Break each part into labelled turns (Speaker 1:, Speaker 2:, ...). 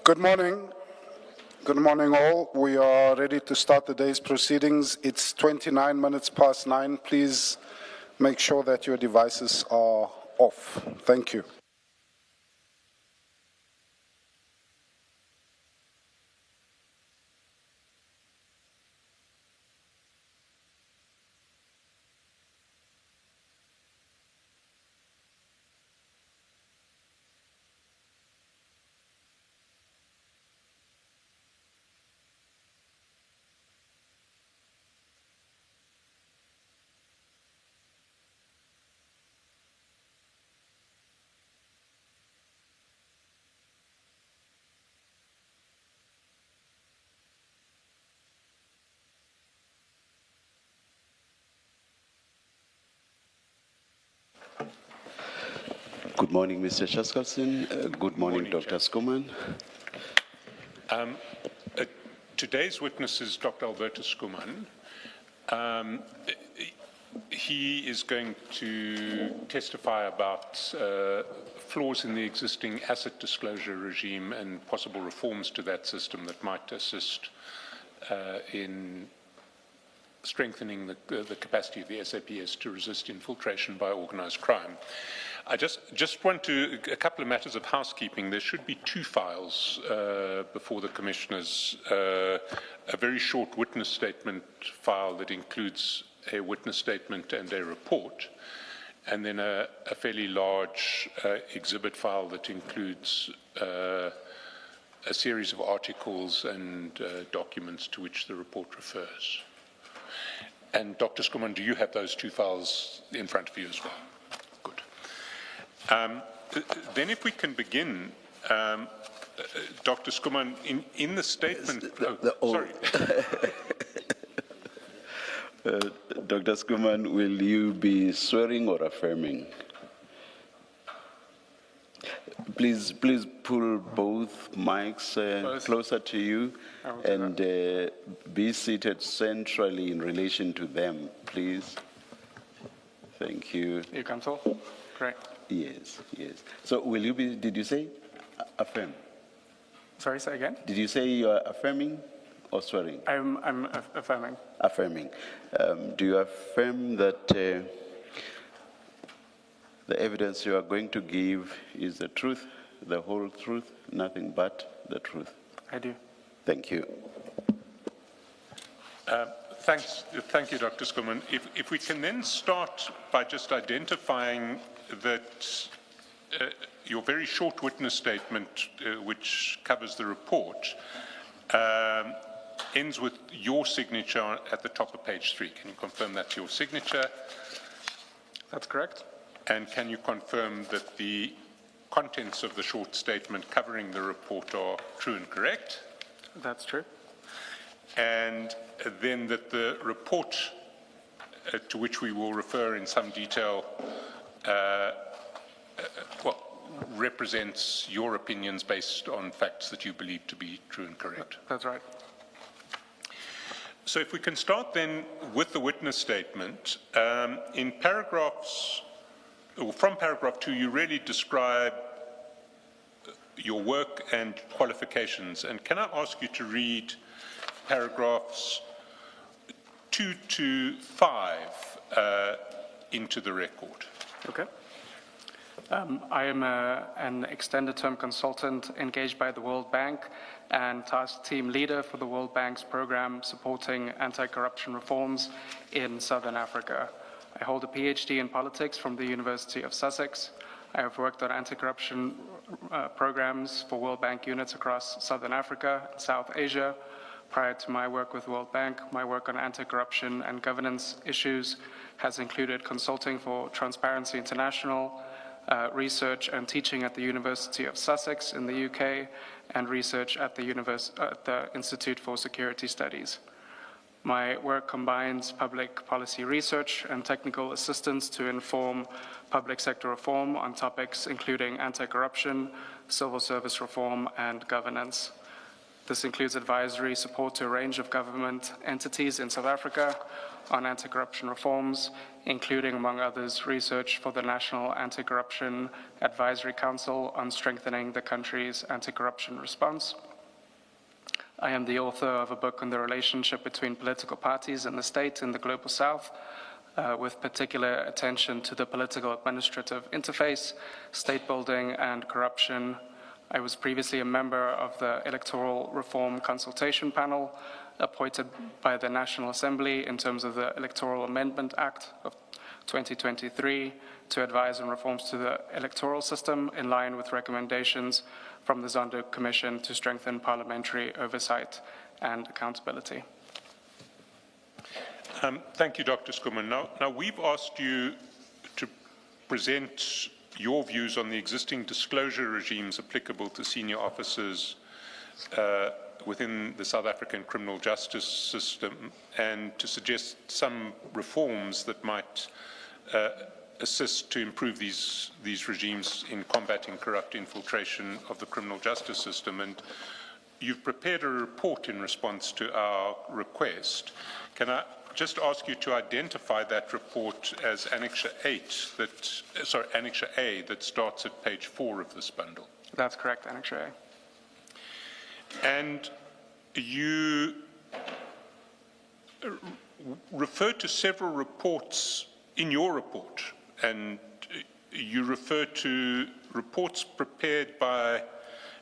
Speaker 1: Good morning. Good morning, all. We are ready to start the day's proceedings. It's 29 minutes past 9. Please make sure that your devices are off. Thank you.
Speaker 2: Good morning, Mr. Chaskalson. Good morning, Dr. Skuman.
Speaker 3: Today's witness is Dr. Albertus Skuman. He is going to testify about flaws in the existing asset disclosure regime and possible reforms to that system that might assist in strengthening the capacity of the SAPS to resist infiltration by organized crime. I just want to, a couple of matters of housekeeping. There should be two files before the commissioners, a very short witness statement file that includes a witness statement and a report, and then a fairly large exhibit file that includes a series of articles and documents to which the report refers. And Dr. Skuman, do you have those two files in front of you as well? Good. Then if we can begin, Dr. Skuman, in the statement... sorry.
Speaker 2: Dr. Skuman, will you be swearing or affirming? Please pull both mics closer to you and be seated centrally in relation to them, please. Thank you.
Speaker 4: You cancel? Great.
Speaker 2: Yes. So will you be, did you say affirm?
Speaker 4: Sorry, say again?
Speaker 2: Did you say you are affirming or swearing?
Speaker 4: I'm affirming.
Speaker 2: Affirming. Do you affirm that the evidence you are going to give is the truth, the whole truth, nothing but the truth?
Speaker 4: I do.
Speaker 2: Thank you.
Speaker 3: Thank you, Dr. Skuman. If we can then start by just identifying that your very short witness statement, which covers the report, ends with your signature at the top of page 3. Can you confirm that's your signature?
Speaker 4: That's correct.
Speaker 3: And can you confirm that the contents of the short statement covering the report are true and correct?
Speaker 4: That's true.
Speaker 3: And then that the report, to which we will refer in some detail, represents your opinions based on facts that you believe to be true and correct.
Speaker 4: That's right.
Speaker 3: So if we can start then with the witness statement, in paragraphs, or from paragraph 2, you really describe your work and qualifications. And can I ask you to read paragraphs 2 to 5 into the record?
Speaker 4: Okay. I am an extended term consultant engaged by the World Bank and task team leader for the World Bank's program supporting anti-corruption reforms in Southern Africa. I hold a PhD in politics from the University of Sussex. I have worked on anti-corruption programs for World Bank units across Southern Africa and South Asia. Prior to my work with World Bank, my work on anti-corruption and governance issues has included consulting for Transparency International, research and teaching at the University of Sussex in the UK, and research at the Institute for Security Studies. My work combines public policy research and technical assistance to inform public sector reform on topics including anti-corruption, civil service reform, and governance. This includes advisory support to a range of government entities in South Africa on anti-corruption reforms, including, among others, research for the National Anti-Corruption Advisory Council on strengthening the country's anti-corruption response. I am the author of a book on the relationship between political parties and the state in the Global South, with particular attention to the political-administrative interface, state building, and corruption. I was previously a member of the Electoral Reform Consultation Panel, appointed by the National Assembly in terms of the Electoral Amendment Act of 2023 to advise on reforms to the electoral system in line with recommendations from the Zondo Commission to strengthen parliamentary oversight and accountability.
Speaker 3: Thank you, Dr. Skuman. Now, we've asked you to present your views on the existing disclosure regimes applicable to senior officers within the South African criminal justice system and to suggest some reforms that might assist to improve these regimes in combating corrupt infiltration of the criminal justice system. And you've prepared a report in response to our request. Can I just ask you to identify that report as Annexure A that starts at page 4 of this bundle?
Speaker 4: That's correct, Annexure A.
Speaker 3: And you refer to several reports in your report, and you refer to reports prepared by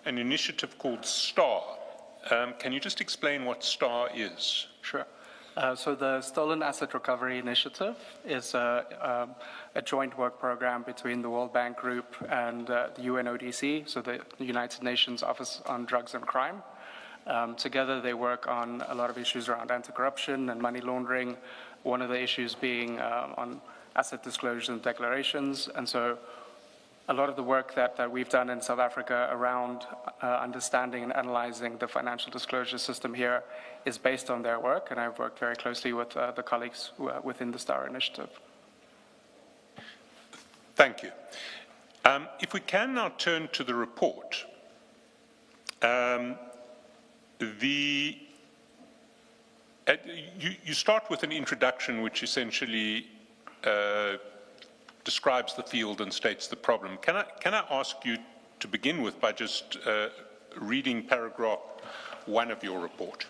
Speaker 3: an initiative called STAR. Can you just explain what STAR is?
Speaker 4: Sure. So the Stolen Asset Recovery Initiative is a joint work program between the World Bank Group and the UNODC, so the United Nations Office on Drugs and Crime. Together they work on a lot of issues around anti-corruption and money laundering, one of the issues being on asset disclosures and declarations. And so a lot of the work that we've done in South Africa around understanding and analyzing the financial disclosure system here is based on their work, and I've worked very closely with the colleagues within the STAR initiative.
Speaker 3: Thank you. If we can now turn to the report. You start with an introduction which essentially describes the field and states the problem. Can I ask you to begin with by just reading paragraph 1 of your report?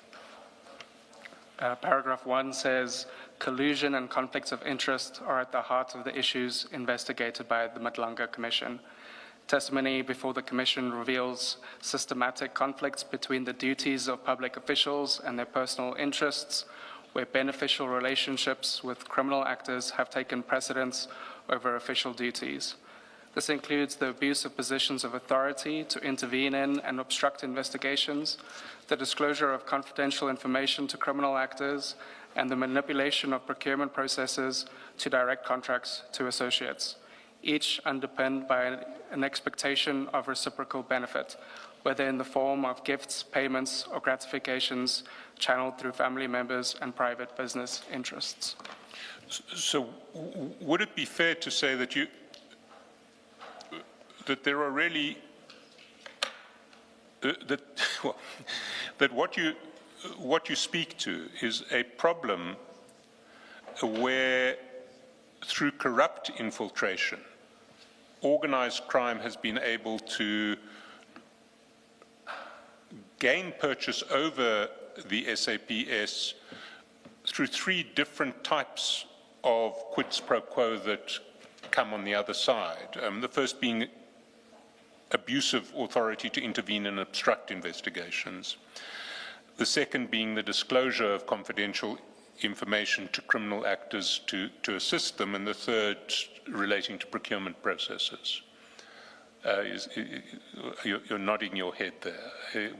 Speaker 4: Paragraph 1 says, collusion and conflicts of interest are at the heart of the issues investigated by the Madlanga Commission. Testimony before the Commission reveals systematic conflicts between the duties of public officials and their personal interests, where beneficial relationships with criminal actors have taken precedence over official duties. This includes the abuse of positions of authority to intervene in and obstruct investigations, the disclosure of confidential information to criminal actors, and the manipulation of procurement processes to direct contracts to associates, each underpinned by an expectation of reciprocal benefit, whether in the form of gifts, payments, or gratifications channeled through family members and private business interests.
Speaker 3: So would it be fair to say that there are really that what you speak to is a problem where, through corrupt infiltration, organized crime has been able to gain purchase over the SAPS through 3 different types of quids pro quo that come on the other side. The first being abuse of authority to intervene and obstruct investigations. The second being the disclosure of confidential information to criminal actors to assist them, and the third relating to procurement processes. You're nodding your head there.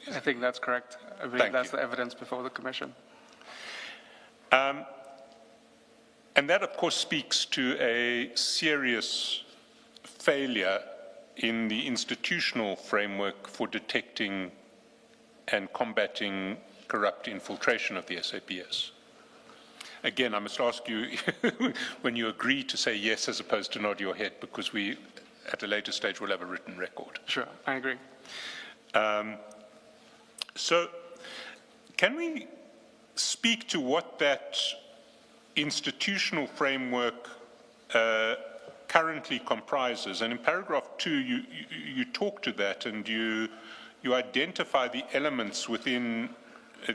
Speaker 4: I think that's correct. I believe that's the evidence before the Commission.
Speaker 3: And that, of course, speaks to a serious failure in the institutional framework for detecting and combating corrupt infiltration of the SAPS. Again, I must ask you when you agree to say yes as opposed to nod your head, because we, at a later stage, will have a written record.
Speaker 4: Sure, I agree.
Speaker 3: So, can we speak to what that institutional framework currently comprises. And in paragraph 2, you talk to that, and you identify the elements within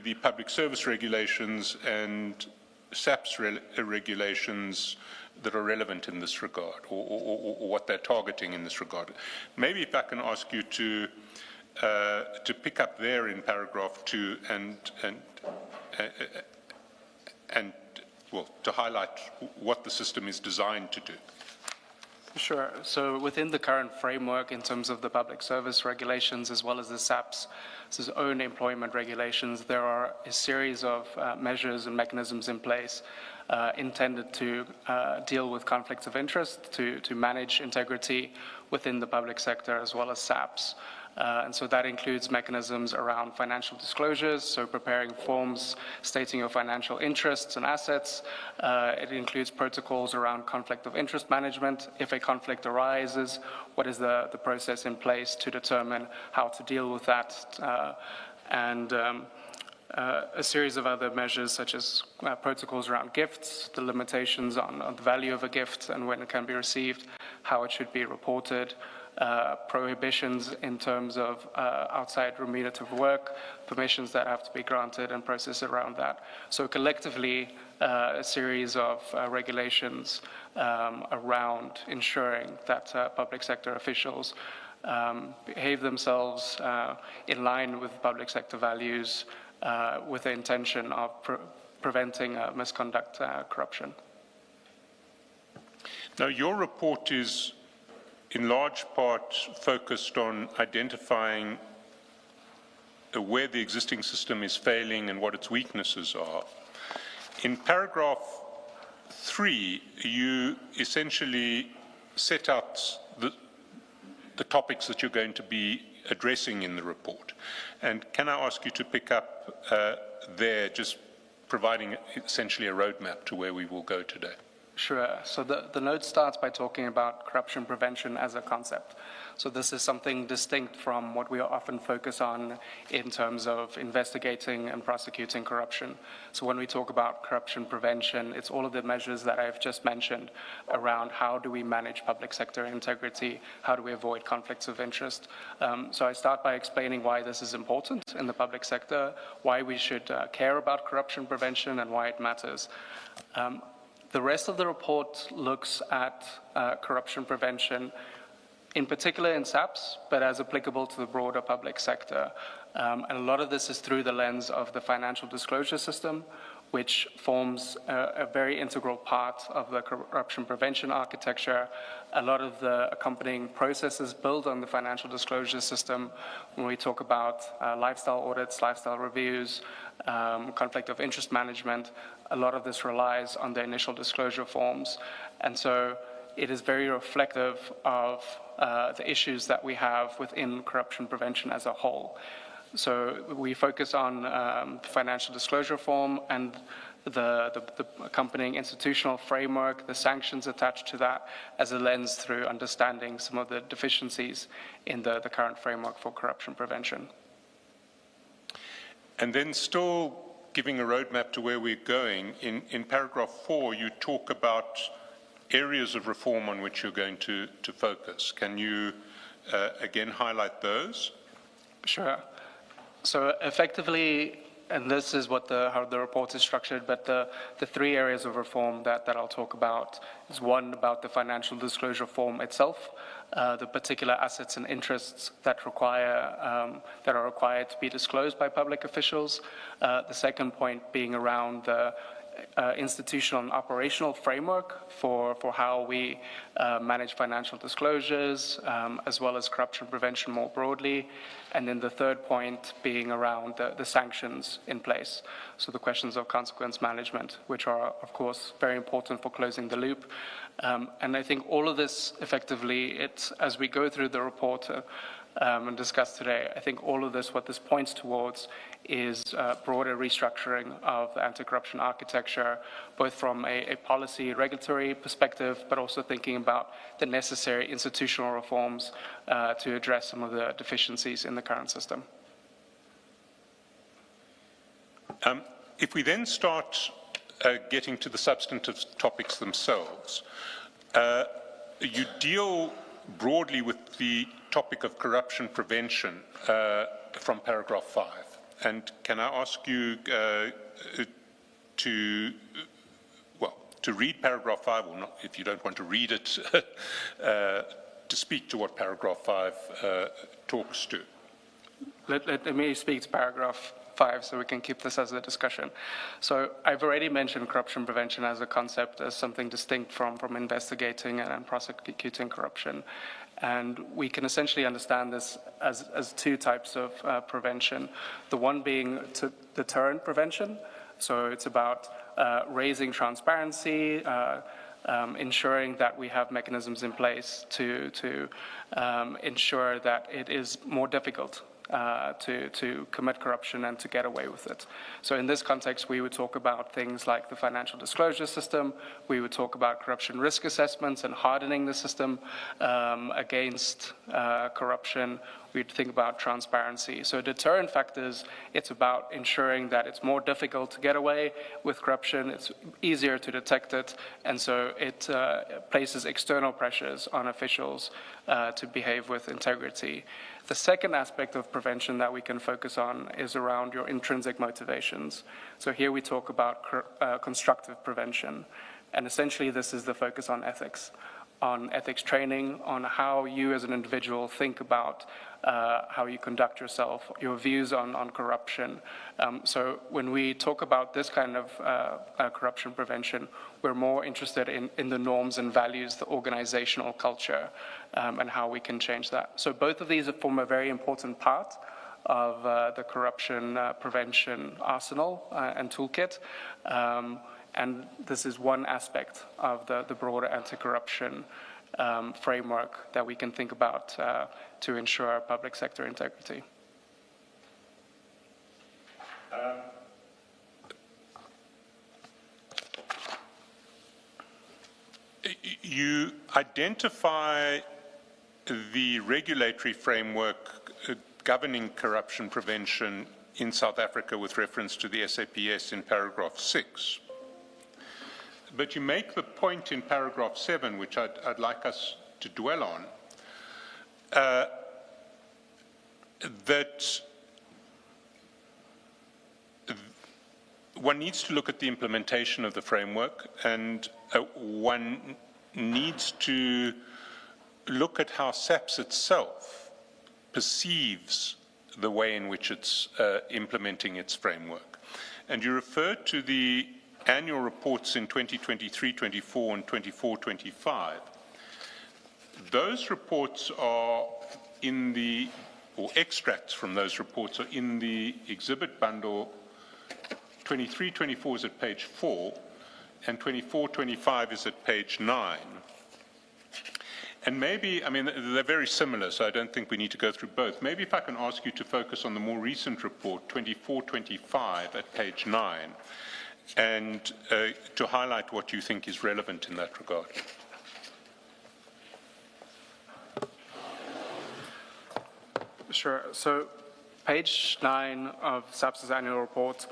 Speaker 3: the public service regulations and SAPS regulations that are relevant in this regard, or what they're targeting in this regard. Maybe if I can ask you to pick up there in paragraph 2 and well, to highlight what the system is designed to do.
Speaker 4: Sure. So within the current framework, in terms of the public service regulations as well as the SAP's own employment regulations, there are a series of measures and mechanisms in place intended to deal with conflicts of interest, to manage integrity within the public sector as well as SAPs. And so that includes mechanisms around financial disclosures, so preparing forms stating your financial interests and assets. It includes protocols around conflict of interest management. If a conflict arises, what is the process in place to determine how to deal with that? A series of other measures such as protocols around gifts, the limitations on the value of a gift and when it can be received, how it should be reported, prohibitions in terms of outside remunerative work, permissions that have to be granted and process around that. So collectively, a series of regulations around ensuring that public sector officials behave themselves in line with public sector values with the intention of preventing misconduct, corruption.
Speaker 3: Now, your report is in large part focused on identifying where the existing system is failing and what its weaknesses are. In paragraph 3, you essentially set out the topics that you're going to be addressing in the report. And can I ask you to pick up there, just providing essentially a roadmap to where we will go today?
Speaker 4: Sure. So the note starts by talking about corruption prevention as a concept. So this is something distinct from what we often focus on in terms of investigating and prosecuting corruption. So when we talk about corruption prevention, it's all of the measures that I've just mentioned around how do we manage public sector integrity, how do we avoid conflicts of interest. So I start by explaining why this is important in the public sector, why we should care about corruption prevention and why it matters. The rest of the report looks at corruption prevention, in particular in SAPS, but as applicable to the broader public sector. And a lot of this is through the lens of the financial disclosure system, which forms a very integral part of the corruption prevention architecture. A lot of the accompanying processes build on the financial disclosure system when we talk about lifestyle audits, lifestyle reviews, conflict of interest management. A lot of this relies on the initial disclosure forms. And so it is very reflective of the issues that we have within corruption prevention as a whole. So we focus on financial disclosure form and the accompanying institutional framework, the sanctions attached to that as a lens through understanding some of the deficiencies in the current framework for corruption prevention.
Speaker 3: And then still giving a roadmap to where we're going, in paragraph 4, you talk about areas of reform on which you're going to focus. Can you again highlight those?
Speaker 4: Sure. So effectively, and this is what how the report is structured, but the 3 areas of reform that I'll talk about is one about the financial disclosure form itself, the particular assets and interests that are required to be disclosed by public officials. The second point being around the institutional and operational framework for how we manage financial disclosures, as well as corruption prevention more broadly. And then the third point being around the sanctions in place. So the questions of consequence management, which are, of course, very important for closing the loop. And I think all of this effectively, as we go through the report and discuss today, I think all of this, what this points towards is broader restructuring of the anti-corruption architecture, both from a policy regulatory perspective, but also thinking about the necessary institutional reforms to address some of the deficiencies in the current system.
Speaker 3: If we then start getting to the substantive topics themselves, you deal broadly with the topic of corruption prevention from paragraph 5. And can I ask you to read paragraph 5, or not, if you don't want to read it, to speak to what paragraph 5 talks to?
Speaker 4: Let me speak to paragraph 5 so we can keep this as a discussion. So I've already mentioned corruption prevention as a concept, as something distinct from investigating and prosecuting corruption. And we can essentially understand this as two types of prevention. The one being deterrent prevention. So it's about raising transparency, ensuring that we have mechanisms in place to ensure that it is more difficult to commit corruption and to get away with it. So in this context, we would talk about things like the financial disclosure system. We would talk about corruption risk assessments and hardening the system against corruption. We'd think about transparency. So deterrent factors, it's about ensuring that it's more difficult to get away with corruption, it's easier to detect it, and so it places external pressures on officials to behave with integrity. The second aspect of prevention that we can focus on is around your intrinsic motivations. So here we talk about constructive prevention, and essentially this is the focus on ethics training, on how you as an individual think about how you conduct yourself, your views on corruption. So when we talk about this kind of corruption prevention, we're more interested in the norms and values, the organizational culture, and how we can change that. So both of these form a very important part of the corruption prevention arsenal and toolkit. And this is one aspect of the broader anti-corruption framework that we can think about to ensure public sector integrity.
Speaker 3: You identify the regulatory framework governing corruption prevention in South Africa with reference to the SAPS in paragraph 6. But you make the point in paragraph 7, which I'd like us to dwell on, that one needs to look at the implementation of the framework, and one needs to look at how SAPS itself perceives the way in which it's implementing its framework. And you refer to the annual reports in 2023-24 and 24-25. Those reports are in the, or extracts from those reports are in the exhibit bundle. 23-24 is at page 4, and 24-25 is at page 9. And maybe, I mean, they're very similar, so I don't think we need to go through both. Maybe if I can ask you to focus on the more recent report, 24-25 at page 9, and to highlight what you think is relevant in that regard.
Speaker 4: Sure. So page 9 of SAPS's annual report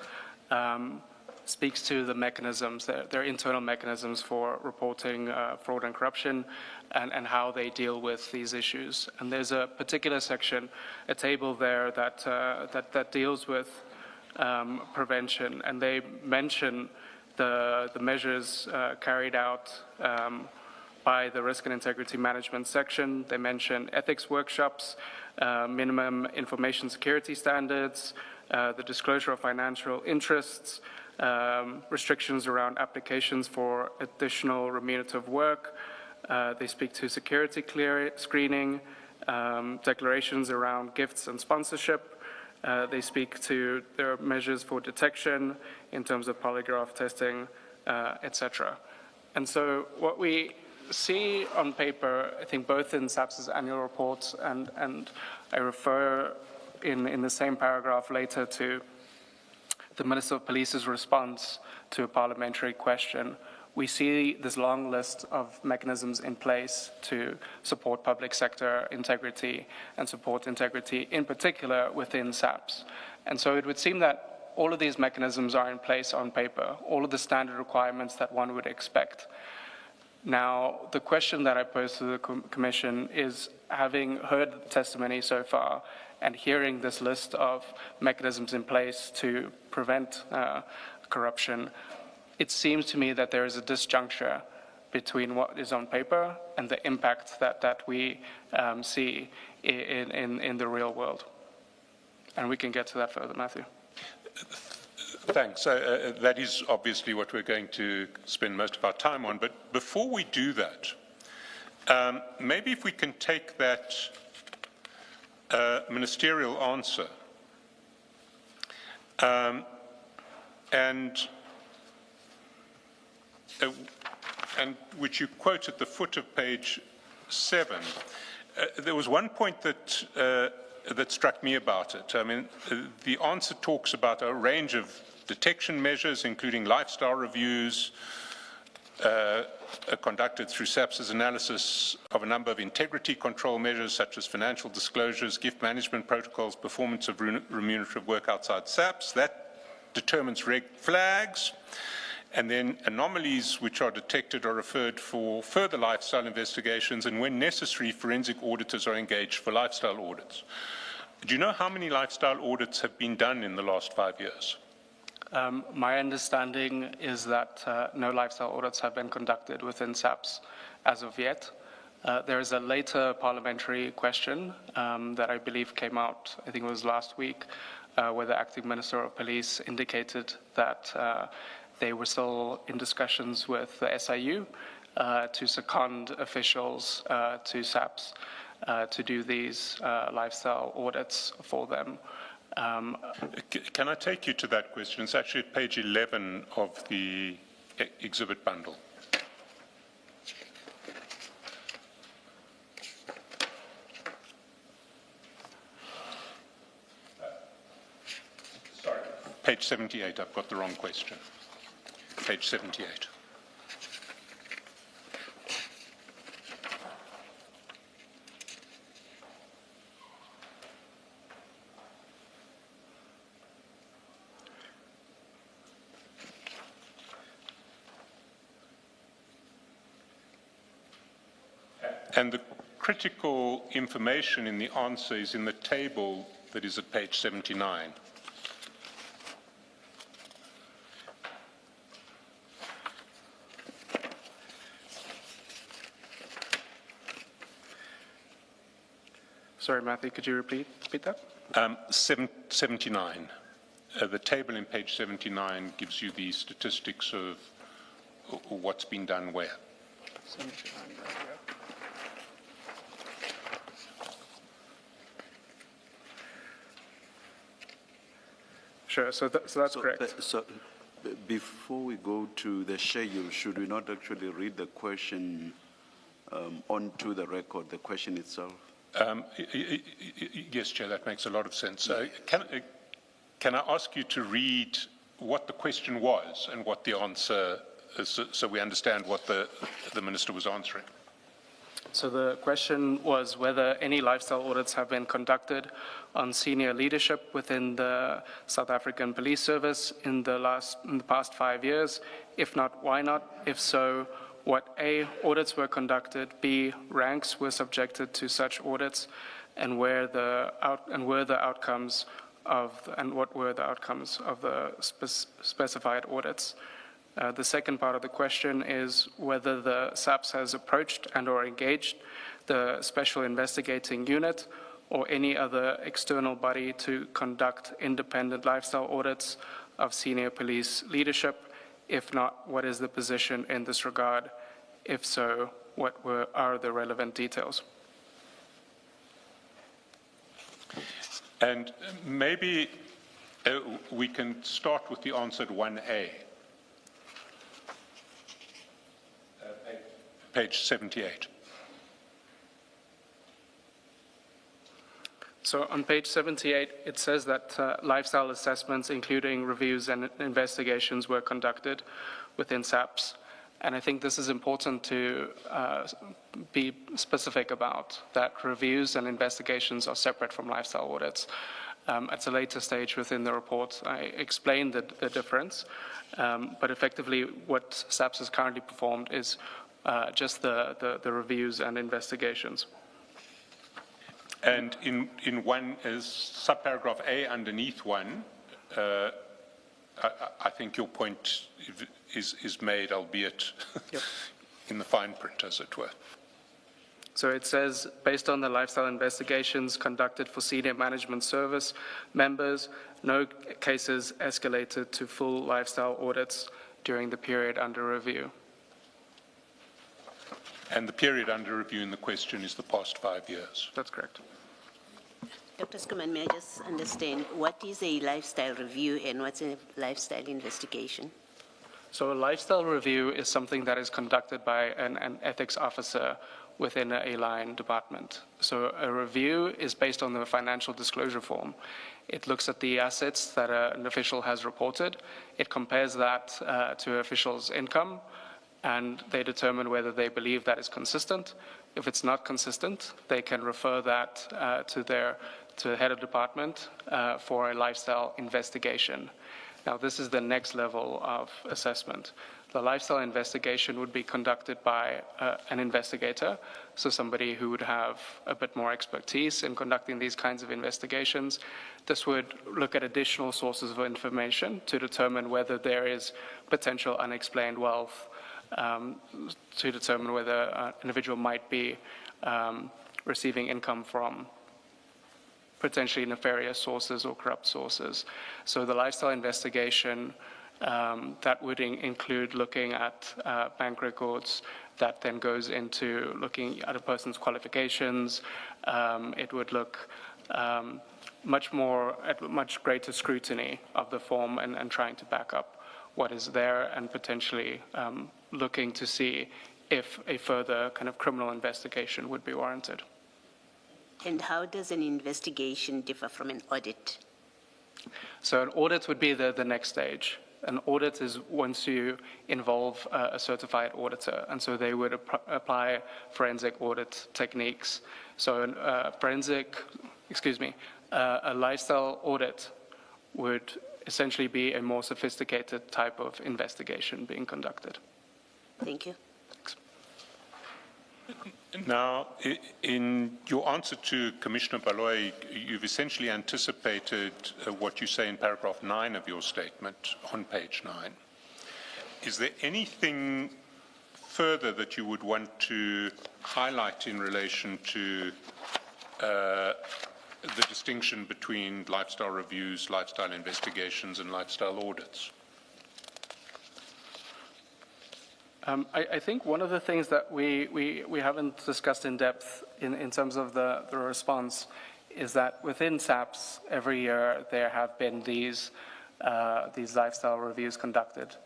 Speaker 4: speaks to the mechanisms, their internal mechanisms for reporting fraud and corruption, and how they deal with these issues. And there's a particular section, a table there that deals with prevention, and they mention the measures carried out by the Risk and Integrity Management section. They mention ethics workshops, minimum information security standards, the disclosure of financial interests, restrictions around applications for additional remunerative work. They speak to security screening, declarations around gifts and sponsorship. They speak to their measures for detection in terms of polygraph testing, etc. And so what we see on paper, I think both in SAPS's annual reports, and I refer in the same paragraph later to the Minister of Police's response to a parliamentary question, we see this long list of mechanisms in place to support public sector integrity and support integrity in particular within SAPS. And so it would seem that all of these mechanisms are in place on paper, all of the standard requirements that one would expect. Now, the question that I pose to the Commission is, having heard the testimony so far and hearing this list of mechanisms in place to prevent corruption, it seems to me that there is a disjuncture between what is on paper and the impact that we see in the real world. And we can get to that further, Matthew.
Speaker 3: Thanks. That is obviously what we're going to spend most of our time on. But before we do that, maybe if we can take that ministerial answer and which you quote at the foot of page 7. There was one point that struck me about it. I mean, the answer talks about a range of detection measures, including lifestyle reviews, conducted through SAPS's analysis of a number of integrity control measures, such as financial disclosures, gift management protocols, performance of remunerative work outside SAPS. That determines red flags. And then anomalies which are detected are referred for further lifestyle investigations, and when necessary, forensic auditors are engaged for lifestyle audits. Do you know how many lifestyle audits have been done in the last 5 years?
Speaker 4: My understanding is that no lifestyle audits have been conducted within SAPS as of yet. There is a later parliamentary question that I believe came out, I think it was last week, where the acting Minister of Police indicated that they were still in discussions with the SIU to second officials to SAPS to do these lifestyle audits for them.
Speaker 3: Can I take you to that question? It's actually at page 11 of the exhibit bundle. Sorry, page 78. I've got the wrong question. Page 78. And the critical information in the answer is in the table that is at page 79.
Speaker 4: Sorry, Matthew, could you repeat that?
Speaker 3: 79. The table in page 79 gives you the statistics of what's been done where.
Speaker 4: 79, right, yeah. Sure, so that's correct.
Speaker 2: So before we go to the schedule, should we not actually read the question onto the record, the question itself?
Speaker 3: Yes, Chair, that makes a lot of sense. Can I ask you to read what the question was and what the answer is, so we understand what the Minister was answering?
Speaker 4: So the question was whether any lifestyle audits have been conducted on senior leadership within the South African Police Service in the past 5 years. If not, why not? If so, what A, audits were conducted, B, ranks were subjected to such audits, and what were the outcomes of the specified audits. The second part of the question is whether the SAPS has approached and or engaged the Special Investigating Unit or any other external body to conduct independent lifestyle audits of senior police leadership. If not, what is the position in this regard? If so, what are the relevant details?
Speaker 3: And maybe we can start with the answer to 1A. Page 78.
Speaker 4: So on page 78, it says that lifestyle assessments, including reviews and investigations, were conducted within SAPS. And I think this is important to be specific about, that reviews and investigations are separate from lifestyle audits. At a later stage within the report, I explained the difference, but effectively what SAPS has currently performed is just the reviews and investigations.
Speaker 3: And in one, is subparagraph A underneath one, I think your point is made, albeit
Speaker 4: Yep.
Speaker 3: in the fine print, as it were.
Speaker 4: So it says, based on the lifestyle investigations conducted for senior management service members, no cases escalated to full lifestyle audits during the period under review.
Speaker 3: And the period under review in the question is the past 5 years.
Speaker 4: That's correct.
Speaker 5: Dr. Skuman, may I just understand, what is a lifestyle review and what's a lifestyle investigation?
Speaker 4: So a lifestyle review is something that is conducted by an ethics officer within an A-line department. So a review is based on the financial disclosure form. It looks at the assets that an official has reported. It compares that to an official's income, and they determine whether they believe that is consistent. If it's not consistent, they can refer that to the head of department for a lifestyle investigation. Now, this is the next level of assessment. The lifestyle investigation would be conducted by an investigator, so somebody who would have a bit more expertise in conducting these kinds of investigations. This would look at additional sources of information to determine whether there is potential unexplained wealth, to determine whether an individual might be receiving income from potentially nefarious sources or corrupt sources. So the lifestyle investigation, that would include looking at bank records, that then goes into looking at a person's qualifications. It would look much greater scrutiny of the form and trying to back up what is there, and potentially looking to see if a further kind of criminal investigation would be warranted.
Speaker 5: And how does an investigation differ from an audit?
Speaker 4: So an audit would be the next stage. An audit is once you involve a certified auditor, and so they would apply forensic audit techniques. So a lifestyle audit would essentially be a more sophisticated type of investigation being conducted.
Speaker 5: Thank you.
Speaker 3: Now, in your answer to Commissioner Baloy, you've essentially anticipated what you say in paragraph 9 of your statement on page 9. Is there anything further that you would want to highlight in relation to the distinction between lifestyle reviews, lifestyle investigations, and lifestyle audits?
Speaker 4: I think one of the things that we haven't discussed in depth in terms of the response is that within SAPS, every year there have been these lifestyle reviews conducted.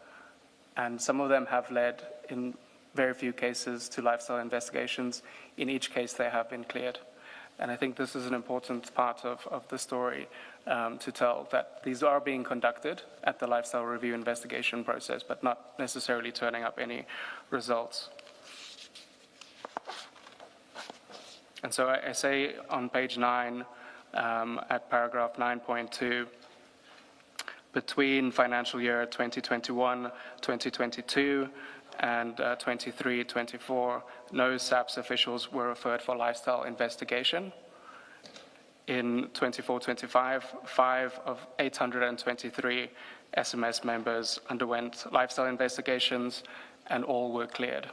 Speaker 4: And some of them have led, in very few cases, to lifestyle investigations. In each case, they have been cleared. And I think this is an important part of the story to tell, that these are being conducted at the lifestyle review investigation process, but not necessarily turning up any results. And so I say on page 9, at paragraph 9.2, between financial year 2021, 2022, and 23-24, no SAPS officials were referred for lifestyle investigation. In 24-25, 5 of 823 SMS members underwent lifestyle investigations, and all were cleared.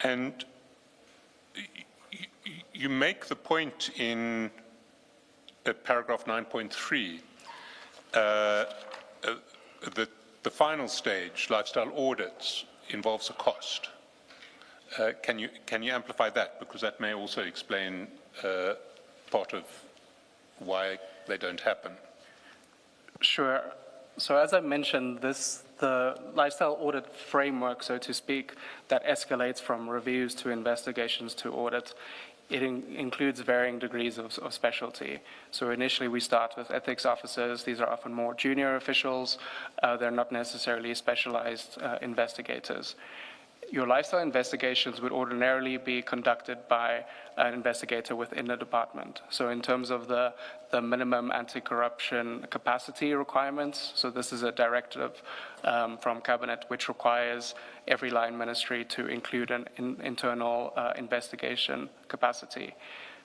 Speaker 3: And you make the point in paragraph 9.3 that the final stage, lifestyle audits, involves a cost. Can you amplify that? Because that may also explain part of why they don't happen.
Speaker 4: Sure. So as I mentioned, the lifestyle audit framework, so to speak, that escalates from reviews to investigations to audit, it includes varying degrees of specialty. So initially we start with ethics officers. These are often more junior officials. They're not necessarily specialized investigators. Your lifestyle investigations would ordinarily be conducted by an investigator within the department. So in terms of the minimum anti-corruption capacity requirements, so this is a directive from Cabinet which requires every line ministry to include an internal investigation capacity.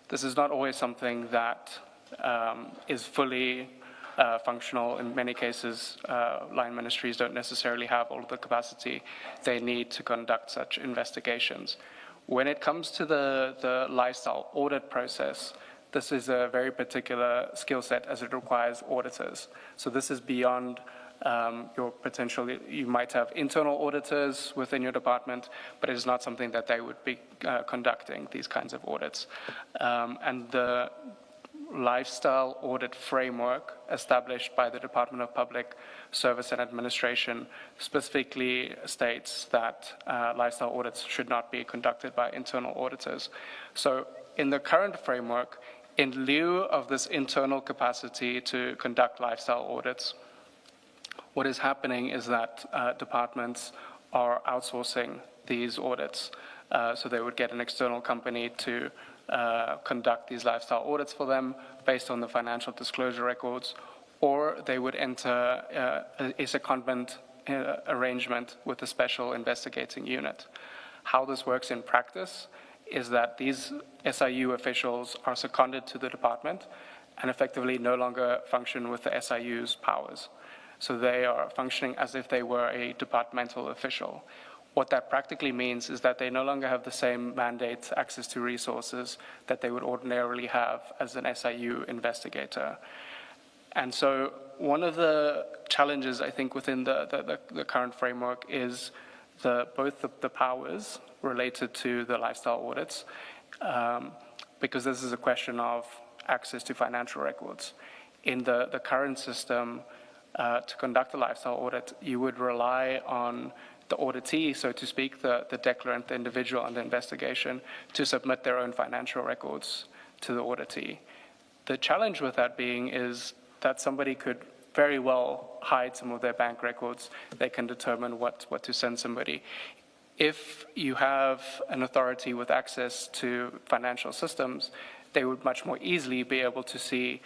Speaker 4: This is not always something that is fully functional. In many cases, line ministries don't necessarily have all of the capacity they need to conduct such investigations. When it comes to the lifestyle audit process, this is a very particular skill set as it requires auditors. So this is beyond your potential. You might have internal auditors within your department, but it is not something that they would be conducting, these kinds of audits. And the lifestyle audit framework established by the Department of Public Service and Administration specifically states that lifestyle audits should not be conducted by internal auditors. So in the current framework, in lieu of this internal capacity to conduct lifestyle audits, what is happening is that departments are outsourcing these audits. So they would get an external company to conduct these lifestyle audits for them based on the financial disclosure records, or they would enter a secondment arrangement with a special investigating unit. How this works in practice is that these SIU officials are seconded to the department and effectively no longer function with the SIU's powers. So they are functioning as if they were a departmental official. What that practically means is that they no longer have the same mandate, access to resources that they would ordinarily have as an SIU investigator. And so one of the challenges, I think, within the current framework is both the powers related to the lifestyle audits, because this is a question of access to financial records. In the current system, to conduct a lifestyle audit, you would rely on the auditee, so to speak, the declarant, the individual under investigation, to submit their own financial records to the auditee. The challenge with that being is that somebody could very well hide some of their bank records. They can determine what to send somebody. If you have an authority with access to financial systems, they would much more easily be able to see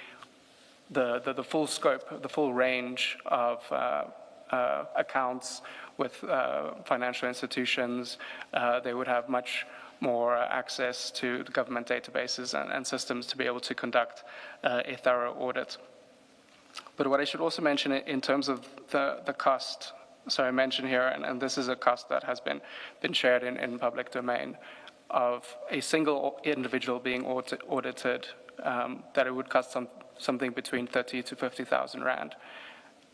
Speaker 4: the full scope, the full range of accounts with financial institutions. They would have much more access to the government databases and systems to be able to conduct a thorough audit. But what I should also mention in terms of the cost, so I mentioned here, and this is a cost that has been shared in public domain, of a single individual being audited, that it would cost something between 30 to 50,000 rand.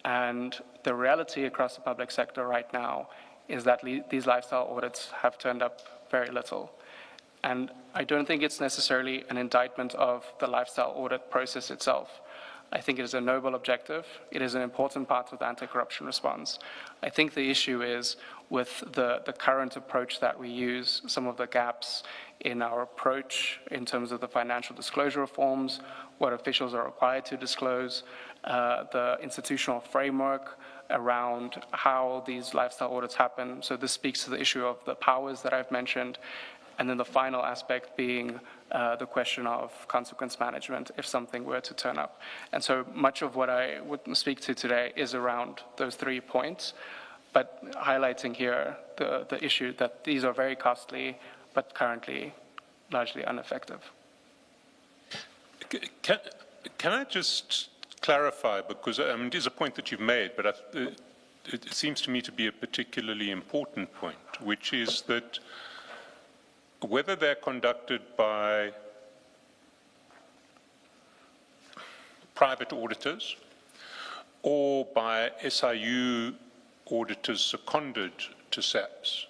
Speaker 4: And the reality across the public sector right now is that these lifestyle audits have turned up very little. And I don't think it's necessarily an indictment of the lifestyle audit process itself. I think it is a noble objective. It is an important part of the anti-corruption response. I think the issue is with the current approach that we use, some of the gaps in our approach in terms of the financial disclosure reforms, what officials are required to disclose, the institutional framework around how these lifestyle audits happen. So this speaks to the issue of the powers that I've mentioned. And then the final aspect being the question of consequence management if something were to turn up. And so much of what I would speak to today is around those 3 points, but highlighting here the issue that these are very costly, but currently largely ineffective.
Speaker 3: Can I just clarify, because it is a point that you've made, but it seems to me to be a particularly important point, which is that whether they're conducted by private auditors or by SIU auditors seconded to SAPS,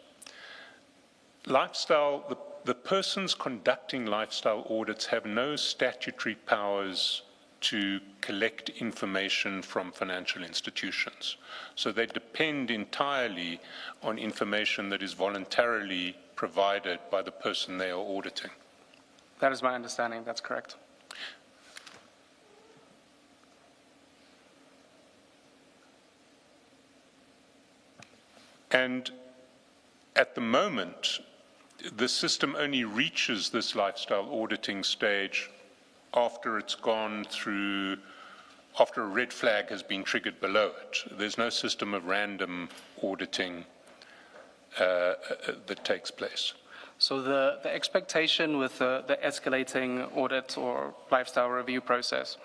Speaker 3: the persons conducting lifestyle audits have no statutory powers to collect information from financial institutions. So they depend entirely on information that is voluntarily provided by the person they are auditing.
Speaker 4: That is my understanding. That's correct.
Speaker 3: And At the moment, the system only reaches this lifestyle auditing stage after it's gone through, after a red flag has been triggered below it. There's no system of random auditing that takes place.
Speaker 4: So the expectation with the escalating audit or lifestyle review process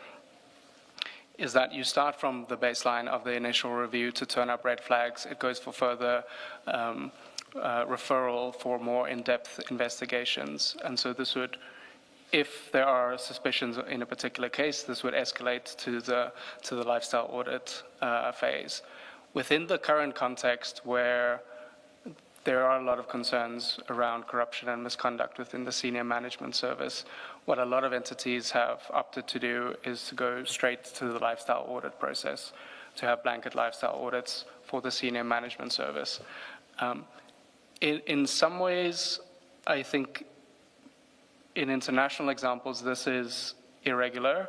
Speaker 4: is that you start from the baseline of the initial review to turn up red flags. It goes for further referral for more in-depth investigations. And so this would, if there are suspicions in a particular case, this would escalate to the lifestyle audit phase. Within the current context where there are a lot of concerns around corruption and misconduct within the senior management service, what a lot of entities have opted to do is to go straight to the lifestyle audit process, to have blanket lifestyle audits for the senior management service. In some ways, I think in international examples, this is irregular.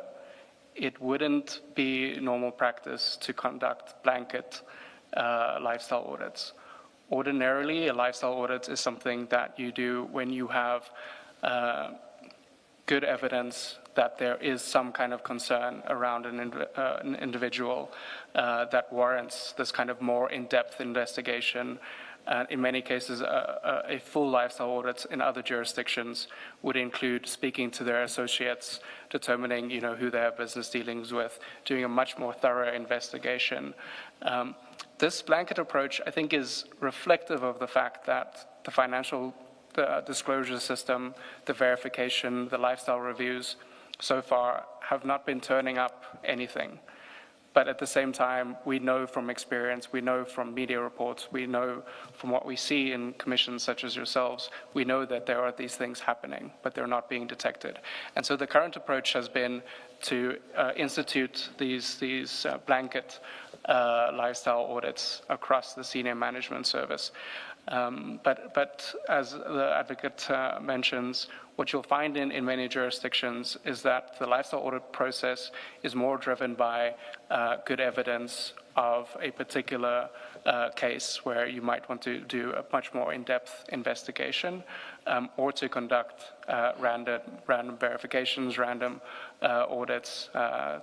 Speaker 4: It wouldn't be normal practice to conduct blanket lifestyle audits. Ordinarily, a lifestyle audit is something that you do when you have good evidence that there is some kind of concern around an individual that warrants this kind of more in-depth investigation. In many cases, a full lifestyle audit in other jurisdictions would include speaking to their associates, determining, who they have business dealings with, doing a much more thorough investigation. This blanket approach, I think, is reflective of the fact that the financial disclosure system, the verification, the lifestyle reviews, so far have not been turning up anything. But at the same time, we know from experience, we know from media reports, we know from what we see in commissions such as yourselves, we know that there are these things happening, but they're not being detected. And so the current approach has been to institute these blanket lifestyle audits across the senior management service. But as the advocate mentions, what you'll find in many jurisdictions is that the lifestyle audit process is more driven by good evidence of a particular case where you might want to do a much more in-depth investigation or to conduct random verifications, random audits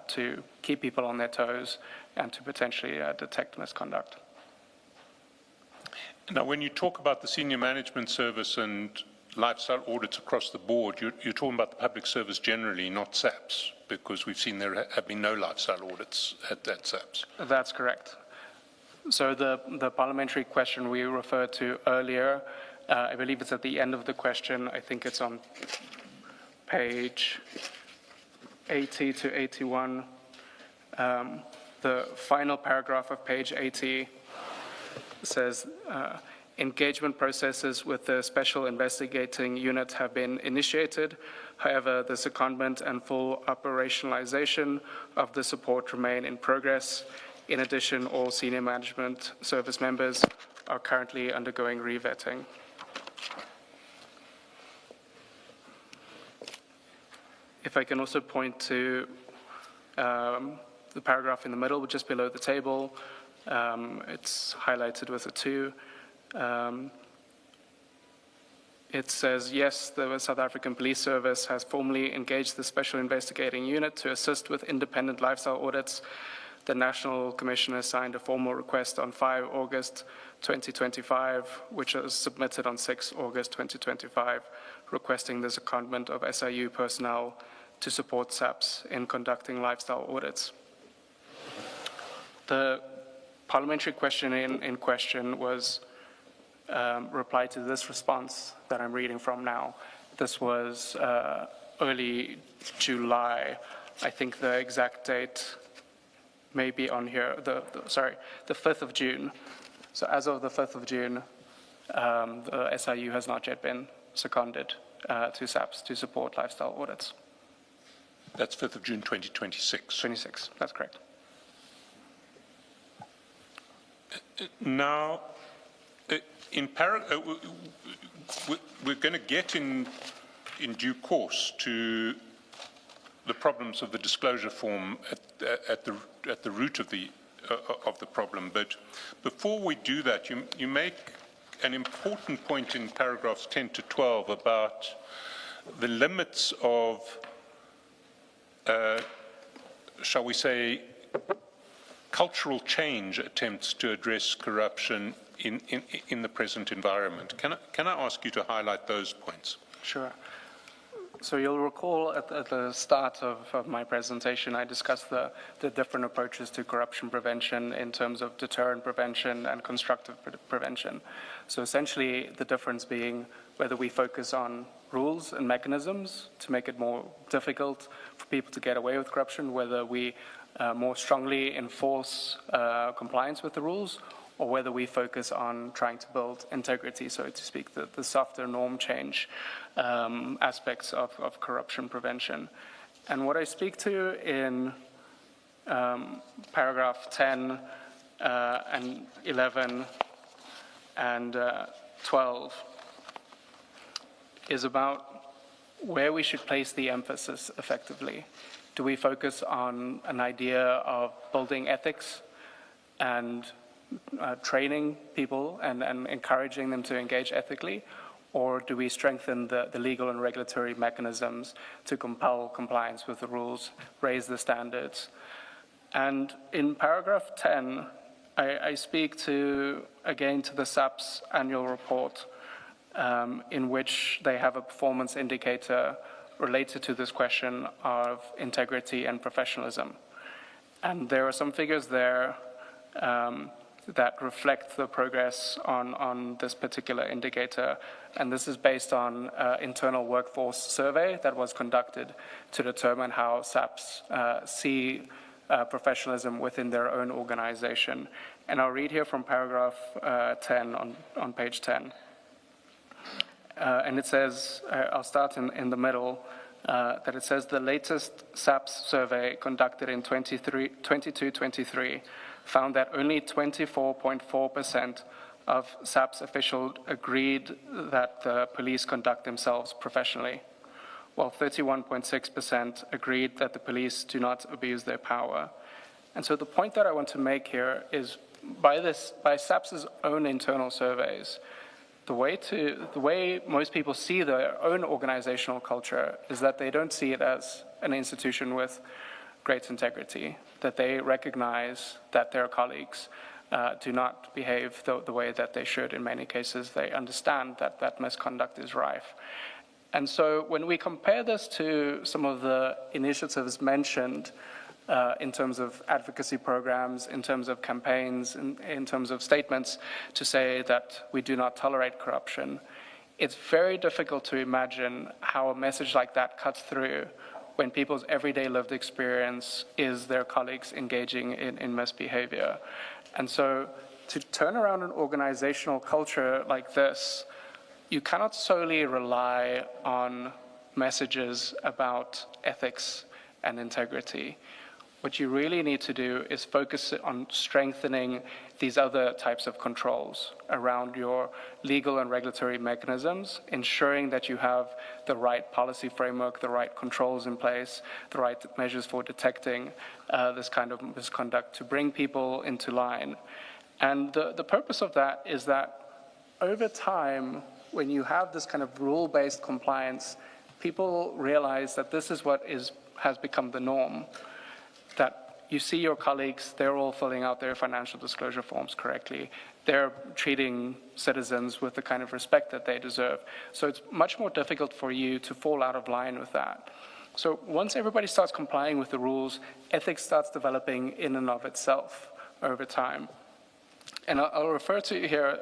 Speaker 4: to keep people on their toes and to potentially detect misconduct.
Speaker 3: Now, when you talk about the senior management service and lifestyle audits across the board, you're talking about the public service generally, not SAPS, because we've seen there have been no lifestyle audits at SAPS.
Speaker 4: That's correct. So the parliamentary question we referred to earlier, I believe it's at the end of the question. I think it's on page 80 to 81. The final paragraph of page 80 says, engagement processes with the Special Investigating Unit have been initiated. However, the secondment and full operationalization of the support remain in progress. In addition, all senior management service members are currently undergoing revetting. If I can also point to the paragraph in the middle, just below the table, it's highlighted with a 2. It says, yes, the South African Police Service has formally engaged the Special Investigating Unit to assist with independent lifestyle audits. The National Commissioner signed a formal request on 5 August 2025, which was submitted on 6 August 2025, requesting the secondment of SIU personnel to support SAPS in conducting lifestyle audits. The parliamentary question in question was replied to this response that I'm reading from now. This was early July. I think the exact date may be on here, the 5th of June. So as of the 5th of June, the SIU has not yet been seconded to SAPS to support lifestyle audits.
Speaker 3: That's 5th of June 2026.
Speaker 4: 26, that's correct.
Speaker 3: Now, we're going to get in due course to the problems of the disclosure form at the root of the problem. But before we do that, you make an important point in paragraphs 10 to 12 about the limits of, shall we say, cultural change attempts to address corruption in the present environment. Can I ask you to highlight those points?
Speaker 4: Sure. So you'll recall at the start of my presentation, I discussed the different approaches to corruption prevention in terms of deterrent prevention and constructive prevention. So essentially, the difference being whether we focus on rules and mechanisms to make it more difficult for people to get away with corruption, whether we more strongly enforce compliance with the rules, or whether we focus on trying to build integrity, so to speak, the softer norm change aspects of corruption prevention. And what I speak to in paragraph 10 and 11 and 12 is about where we should place the emphasis effectively. Do we focus on an idea of building ethics and training people and encouraging them to engage ethically, or do we strengthen the legal and regulatory mechanisms to compel compliance with the rules, raise the standards? And in paragraph 10, I speak again to the SAP's annual report, in which they have a performance indicator related to this question of integrity and professionalism. And there are some figures there that reflect the progress on this particular indicator. And this is based on internal workforce survey that was conducted to determine how SAPs see professionalism within their own organization. And I'll read here from paragraph 10 on page 10. And it says, I'll start in the middle, that it says the latest SAPS survey conducted in 22-23 found that only 24.4% of SAPS officials agreed that the police conduct themselves professionally, while 31.6% agreed that the police do not abuse their power. And so the point that I want to make here is by SAPS's own internal surveys, the way most people see their own organizational culture is that they don't see it as an institution with great integrity, that they recognize that their colleagues do not behave the way that they should. In many cases, they understand that misconduct is rife. And so when we compare this to some of the initiatives mentioned in terms of advocacy programs, in terms of campaigns, in terms of statements to say that we do not tolerate corruption, it's very difficult to imagine how a message like that cuts through when people's everyday lived experience is their colleagues engaging in misbehavior. And so to turn around an organizational culture like this, you cannot solely rely on messages about ethics and integrity. What you really need to do is focus on strengthening these other types of controls around your legal and regulatory mechanisms, ensuring that you have the right policy framework, the right controls in place, the right measures for detecting this kind of misconduct to bring people into line. And the purpose of that is that over time, when you have this kind of rule-based compliance, people realize that this is what has become the norm. That you see your colleagues, they're all filling out their financial disclosure forms correctly. They're treating citizens with the kind of respect that they deserve. So it's much more difficult for you to fall out of line with that. So once everybody starts complying with the rules, ethics starts developing in and of itself over time. And I'll refer to here,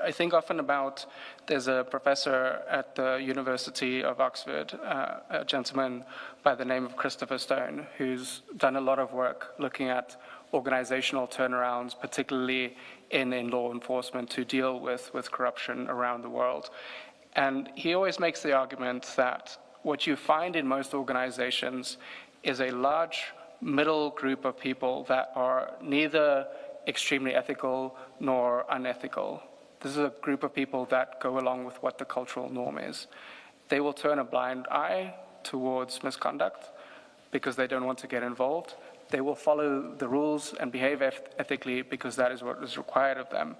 Speaker 4: I think often about, there's a professor at the University of Oxford, a gentleman by the name of Christopher Stone, who's done a lot of work looking at organizational turnarounds, particularly in law enforcement, to deal with corruption around the world. And he always makes the argument that what you find in most organizations is a large middle group of people that are neither extremely ethical nor unethical. This is a group of people that go along with what the cultural norm is. They will turn a blind eye towards misconduct because they don't want to get involved. They will follow the rules and behave ethically because that is what is required of them.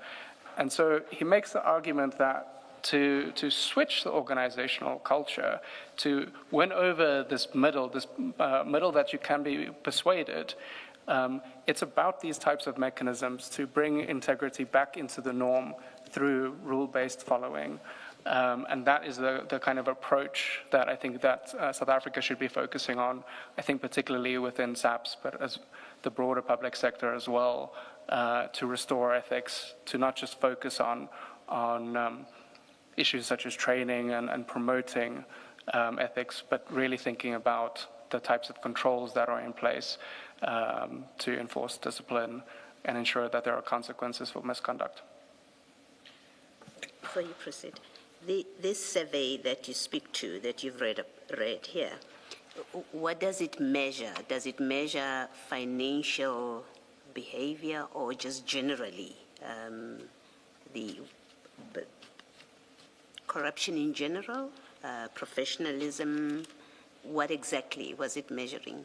Speaker 4: And so he makes the argument that to switch the organizational culture, to win over this middle that you can be persuaded, it's about these types of mechanisms to bring integrity back into the norm through rule-based following. And that is the kind of approach that I think that South Africa should be focusing on, I think particularly within SAPS, but as the broader public sector as well, to restore ethics, to not just focus on issues such as training and promoting ethics, but really thinking about the types of controls that are in place to enforce discipline and ensure that there are consequences for misconduct.
Speaker 5: Before you proceed, this survey that you speak to, that you've read here, what does it measure? Does it measure financial behavior or just generally the corruption in general, professionalism? What exactly was it measuring?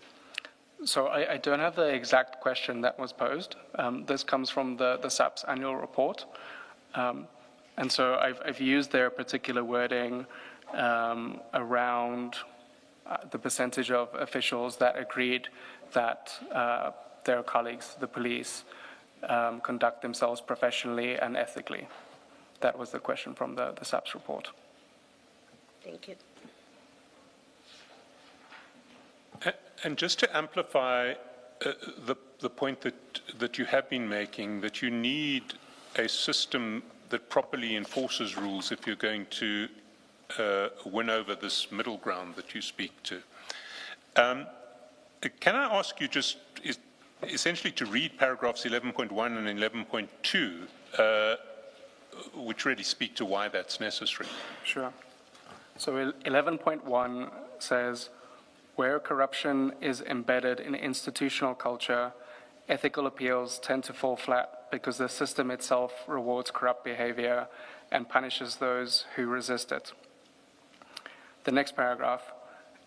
Speaker 4: So I don't have the exact question that was posed. This comes from the SAPS annual report. And so I've used their particular wording around the percentage of officials that agreed that their colleagues, the police, conduct themselves professionally and ethically. That was the question from the SAPS report.
Speaker 5: Thank you.
Speaker 3: And just to amplify the point that you have been making, that you need a system that properly enforces rules if you're going to win over this middle ground that you speak to. Can I ask you just essentially to read paragraphs 11.1 and 11.2, which really speak to why that's necessary?
Speaker 4: Sure. So 11.1 says, where corruption is embedded in institutional culture, ethical appeals tend to fall flat because the system itself rewards corrupt behavior and punishes those who resist it. The next paragraph,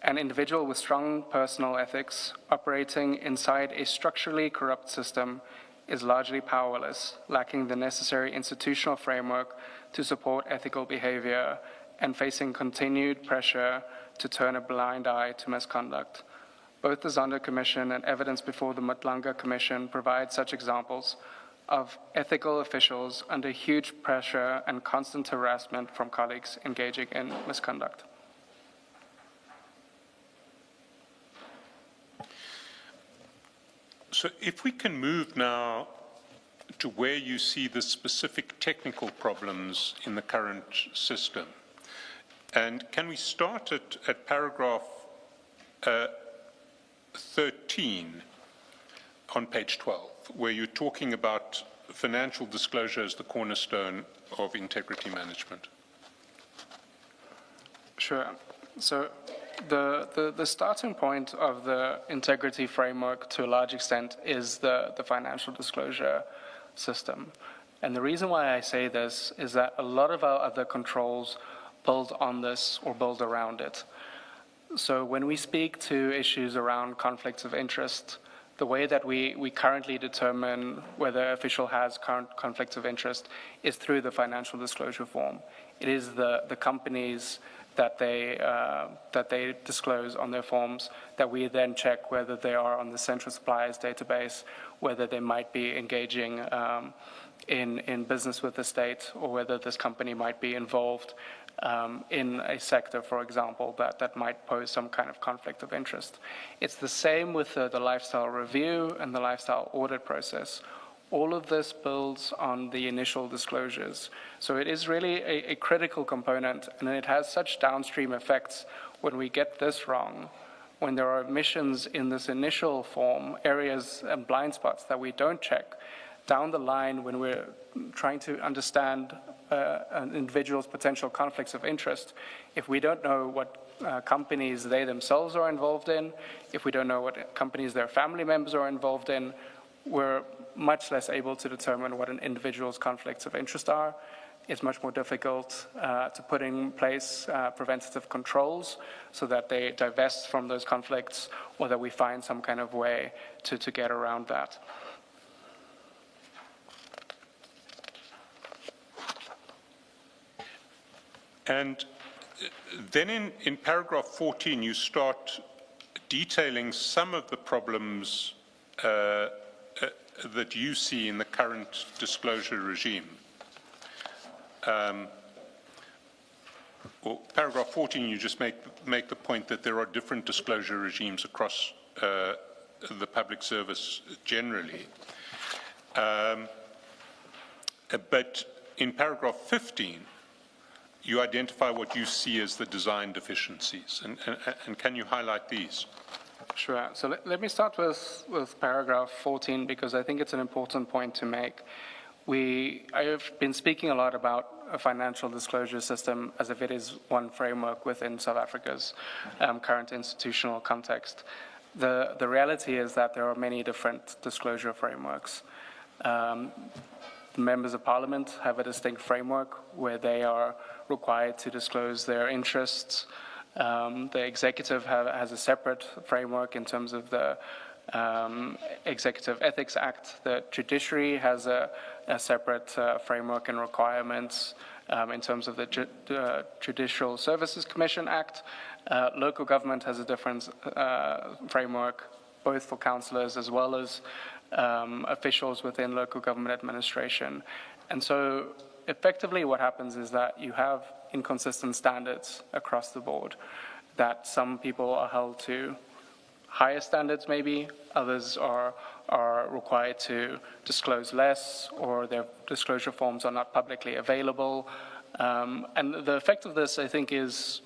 Speaker 4: an individual with strong personal ethics operating inside a structurally corrupt system is largely powerless, lacking the necessary institutional framework to support ethical behavior and facing continued pressure to turn a blind eye to misconduct. Both the Zondo Commission and evidence before the Madlanga Commission provide such examples of ethical officials under huge pressure and constant harassment from colleagues engaging in misconduct.
Speaker 3: So if we can move now to where you see the specific technical problems in the current system. And can we start at paragraph 13 on page 12, where you're talking about financial disclosure as the cornerstone of integrity management?
Speaker 4: Sure. So the starting point of the integrity framework to a large extent is the financial disclosure system. And the reason why I say this is that a lot of our other controls build on this or build around it. So when we speak to issues around conflicts of interest, the way that we currently determine whether an official has current conflicts of interest is through the financial disclosure form. It is the companies that they disclose on their forms that we then check whether they are on the central suppliers database, whether they might be engaging in business with the state, or whether this company might be involved in a sector, for example, that might pose some kind of conflict of interest. It's the same with the lifestyle review and the lifestyle audit process. All of this builds on the initial disclosures. So it is really a critical component, and it has such downstream effects when we get this wrong, when there are omissions in this initial form, areas and blind spots that we don't check. Down the line, when we're trying to understand an individual's potential conflicts of interest, if we don't know what companies they themselves are involved in, if we don't know what companies their family members are involved in, we're much less able to determine what an individual's conflicts of interest are. It's much more difficult to put in place preventative controls so that they divest from those conflicts, or that we find some kind of way to get around that.
Speaker 3: And then in paragraph 14, you start detailing some of the problems that you see in the current disclosure regime. Well, paragraph 14, you just make the point that there are different disclosure regimes across the public service generally. But in paragraph 15, you identify what you see as the design deficiencies. And can you highlight these?
Speaker 4: Sure. So let me start with paragraph 14 because I think it's an important point to make. I have been speaking a lot about a financial disclosure system as if it is one framework within South Africa's current institutional context. The reality is that there are many different disclosure frameworks. The members of parliament have a distinct framework where they are required to disclose their interests. The executive has a separate framework in terms of the Executive Ethics Act. The judiciary has a separate framework and requirements in terms of the Judicial Services Commission Act. Local government has a different framework, both for councillors as well as officials within local government administration. And so effectively what happens is that you have inconsistent standards across the board, that some people are held to higher standards maybe, others are required to disclose less, or their disclosure forms are not publicly available. And the effect of this, I think, is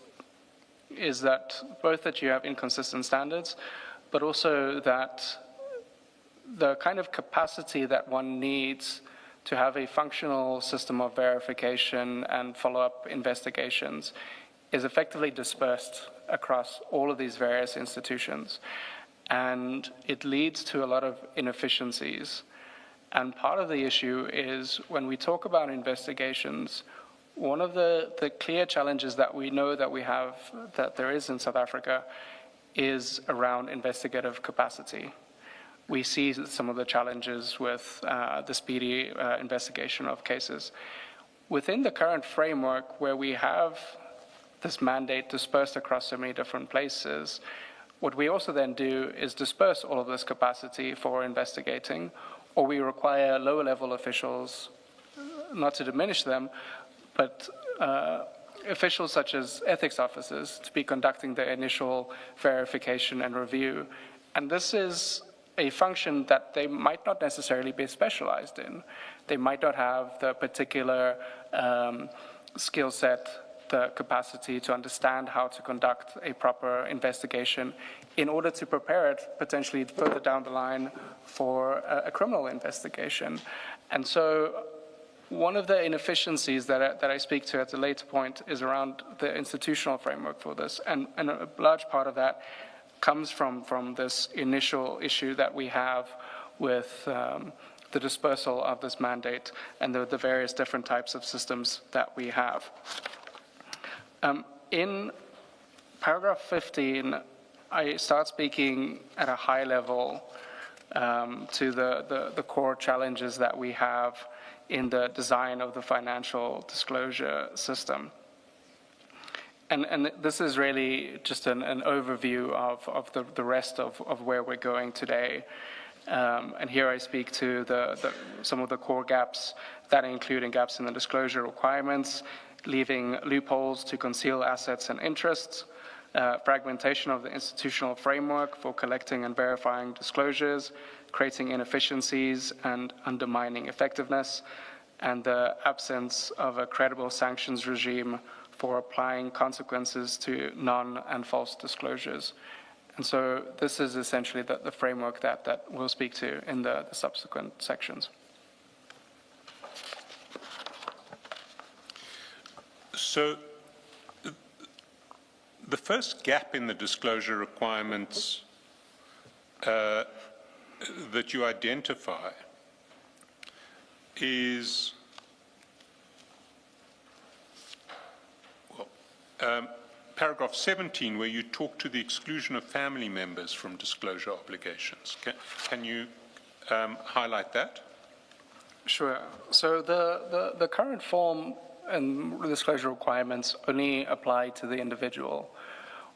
Speaker 4: that both that you have inconsistent standards, but also that the kind of capacity that one needs to have a functional system of verification and follow-up investigations is effectively dispersed across all of these various institutions. And it leads to a lot of inefficiencies. And part of the issue is when we talk about investigations, one of the clear challenges that we know that we have, that there is in South Africa, is around investigative capacity. We see some of the challenges with the speedy investigation of cases. Within the current framework, where we have this mandate dispersed across so many different places, what we also then do is disperse all of this capacity for investigating, or we require lower level officials, not to diminish them, but officials such as ethics officers to be conducting the initial verification and review. And this is a function that they might not necessarily be specialized in. They might not have the particular skill set, the capacity to understand how to conduct a proper investigation in order to prepare it potentially further down the line for a criminal investigation. And so one of the inefficiencies that I speak to at a later point is around the institutional framework for this. And a large part of that comes from this initial issue that we have with the dispersal of this mandate and the various different types of systems that we have. In paragraph 15, I start speaking at a high level to the core challenges that we have in the design of the financial disclosure system. And this is really just an overview of the rest of where we're going today. And here I speak to some of the core gaps that include gaps in the disclosure requirements, leaving loopholes to conceal assets and interests, fragmentation of the institutional framework for collecting and verifying disclosures, creating inefficiencies and undermining effectiveness, and the absence of a credible sanctions regime for applying consequences to non- and false disclosures. And so this is essentially the framework that we'll speak to in the subsequent sections.
Speaker 3: So the first gap in the disclosure requirements that you identify is paragraph 17, where you talk to the exclusion of family members from disclosure obligations. Can you highlight that?
Speaker 4: Sure. So the current form and disclosure requirements only apply to the individual,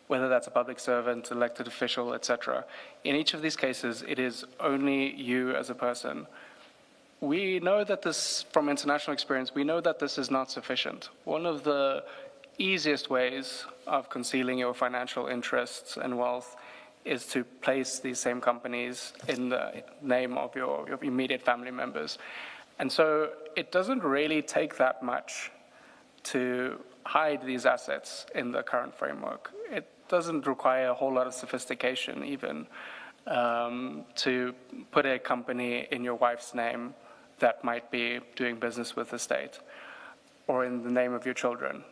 Speaker 4: whether that's a public servant, elected official, etc. In each of these cases, it is only you as a person. We know that this, from international experience, we know that this is not sufficient. One of the easiest ways of concealing your financial interests and wealth is to place these same companies in the name of your immediate family members. And so it doesn't really take that much to hide these assets in the current framework. It doesn't require a whole lot of sophistication even to put a company in your wife's name that might be doing business with the state, or in the name of your children,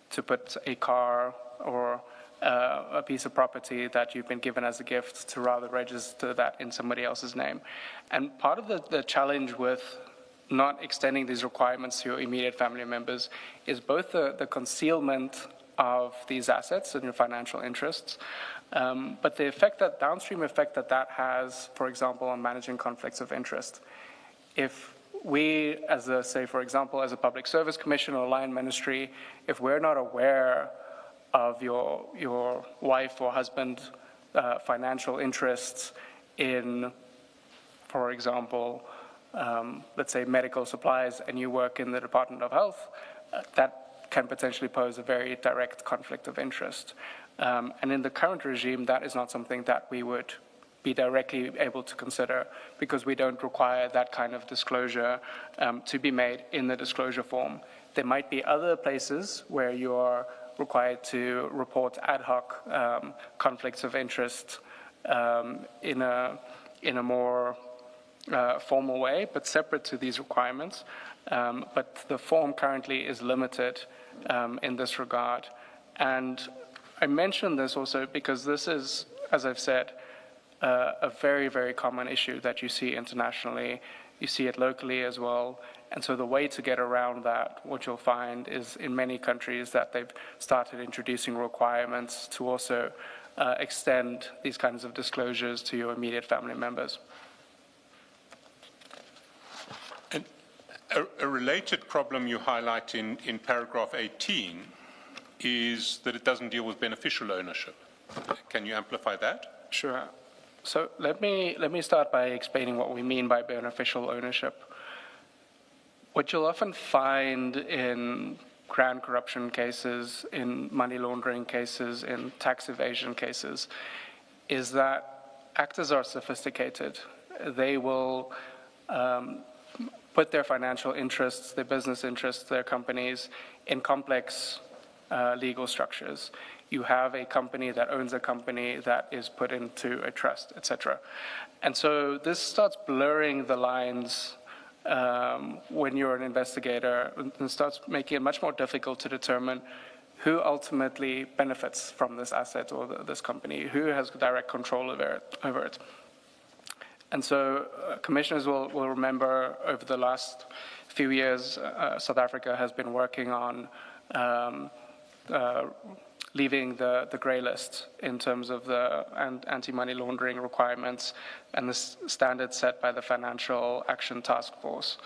Speaker 4: to put a car or a piece of property that you've been given as a gift to rather register that in somebody else's name. And part of the challenge with not extending these requirements to your immediate family members is both the concealment of these assets and your financial interests, but the effect that, downstream effect that has, for example, on managing conflicts of interest. If we, as a, say, for example, as a public service commission or line ministry, if we're not aware of your wife or husband financial interests in, for example, let's say medical supplies, and you work in the Department of Health, that can potentially pose a very direct conflict of interest. And in the current regime, that is not something that we would be directly able to consider, because we don't require that kind of disclosure to be made in the disclosure form. There might be other places where you are required to report ad hoc conflicts of interest in a more formal way, but separate to these requirements. But the form currently is limited in this regard. And I mention this also because this is, as I've said, a very, very common issue that you see internationally. You see it locally as well. And so the way to get around that, what you'll find is in many countries that they've started introducing requirements to also extend these kinds of disclosures to your immediate family members.
Speaker 3: And a related problem you highlight in paragraph 18 is that it doesn't deal with beneficial ownership. Can you amplify that?
Speaker 4: Sure. So let me start by explaining what we mean by beneficial ownership. What you'll often find in grand corruption cases, in money laundering cases, in tax evasion cases, is that actors are sophisticated. They will put their financial interests, their business interests, their companies in complex legal structures. You have a company that owns a company that is put into a trust, etc. And so this starts blurring the lines when you're an investigator, and starts making it much more difficult to determine who ultimately benefits from this asset or this company, who has direct control over it. And so commissioners will remember over the last few years, South Africa has been working on leaving the grey list in terms of the anti-money laundering requirements and the standards set by the Financial Action Task Force.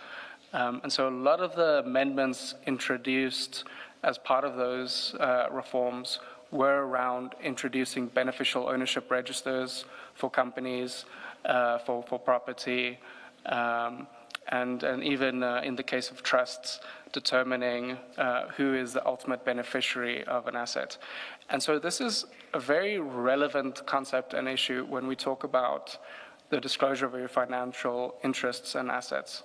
Speaker 4: And so a lot of the amendments introduced as part of those reforms were around introducing beneficial ownership registers for companies, for property, and even in the case of trusts, determining who is the ultimate beneficiary of an asset. And so this is a very relevant concept and issue when we talk about the disclosure of your financial interests and assets.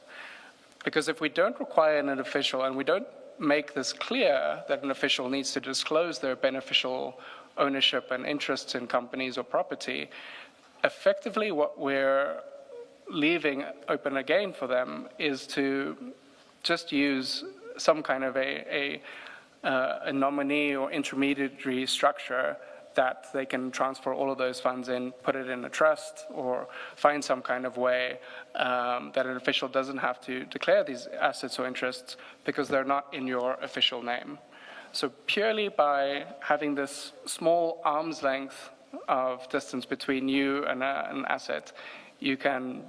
Speaker 4: Because if we don't require an official, and we don't make this clear that an official needs to disclose their beneficial ownership and interests in companies or property, effectively what we're leaving open again for them is to just use some kind of a nominee or intermediary structure that they can transfer all of those funds in, put it in a trust, or find some kind of way that an official doesn't have to declare these assets or interests because they're not in your official name. So purely by having this small arm's length of distance between you and an asset, you can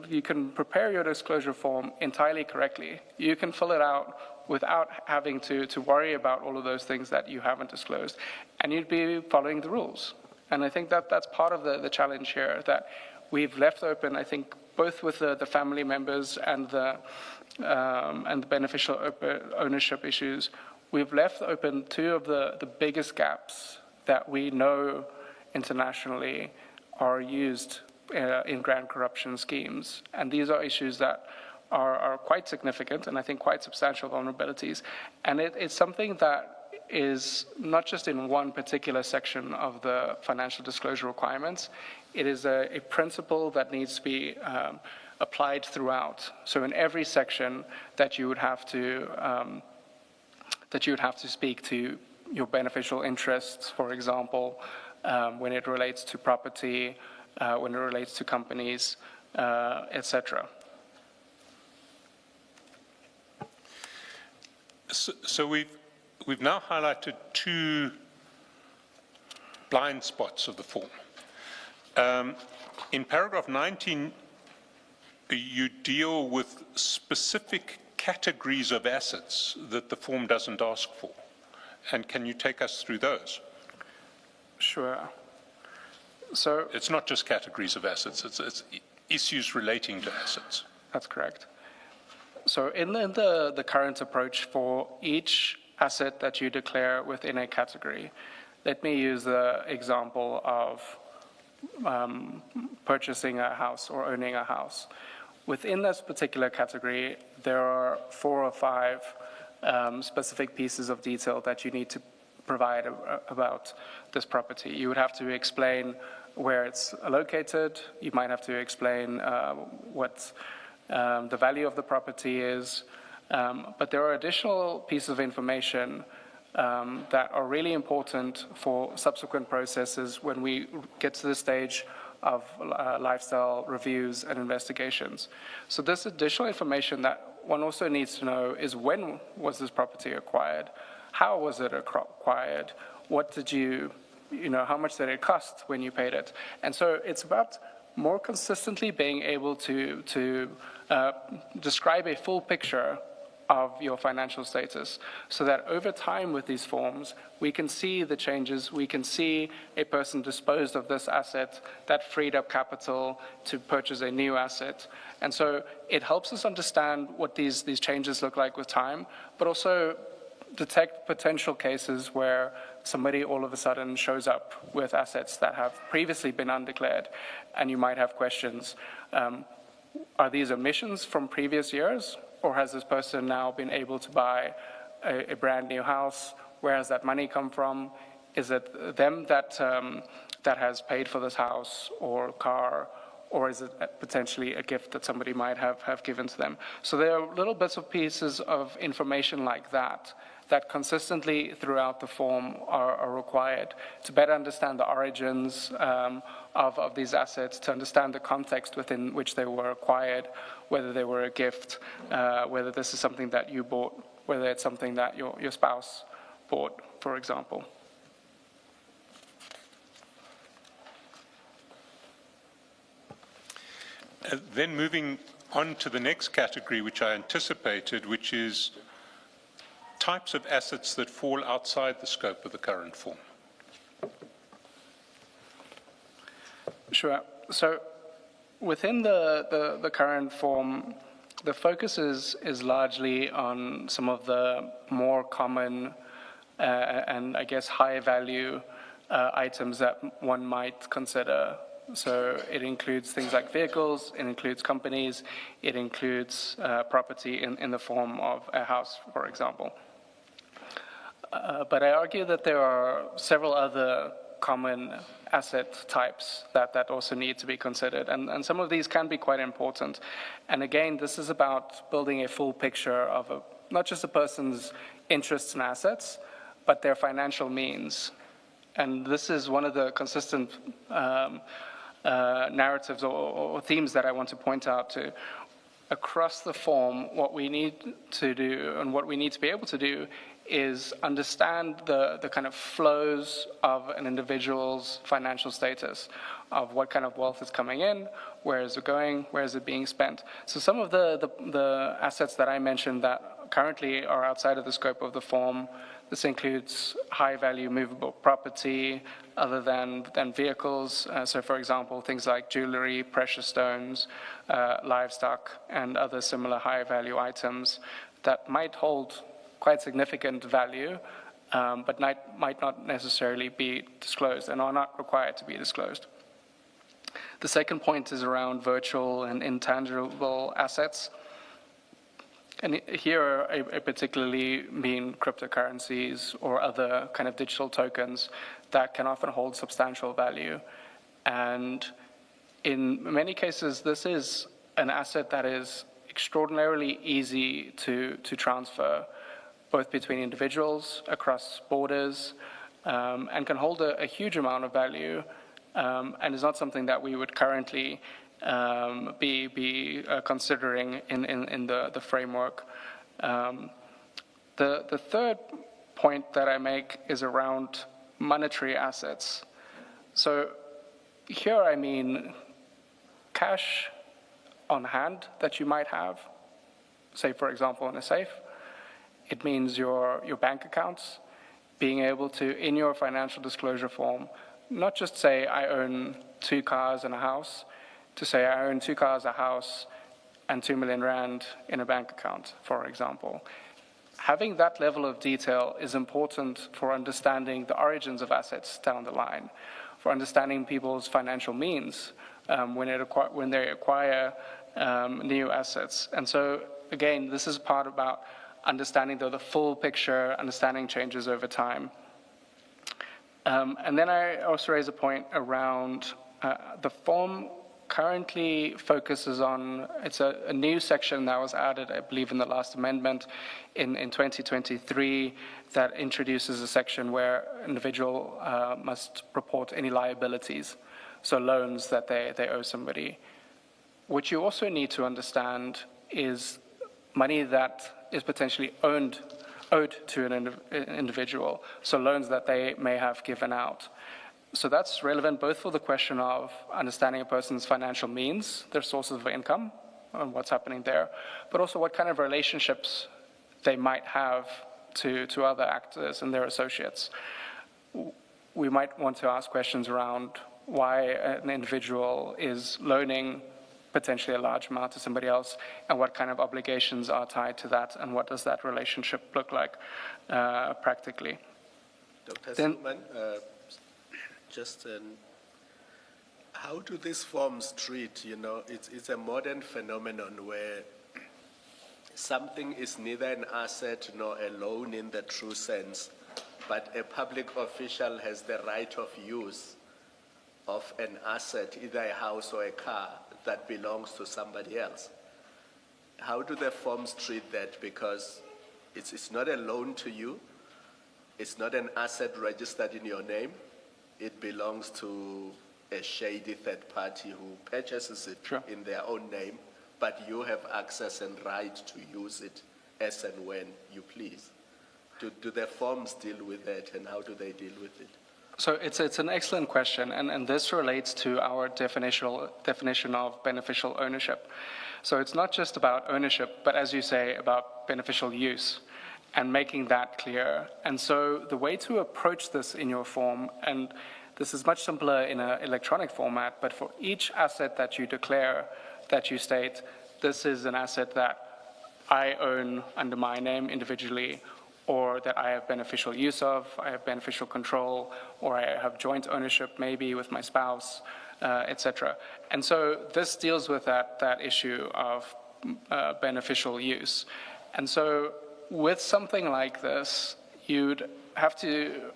Speaker 4: you can prepare your disclosure form entirely correctly. You can fill it out without having to worry about all of those things that you haven't disclosed, and you'd be following the rules. And I think that that's part of the challenge here, that we've left open, I think, both with the family members and the beneficial ownership issues, we've left open two of the biggest gaps that we know internationally are used in grant corruption schemes. And these are issues that are quite significant and I think quite substantial vulnerabilities. And it's something that is not just in one particular section of the financial disclosure requirements. It is a principle that needs to be applied throughout. So in every section that you would have to speak to your beneficial interests, for example, when it relates to property, when it relates to companies, etc.
Speaker 3: So we've now highlighted two blind spots of the form. In paragraph 19, you deal with specific categories of assets that the form doesn't ask for. And can you take us through those?
Speaker 4: Sure. So
Speaker 3: it's not just categories of assets, it's issues relating to assets.
Speaker 4: That's correct. So in the current approach for each asset that you declare within a category, let me use the example of purchasing a house or owning a house. Within this particular category, there are 4 or 5 specific pieces of detail that you need to provide about this property. You would have to explain where it's located. You might have to explain what the value of the property is. But there are additional pieces of information that are really important for subsequent processes when we get to the stage of lifestyle reviews and investigations. So this additional information that one also needs to know is when was this property acquired? How was it acquired? What did how much did it cost when you paid it? And so it's about more consistently being able to describe a full picture of your financial status, so that over time with these forms, we can see the changes, we can see a person disposed of this asset that freed up capital to purchase a new asset. And so it helps us understand what these changes look like with time, but also detect potential cases where somebody all of a sudden shows up with assets that have previously been undeclared, and you might have questions. Are these omissions from previous years? Or has this person now been able to buy a brand new house? Where has that money come from? Is it them that has paid for this house or car? Or is it potentially a gift that somebody might have given to them? So there are little bits of pieces of information like that consistently throughout the form are required to better understand the origins of these assets, to understand the context within which they were acquired, whether they were a gift, whether this is something that you bought, whether it's something that your spouse bought, for example.
Speaker 3: Then moving on to the next category, which I anticipated, which is types of assets that fall outside the scope of the current form.
Speaker 4: Sure. So within the current form, the focus is largely on some of the more common and I guess high value items that one might consider. So it includes things like vehicles, it includes companies, it includes property in the form of a house, for example. But I argue that there are several other common asset types that also need to be considered, and some of these can be quite important. And again, this is about building a full picture of not just a person's interests and assets, but their financial means. And this is one of the consistent narratives or themes that I want to point out to. Across the form, what we need to do and what we need to be able to do is understand the kind of flows of an individual's financial status, of what kind of wealth is coming in, where is it going, where is it being spent. So some of the assets that I mentioned that currently are outside of the scope of the form, this includes high-value movable property other than vehicles. So, for example, things like jewelry, precious stones, livestock, and other similar high-value items that might hold quite significant value, but might not necessarily be disclosed and are not required to be disclosed. The second point is around virtual and intangible assets. And here I particularly mean cryptocurrencies or other kind of digital tokens that can often hold substantial value. And in many cases, this is an asset that is extraordinarily easy to transfer, both between individuals, across borders, and can hold a huge amount of value, and is not something that we would currently be considering in the framework. The third point that I make is around monetary assets. So here I mean cash on hand that you might have, say for example in a safe. It means your bank accounts, being able to, in your financial disclosure form, not just say I own 2 cars and a house, to say I own 2 cars, a house, and 2 million rand in a bank account, for example. Having that level of detail is important for understanding the origins of assets down the line, for understanding people's financial means when they acquire new assets. And so, again, this is part about understanding the full picture, understanding changes over time. And then I also raise a point around the form currently focuses on, it's a new section that was added, I believe, in the last amendment in 2023 that introduces a section where an individual must report any liabilities, so loans that they owe somebody. What you also need to understand is money that is potentially owed to an individual, so loans that they may have given out. So that's relevant both for the question of understanding a person's financial means, their sources of income, and what's happening there, but also what kind of relationships they might have to other actors and their associates. We might want to ask questions around why an individual is loaning potentially a large amount to somebody else, and what kind of obligations are tied to that, and what does that relationship look like practically.
Speaker 6: Dr. Silman, how do these forms treat, it's a modern phenomenon where something is neither an asset nor a loan in the true sense, but a public official has the right of use of an asset, either a house or a car, that belongs to somebody else. How do the forms treat that? Because it's not a loan to you, it's not an asset registered in your name, it belongs to a shady third party who purchases it in their own name, but you have access and right to use it as and when you please. Do the forms deal with that, and how do they deal with it?
Speaker 4: So it's an excellent question, and this relates to our definition of beneficial ownership. So it's not just about ownership, but as you say, about beneficial use, and making that clear. And so the way to approach this in your form, and this is much simpler in an electronic format, but for each asset that you declare, that you state, this is an asset that I own under my name individually, or that I have beneficial use of, I have beneficial control, or I have joint ownership maybe with my spouse, etc. And so this deals with that issue of beneficial use. And so with something like this, you'd have to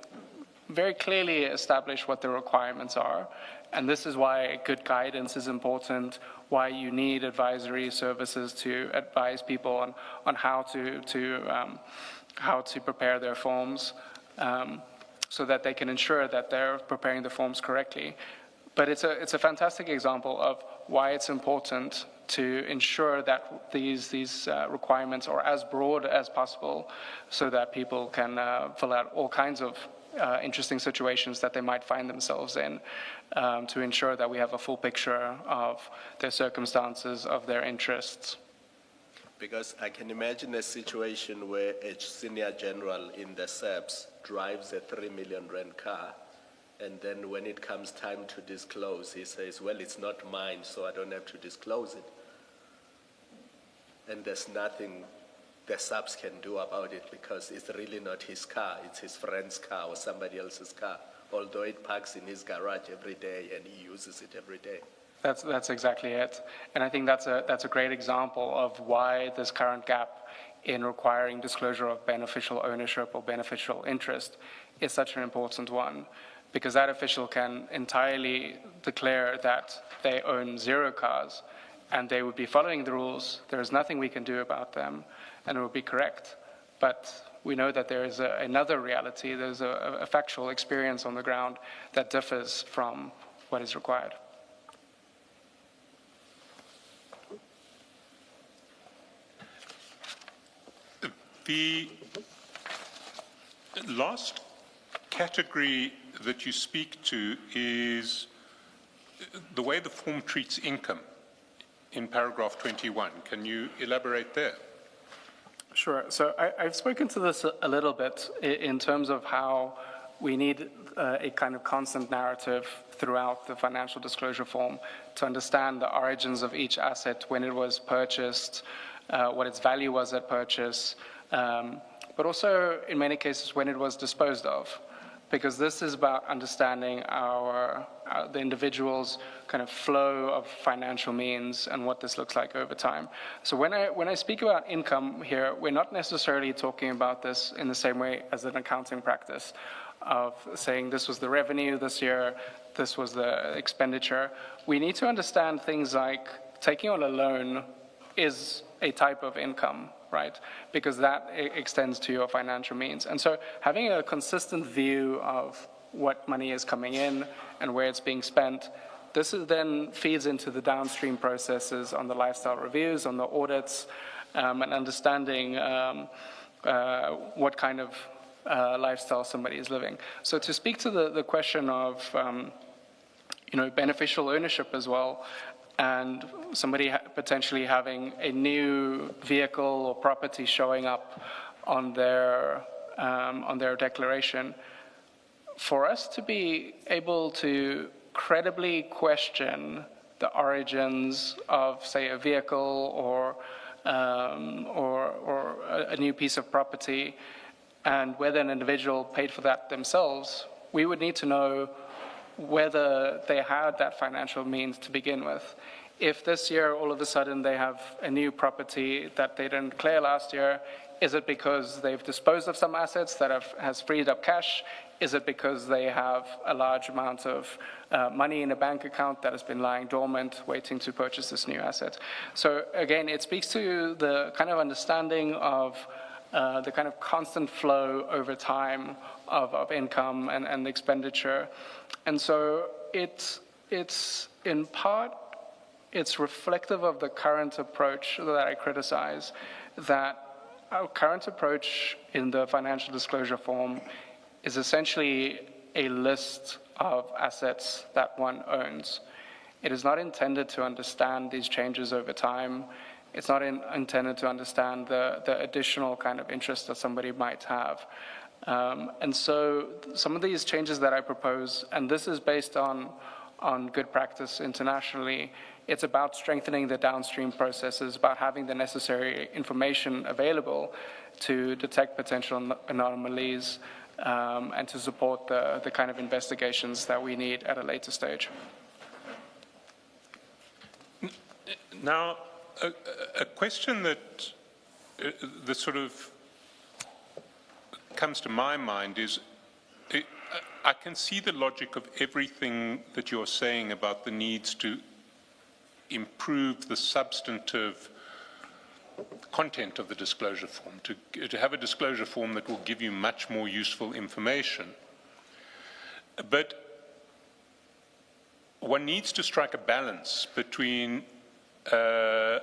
Speaker 4: very clearly establish what the requirements are. And this is why good guidance is important, why you need advisory services to advise people on how to prepare their forms, so that they can ensure that they're preparing the forms correctly. But it's a fantastic example of why it's important to ensure that these requirements are as broad as possible so that people can fill out all kinds of interesting situations that they might find themselves in, to ensure that we have a full picture of their circumstances, of their interests.
Speaker 6: Because I can imagine a situation where a senior general in the SAPS drives a 3 million rand car, and then when it comes time to disclose, he says, well, it's not mine, so I don't have to disclose it. And there's nothing the SAPS can do about it because it's really not his car, it's his friend's car or somebody else's car, although it parks in his garage every day and he uses it every day.
Speaker 4: That's exactly it. And I think that's a great example of why this current gap in requiring disclosure of beneficial ownership or beneficial interest is such an important one, because that official can entirely declare that they own 0 cars and they would be following the rules. There is nothing we can do about them, and it would be correct. But we know that there is another reality, there's a factual experience on the ground that differs from what is required.
Speaker 3: The last category that you speak to is the way the form treats income in paragraph 21. Can you elaborate there?
Speaker 4: Sure. So I've spoken to this a little bit in terms of how we need a kind of constant narrative throughout the financial disclosure form to understand the origins of each asset, when it was purchased, what its value was at purchase, but also in many cases when it was disposed of, because this is about understanding the individual's kind of flow of financial means and what this looks like over time. So when I speak about income here, we're not necessarily talking about this in the same way as an accounting practice of saying this was the revenue this year, this was the expenditure. We need to understand things like taking on a loan is a type of income, right? Because that extends to your financial means. And so having a consistent view of what money is coming in and where it's being spent, this then feeds into the downstream processes on the lifestyle reviews, on the audits, and understanding what kind of lifestyle somebody is living. So to speak to the question of beneficial ownership as well, and somebody potentially having a new vehicle or property showing up on their declaration, for us to be able to credibly question the origins of, say, a vehicle or a new piece of property, and whether an individual paid for that themselves, we would need to know whether they had that financial means to begin with. If this year, all of a sudden, they have a new property that they didn't declare last year, is it because they've disposed of some assets that has freed up cash? Is it because they have a large amount of money in a bank account that has been lying dormant, waiting to purchase this new asset? So again, it speaks to the kind of understanding of the kind of constant flow over time of income and expenditure. And so it's in part, it's reflective of the current approach that I criticize, that our current approach in the financial disclosure form is essentially a list of assets that one owns. It is not intended to understand these changes over time. It's not intended to understand the additional kind of interest that somebody might have. And so some of these changes that I propose, and this is based on good practice internationally, it's about strengthening the downstream processes, about having the necessary information available to detect potential anomalies and to support the kind of investigations that we need at a later stage.
Speaker 3: Now, a question that sort of comes to my mind is, I can see the logic of everything that you're saying about the needs to improve the substantive content of the disclosure form, to have a disclosure form that will give you much more useful information. But one needs to strike a balance between the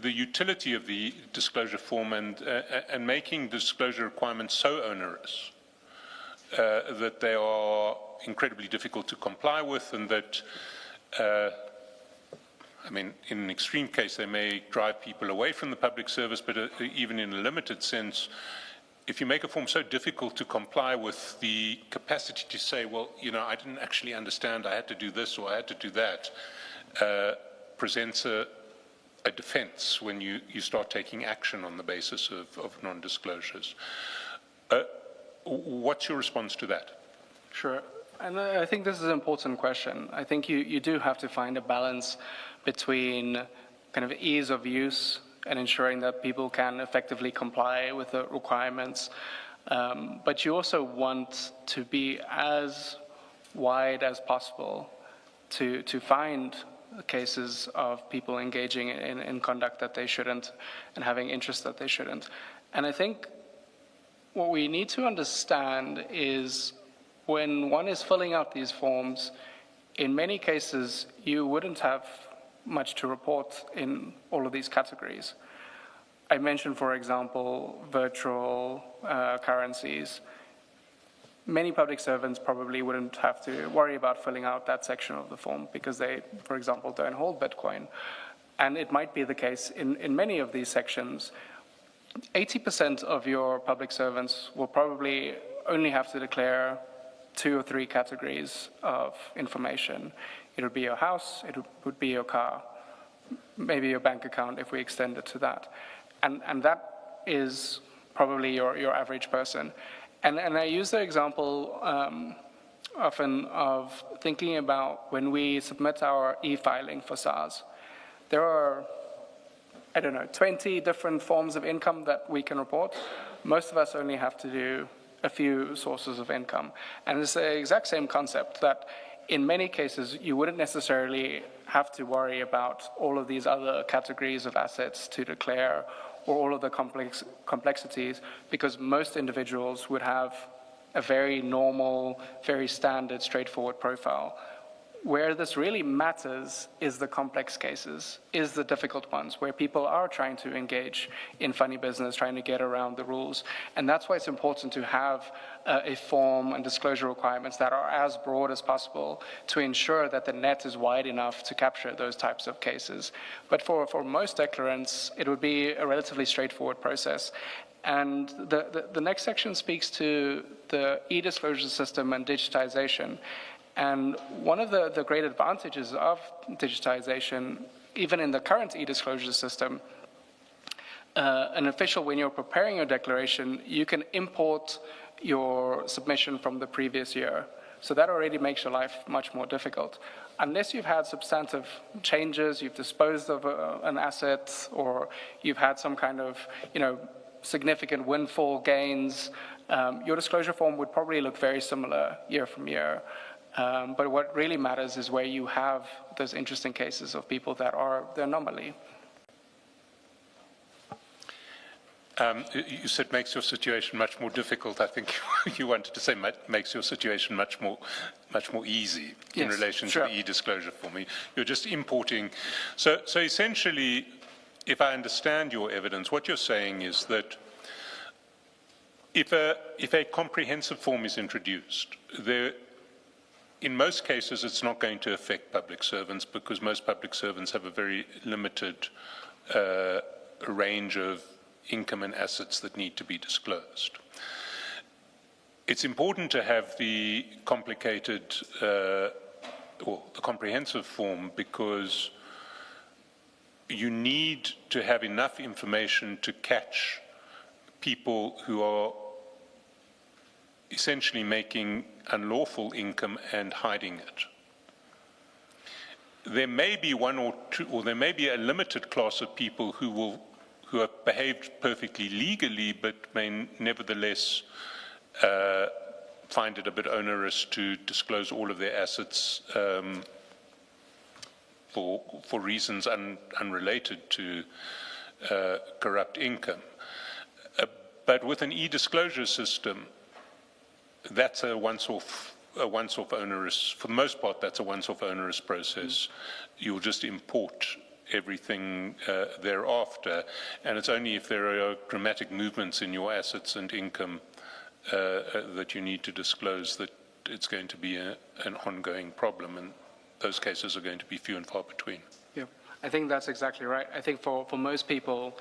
Speaker 3: utility of the disclosure form and making disclosure requirements so onerous that they are incredibly difficult to comply with, and that, I mean, in an extreme case, they may drive people away from the public service, but even in a limited sense, if you make a form so difficult to comply with, the capacity to say, well, you know, I didn't actually understand, I had to do this or I had to do that, presents a defense when you start taking action on the basis of non-disclosures. What's your response to that?
Speaker 4: Sure. And I think this is an important question. I think you do have to find a balance between kind of ease of use and ensuring that people can effectively comply with the requirements. But you also want to be as wide as possible to find cases of people engaging in conduct that they shouldn't and having interests that they shouldn't. And I think what we need to understand is when one is filling out these forms, in many cases, you wouldn't have much to report in all of these categories. I mentioned, for example, virtual currencies. Many public servants probably wouldn't have to worry about filling out that section of the form because they, for example, don't hold Bitcoin. And it might be the case in many of these sections. 80% of your public servants will probably only have to declare 2 or 3 categories of information. It would be your house, it would be your car, maybe your bank account if we extend it to that. And that is probably your average person. And I use the example often of thinking about when we submit our e-filing for SARS. There are, I don't know, 20 different forms of income that we can report. Most of us only have to do a few sources of income. And it's the exact same concept that in many cases you wouldn't necessarily have to worry about all of these other categories of assets to declare or all of the complexities, because most individuals would have a very normal, very standard, straightforward profile. Where this really matters is the complex cases, is the difficult ones, where people are trying to engage in funny business, trying to get around the rules. And that's why it's important to have a form and disclosure requirements that are as broad as possible to ensure that the net is wide enough to capture those types of cases. But for most declarants, it would be a relatively straightforward process. And the next section speaks to the e-disclosure system and digitization. And one of the great advantages of digitization, even in the current e-disclosure system, an official, when you're preparing your declaration, you can import your submission from the previous year. So that already makes your life much more difficult. Unless you've had substantive changes, you've disposed of an asset, or you've had some kind of, significant windfall gains, your disclosure form would probably look very similar year from year. But what really matters is where you have those interesting cases of people that are the anomaly.
Speaker 3: You said makes your situation much more difficult. I think you wanted to say makes your situation much more easy in relation to the e-disclosure form. You're just importing. So essentially, if I understand your evidence, what you're saying is that if a comprehensive form is introduced, in most cases, it's not going to affect public servants because most public servants have a very limited range of income and assets that need to be disclosed. It's important to have the complicated or the comprehensive form because you need to have enough information to catch people who are essentially making unlawful income and hiding it. There may be one or two, or there may be a limited class of people who have behaved perfectly legally, but may nevertheless find it a bit onerous to disclose all of their assets for reasons unrelated to corrupt income. But with an e-disclosure system, that's a once-off onerous, for the most part, that's a once-off onerous process. You'll just import everything thereafter. And it's only if there are dramatic movements in your assets and income that you need to disclose that it's going to be an ongoing problem, and those cases are going to be few and far between.
Speaker 4: Yeah, I think that's exactly right. I think for most people,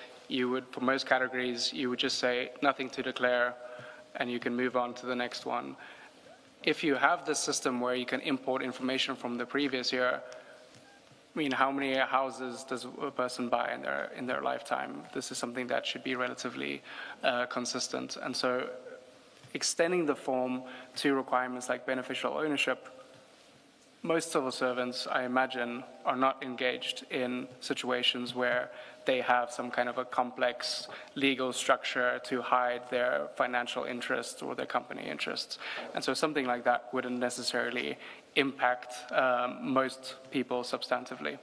Speaker 4: for most categories, you would just say nothing to declare, and you can move on to the next one. If you have this system where you can import information from the previous year, I mean, how many houses does a person buy in their lifetime? This is something that should be relatively consistent. And so extending the form to requirements like beneficial ownership, most civil servants, I imagine, are not engaged in situations where they have some kind of a complex legal structure to hide their financial interests or their company interests. And so something like that wouldn't necessarily impact most people substantively.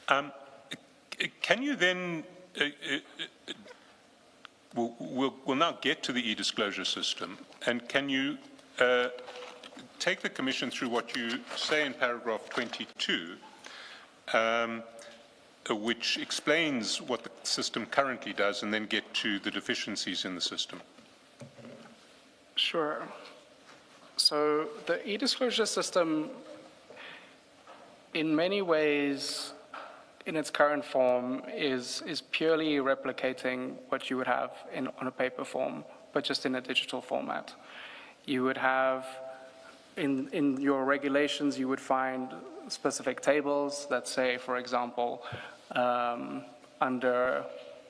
Speaker 3: Can you then, we'll now get to the e-disclosure system, and can you take the Commission through what you say in paragraph 22, which explains what the system currently does, and then get to the deficiencies in the system?
Speaker 4: Sure. So the e-disclosure system, in many ways, in its current form, is purely replicating what you would have on a paper form, but just in a digital format. You would have, in your regulations, you would find specific tables that say, for example, under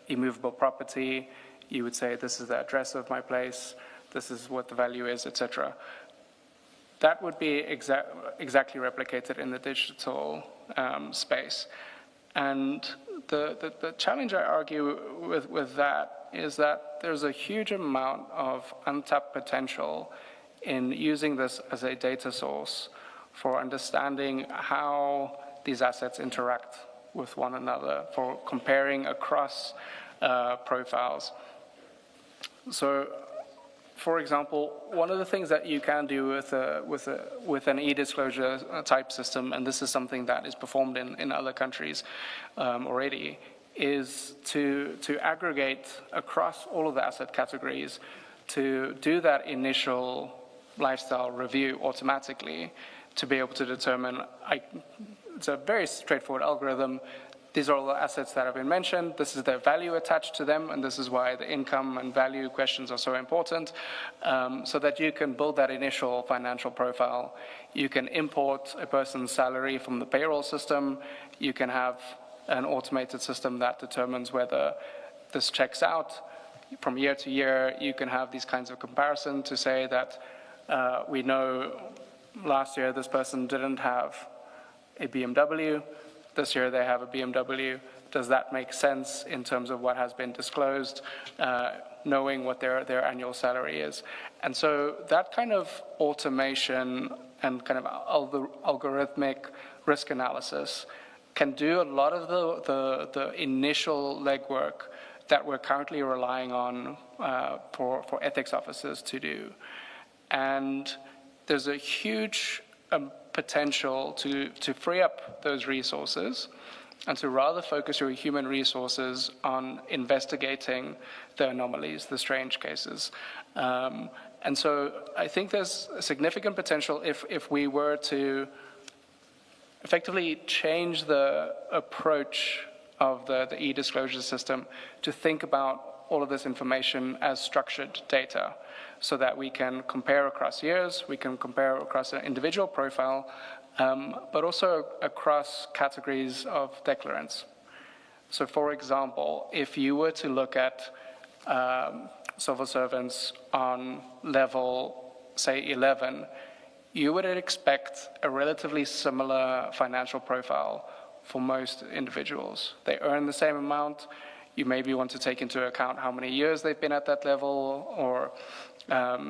Speaker 4: immovable property, you would say, this is the address of my place, this is what the value is, etc. That would be exactly replicated in the digital space. And the challenge I argue with that is that there's a huge amount of untapped potential in using this as a data source for understanding how these assets interact with one another, for comparing across profiles. So, for example, one of the things that you can do with an e-disclosure type system, and this is something that is performed in other countries already, is to aggregate across all of the asset categories, to do that initial lifestyle review automatically, to be able to determine, it's a very straightforward algorithm. These are all the assets that have been mentioned. This is their value attached to them, and this is why the income and value questions are so important, so that you can build that initial financial profile. You can import a person's salary from the payroll system. You can have an automated system that determines whether this checks out. From year to year, you can have these kinds of comparison to say that we know last year this person didn't have a BMW. This year they have a BMW. Does that make sense in terms of what has been disclosed, knowing what their annual salary is? And so that kind of automation and kind of algorithmic risk analysis can do a lot of the initial legwork that we're currently relying on for ethics officers to do. And there's a huge potential to free up those resources and to rather focus your human resources on investigating the anomalies, the strange cases. And so I think there's a significant potential if we were to effectively change the approach of the e-disclosure system to think about all of this information as structured data, so that we can compare across years, we can compare across an individual profile, but also across categories of declarants. So for example, if you were to look at civil servants on level, say, 11, you would expect a relatively similar financial profile for most individuals. They earn the same amount. You maybe want to take into account how many years they've been at that level, or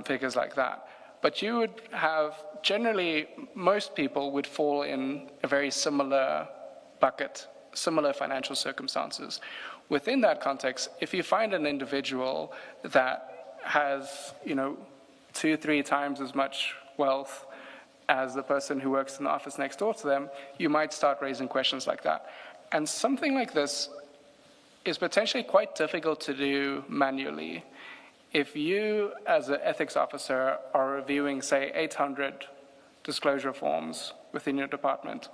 Speaker 4: figures like that. But you would have, generally, most people would fall in a very similar bucket, similar financial circumstances. Within that context, if you find an individual that has, 2-3 times as much wealth, as the person who works in the office next door to them, you might start raising questions like that. And something like this is potentially quite difficult to do manually. If you, as an ethics officer, are reviewing, say, 800 disclosure forms within your department,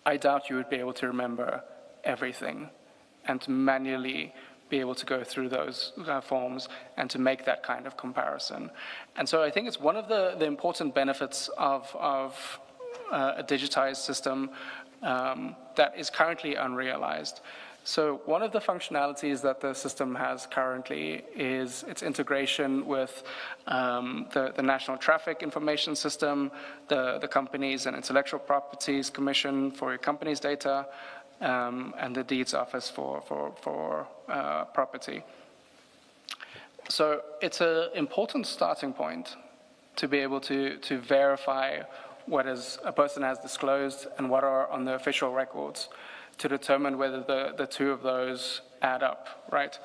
Speaker 4: I doubt you would be able to remember everything and to manually be able to go through those forms and to make that kind of comparison. And so I think it's one of the important benefits of a digitized system that is currently unrealized. So one of the functionalities that the system has currently is its integration with the National Traffic Information System, the Companies and Intellectual Properties Commission for your company's data, and the Deeds Office for property. So it's an important starting point to be able to verify what a person has disclosed and what are on the official records, to determine whether the two of those add up, right?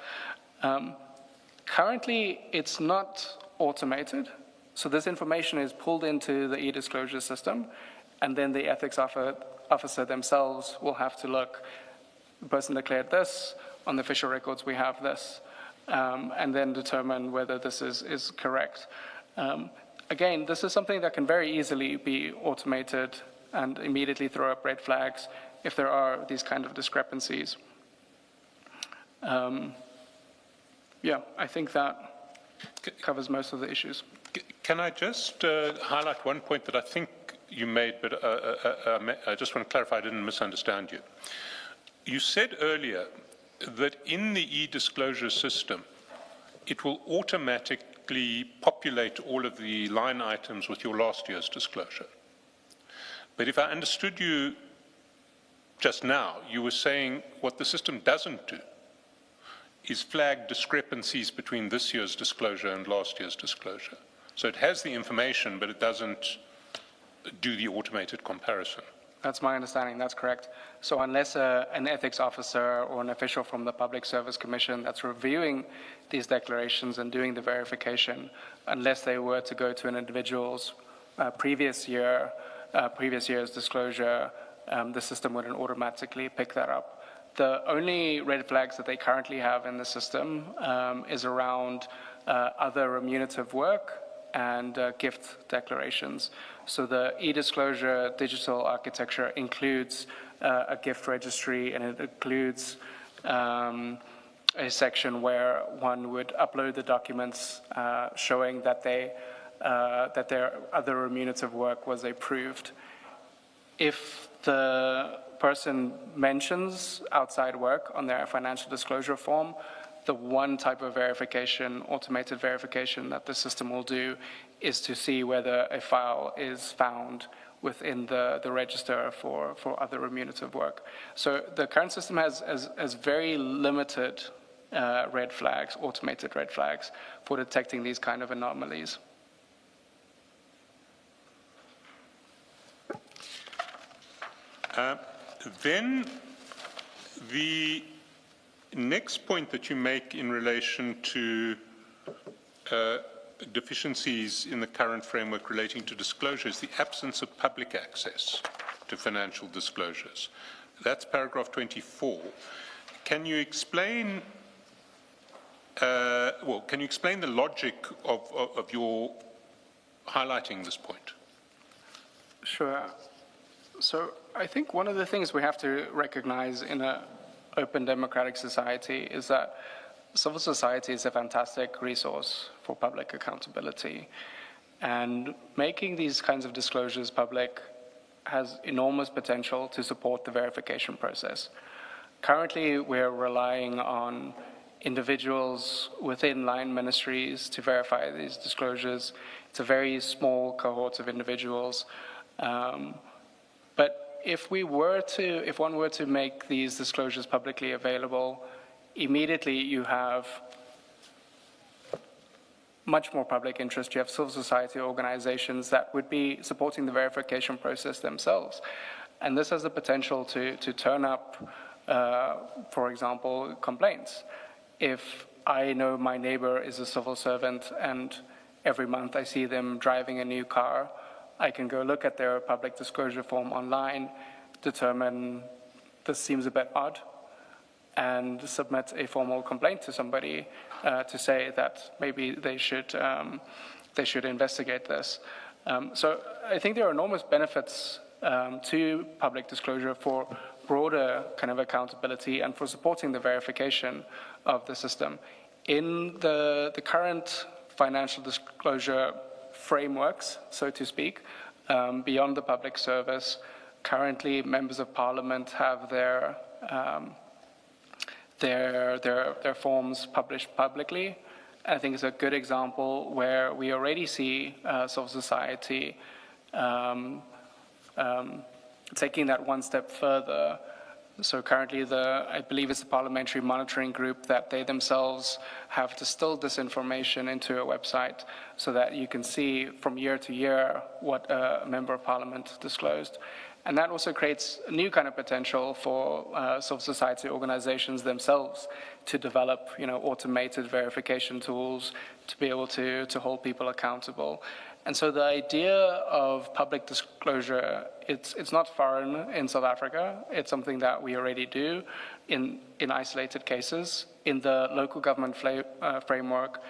Speaker 4: Currently, it's not automated, so this information is pulled into the e-disclosure system, and then the ethics officer themselves will have to look, the person declared this, on the official records we have this, and then determine whether this is correct. Again, this is something that can very easily be automated and immediately throw up red flags if there are these kind of discrepancies. Yeah, I think that covers most of the issues.
Speaker 3: Can I just highlight one point that I think you made, but I just want to clarify I didn't misunderstand you. You said earlier that in the e-disclosure system, it will automatically populate all of the line items with your last year's disclosure. But if I understood you just now, you were saying what the system doesn't do is flag discrepancies between this year's disclosure and last year's disclosure. So it has the information, but it doesn't do the automated comparison.
Speaker 4: That's my understanding, that's correct. So unless an ethics officer or an official from the Public Service Commission that's reviewing these declarations and doing the verification, unless they were to go to an individual's previous year's disclosure, the system wouldn't automatically pick that up. The only red flags that they currently have in the system is around other remunerative work and gift declarations. So the e-disclosure digital architecture includes a gift registry, and it includes a section where one would upload the documents showing that that their other remunerative work was approved. If the person mentions outside work on their financial disclosure form, the one type of verification, automated verification, that the system will do is to see whether a file is found within the register for other remunerative work. So the current system has very limited red flags, automated red flags, for detecting these kind of anomalies.
Speaker 3: Then the next point that you make in relation to deficiencies in the current framework relating to disclosure is the absence of public access to financial disclosures. That's paragraph 24. Can you explain, can you explain the logic of your highlighting this point?
Speaker 4: Sure. So I think one of the things we have to recognize in an open democratic society is that civil society is a fantastic resource for public accountability. And making these kinds of disclosures public has enormous potential to support the verification process. Currently, we're relying on individuals within line ministries to verify these disclosures. It's a very small cohort of individuals. But if one were to make these disclosures publicly available, immediately you have much more public interest. You have civil society organizations that would be supporting the verification process themselves. And this has the potential to turn up, for example, complaints. If I know my neighbor is a civil servant and every month I see them driving a new car, I can go look at their public disclosure form online, determine this seems a bit odd, and submit a formal complaint to somebody to say that maybe they should investigate this. So I think there are enormous benefits to public disclosure for broader kind of accountability and for supporting the verification of the system. In the current financial disclosure frameworks, so to speak, beyond the public service, currently members of parliament have their forms published publicly. I think it's a good example where we already see civil society taking that one step further. So currently, I believe it's the Parliamentary Monitoring Group that they themselves have distilled this information into a website so that you can see from year to year what a member of Parliament disclosed. And that also creates a new kind of potential for civil society organizations themselves to develop, automated verification tools to be able to hold people accountable. And so the idea of public disclosure, it's not foreign in South Africa. It's something that we already do in isolated cases. In the local government framework,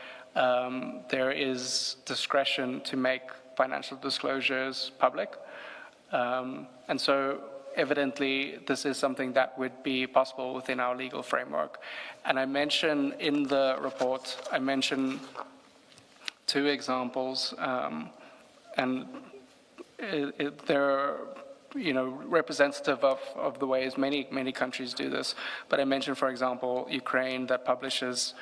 Speaker 4: there is discretion to make financial disclosures public. And so evidently, this is something that would be possible within our legal framework. And I mention in the report, I mention 2 examples, and they're representative of the ways many countries do this. But I mentioned, for example, Ukraine that publishes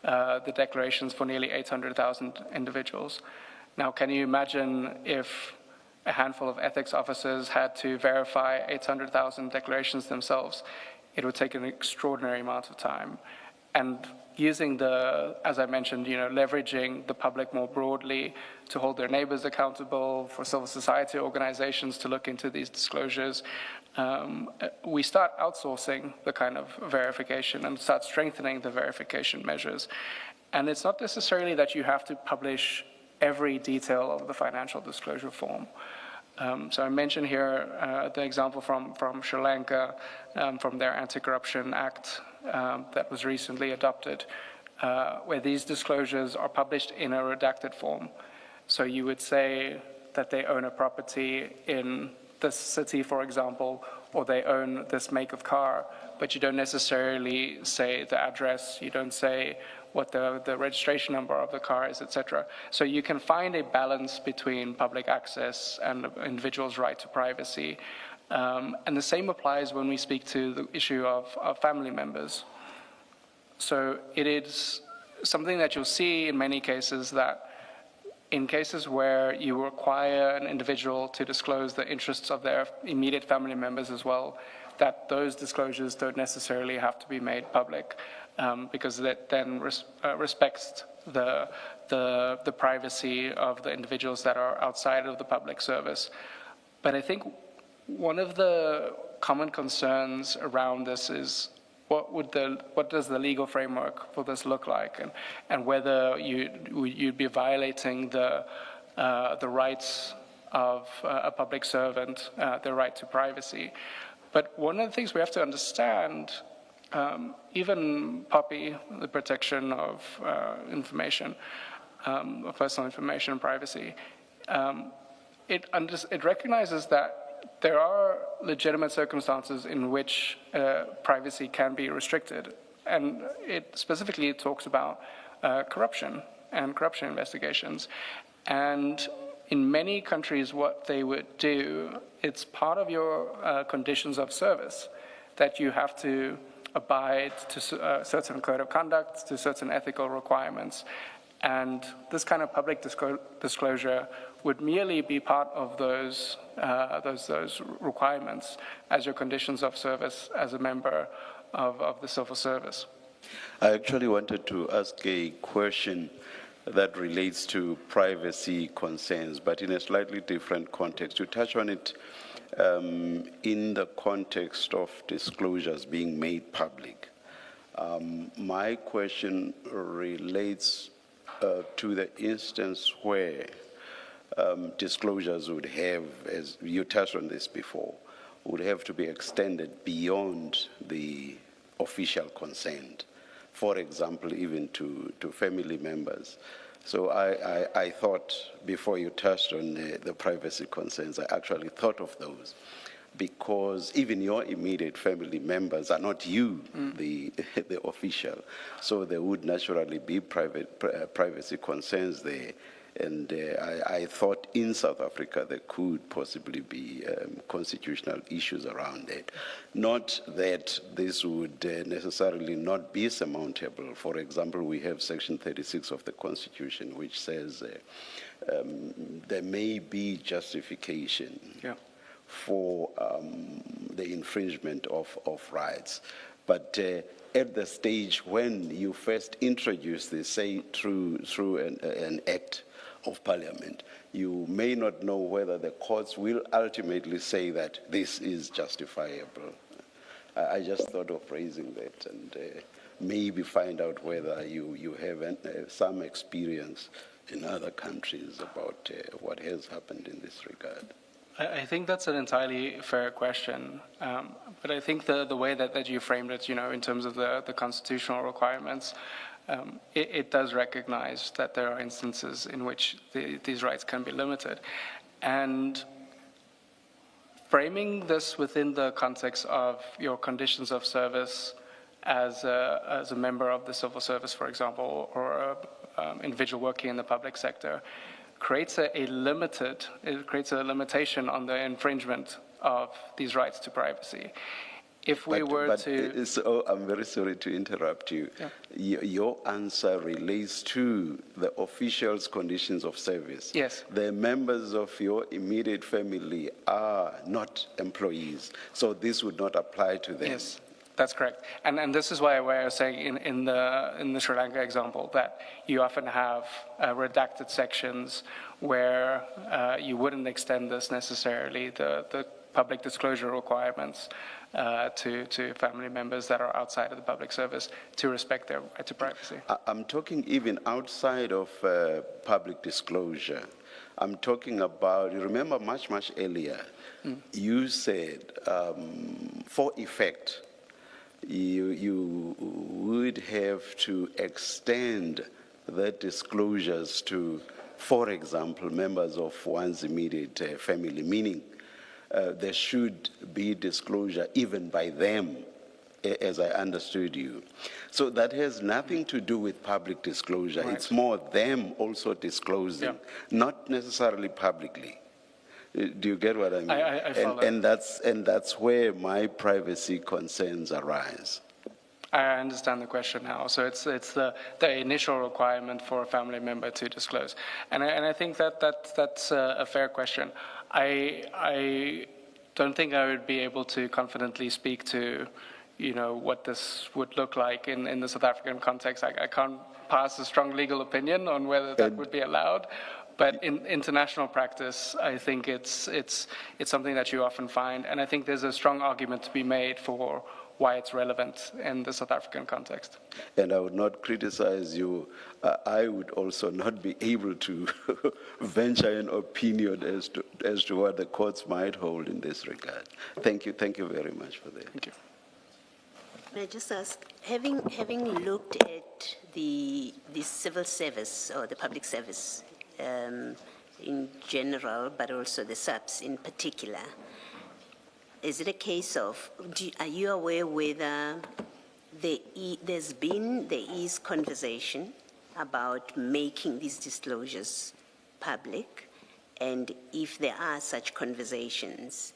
Speaker 4: the declarations for nearly 800,000 individuals. Now, can you imagine if a handful of ethics officers had to verify 800,000 declarations themselves? It would take an extraordinary amount of time. And using as I mentioned, leveraging the public more broadly to hold their neighbors accountable, for civil society organizations to look into these disclosures, we start outsourcing the kind of verification and start strengthening the verification measures. And it's not necessarily that you have to publish every detail of the financial disclosure form. So I mentioned here the example from Sri Lanka, from their Anti-Corruption Act that was recently adopted, where these disclosures are published in a redacted form. So you would say that they own a property in this city, for example, or they own this make of car, but you don't necessarily say the address, you don't say what the registration number of the car is, etc. So you can find a balance between public access and the individual's right to privacy. And the same applies when we speak to the issue of family members. So it is something that you'll see in many cases, that in cases where you require an individual to disclose the interests of their immediate family members as well, that those disclosures don't necessarily have to be made public, because that then respects the privacy of the individuals that are outside of the public service. But I think one of the common concerns around this is what does the legal framework for this look like, and whether you'd be violating the rights of a public servant, their right to privacy. But one of the things we have to understand, even POPI, the protection of information, of personal information and privacy, it recognizes that there are legitimate circumstances in which privacy can be restricted. And it specifically talks about corruption and corruption investigations. And in many countries, what they would do, it's part of your conditions of service that you have to abide to a certain code of conduct, to certain ethical requirements. And this kind of public disclosure would merely be part of those requirements as your conditions of service as a member of the civil service.
Speaker 2: I actually wanted to ask a question that relates to privacy concerns, but in a slightly different context. You touch on it in the context of disclosures being made public. My question relates to the instance where disclosures would have, as you touched on this before, would have to be extended beyond the official consent. For example, even to family members. So I thought, before you touched on the privacy concerns, I actually thought of those, because even your immediate family members are not you, the official. So there would naturally be privacy concerns there. And I thought in South Africa there could possibly be constitutional issues around it. Not that this would necessarily not be surmountable. For example, we have Section 36 of the Constitution, which says there may be justification for the infringement of rights. But at the stage when you first introduce this, say through an act of parliament, you may not know whether the courts will ultimately say that this is justifiable. I just thought of raising that and maybe find out whether you have some experience in other countries about what has happened in this regard.
Speaker 4: I think that's an entirely fair question, but I think the way that you framed it, in terms of the constitutional requirements, it does recognize that there are instances in which these rights can be limited. And framing this within the context of your conditions of service as a member of the civil service, for example, or an individual working in the public sector, creates a limitation on the infringement of these rights to privacy. If we
Speaker 2: I'm very sorry to interrupt you. Yeah. Your answer relates to the officials' conditions of service.
Speaker 4: Yes.
Speaker 2: The members of your immediate family are not employees, so this would not apply to them.
Speaker 4: Yes, that's correct. And this is why I was saying in the Sri Lanka example that you often have redacted sections where you wouldn't extend this necessarily, the public disclosure requirements to family members that are outside of the public service to respect their right to privacy.
Speaker 2: I'm talking even outside of public disclosure. I'm talking about, you remember much earlier, you said for effect, you would have to extend the disclosures to, for example, members of one's immediate family, meaning there should be disclosure even by them, as I understood you. So that has nothing to do with public disclosure. Right. It's more them also disclosing, not necessarily publicly. Do you get what I mean?
Speaker 4: I follow.
Speaker 2: And that's where my privacy concerns arise.
Speaker 4: I understand the question now. So it's the initial requirement for a family member to disclose, and I think that's a fair question. I don't think I would be able to confidently speak to, what this would look like in the South African context. I can't pass a strong legal opinion on whether that would be allowed. But in international practice, I think it's something that you often find, and I think there's a strong argument to be made for why it's relevant in the South African context.
Speaker 2: And I would not criticize you. I would also not be able to venture an opinion as to what the courts might hold in this regard. Thank you very much for that.
Speaker 4: Thank you.
Speaker 5: May I just ask, having looked at the civil service or the public service in general, but also the SAPs in particular, is it a case of, are you aware whether there is conversation about making these disclosures public? And if there are such conversations,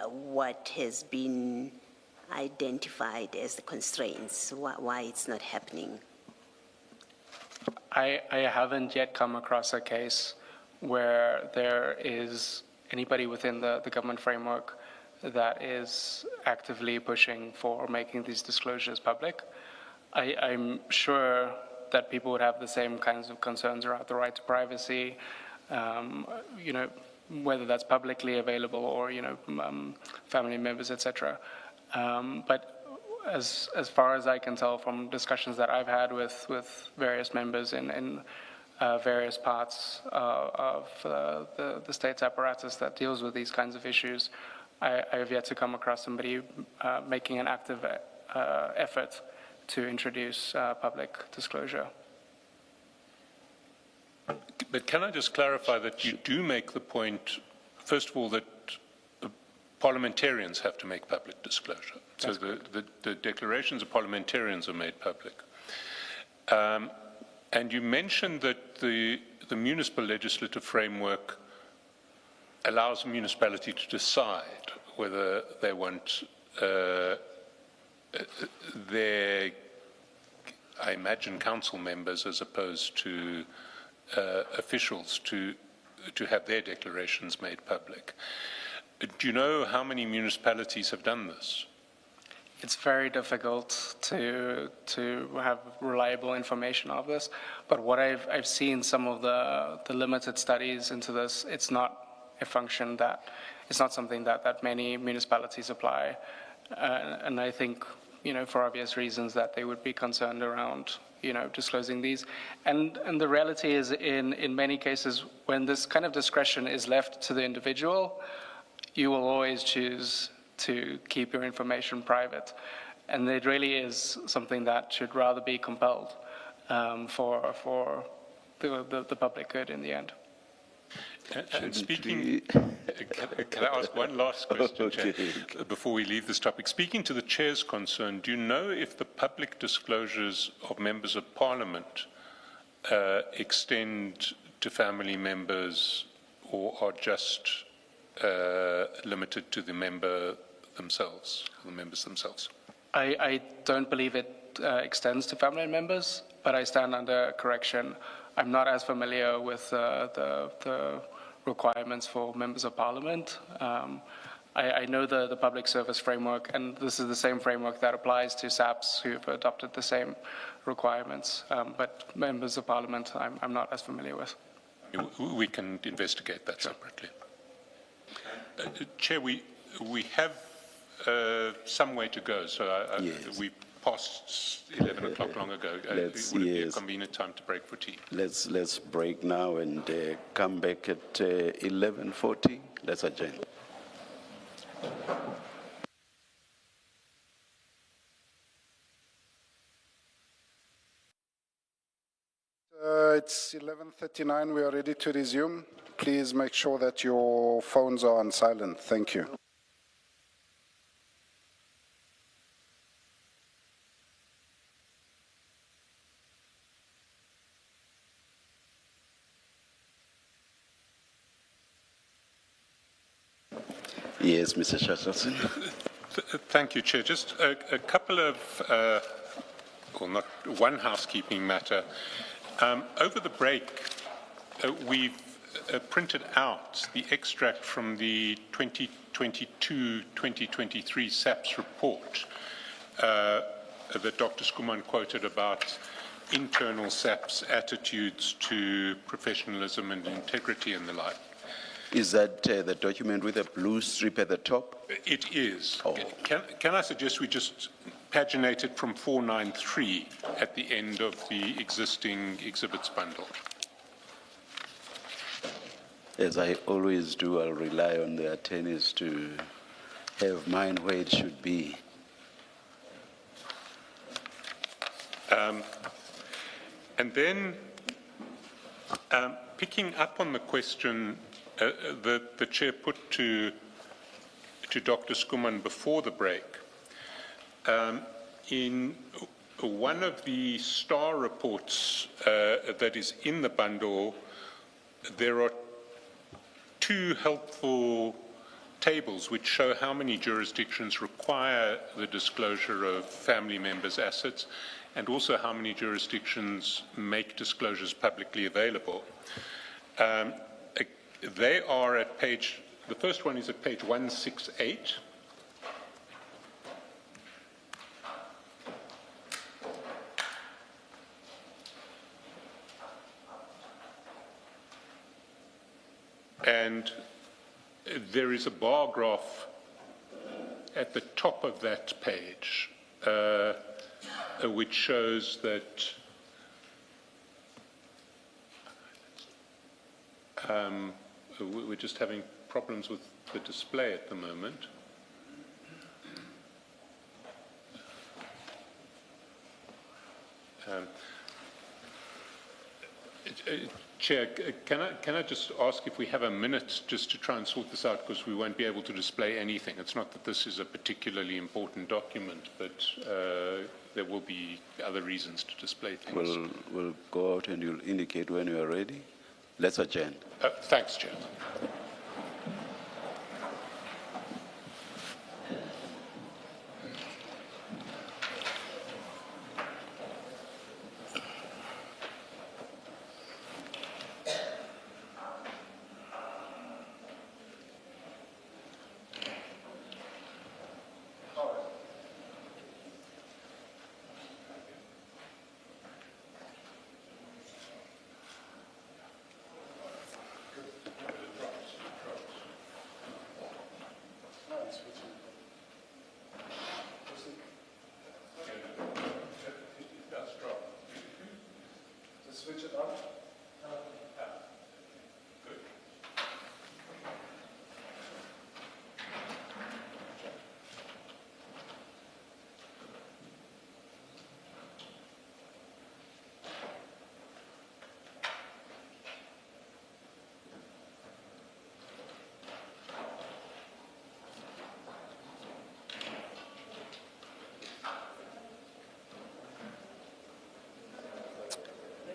Speaker 5: what has been identified as the constraints, why it's not happening?
Speaker 4: I haven't yet come across a case where there is anybody within the government framework that is actively pushing for making these disclosures public. I'm sure that people would have the same kinds of concerns around the right to privacy, whether that's publicly available or, family members, etc. But as far as I can tell from discussions that I've had with various members in various parts of the state apparatus that deals with these kinds of issues. I have yet to come across somebody making an active effort to introduce public disclosure.
Speaker 3: But can I just clarify that you do make the point, first of all, that parliamentarians have to make public disclosure. So the declarations of parliamentarians are made public. And you mentioned that the municipal legislative framework allows a municipality to decide whether they want their, I imagine, council members as opposed to officials to have their declarations made public. Do you know how many municipalities have done this?
Speaker 4: It's very difficult to have reliable information of this, but what I've seen some of the limited studies into this, it's not a function that, it's not something that many municipalities apply, and I think, for obvious reasons that they would be concerned around, disclosing these. And the reality is in many cases, when this kind of discretion is left to the individual, you will always choose to keep your information private. And it really is something that should rather be compelled for the public good in the end.
Speaker 3: And speaking, can I ask one last question, Chair, before we leave this topic? Speaking to the Chair's concern, do you know if the public disclosures of members of Parliament extend to family members or are just limited to the member themselves, the members themselves?
Speaker 4: I don't believe it extends to family members, but I stand under correction. I'm not as familiar with the requirements for members of Parliament. I know the public service framework, and this is the same framework that applies to SAPs who've adopted the same requirements, but members of Parliament I'm not as familiar with.
Speaker 3: We can investigate that separately. Chair, we have some way to go, so
Speaker 2: Yes.
Speaker 3: we passed 11 o'clock long ago. Would it be a convenient time to break for tea?
Speaker 2: Let's break now and come back at 11:40. Let's adjourn.
Speaker 1: It's 11:39. We are ready to resume. Please make sure that your phones are on silent. Thank you.
Speaker 2: Yes, Mr. Shachelson.
Speaker 3: Thank you, Chair. Just a couple of, well, not one housekeeping matter. Over the break, we've printed out the extract from the 2022-2023 SAPS report that Dr. Skuman quoted about internal SAPS attitudes to professionalism and integrity and the like.
Speaker 2: Is that the document with a blue strip at the top?
Speaker 3: It is.
Speaker 2: Oh.
Speaker 3: Can I suggest we just paginate it from 493 at the end of the existing exhibits bundle?
Speaker 2: As I always do, I'll rely on the attorneys to have mine where it should be.
Speaker 3: And then, picking up on the question that the Chair put to Dr. Skuman before the break, in one of the STAR reports that is in the bundle, there are two helpful tables which show how many jurisdictions require the disclosure of family members' assets and also how many jurisdictions make disclosures publicly available. They are at page, the first one is at page 168. And there is a bar graph at the top of that page which shows that We're just having problems with the display at the moment. Chair, can I just ask if we have a minute just to try and sort this out, because we won't be able to display anything. It's not that this is a particularly important document, but there will be other reasons to display things.
Speaker 2: We'll go out and you'll indicate when you are ready. Let's adjourn.
Speaker 3: Thanks, Chair.
Speaker 1: Switch it on.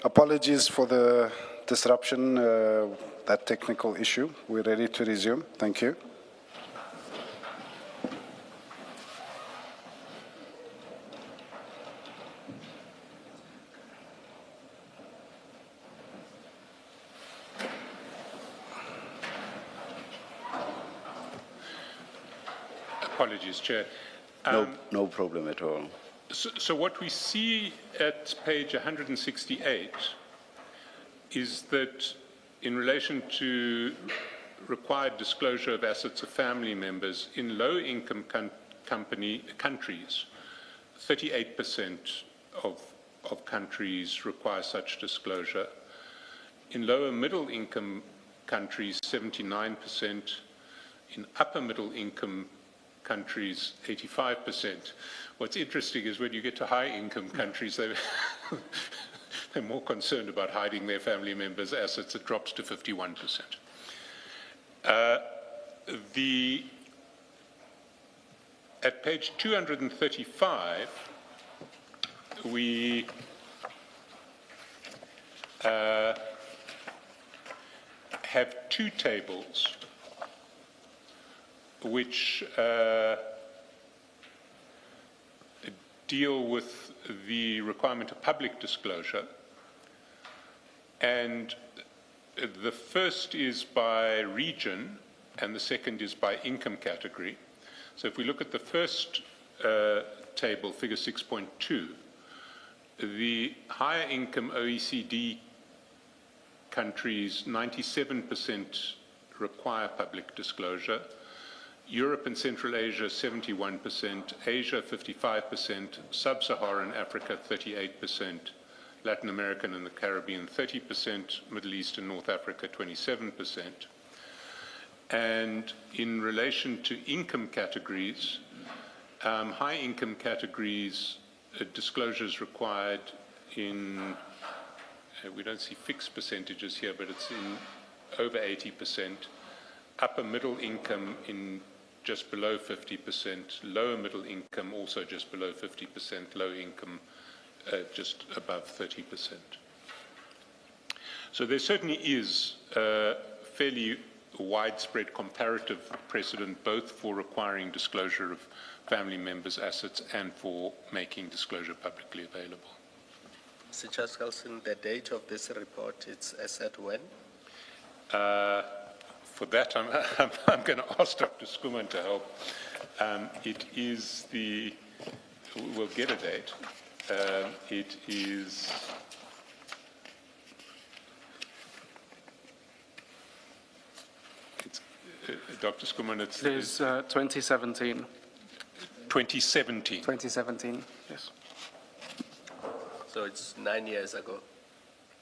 Speaker 1: Apologies for the disruption, that technical issue. We're ready to resume. Thank you.
Speaker 3: Apologies, Chair.
Speaker 2: No problem at all.
Speaker 3: So what we see at page 168 is that in relation to required disclosure of assets of family members in low-income countries, 38% of countries require such disclosure. In lower middle-income countries, 79%. In upper middle-income countries, 85%. What's interesting is when you get to high-income countries, they're more concerned about hiding their family members' assets. It drops to 51%. At page 235, we have two tables which deal with the requirement of public disclosure. And the first is by region, and the second is by income category. So if we look at the first table, figure 6.2, the higher income OECD countries, 97% require public disclosure. Europe and Central Asia, 71%, Asia, 55%, Sub-Saharan Africa, 38%, Latin American and the Caribbean, 30%, Middle East and North Africa, 27%. And in relation to income categories, high income categories, disclosures required in, we don't see fixed percentages here, but it's in over 80%, upper middle income in just below 50%, lower middle income also just below 50%, low income just above 30%. So there certainly is fairly widespread comparative precedent both for requiring disclosure of family members' assets and for making disclosure publicly available.
Speaker 6: Mr. Chaskalson, the date of this report, it's as at when?
Speaker 3: For that, I'm going to ask Dr. Skuman to help. It is the, we'll get a date. It is, Dr. Skuman, it's
Speaker 4: 2017.
Speaker 3: 2017.
Speaker 4: 2017, yes.
Speaker 6: So it's 9 years ago.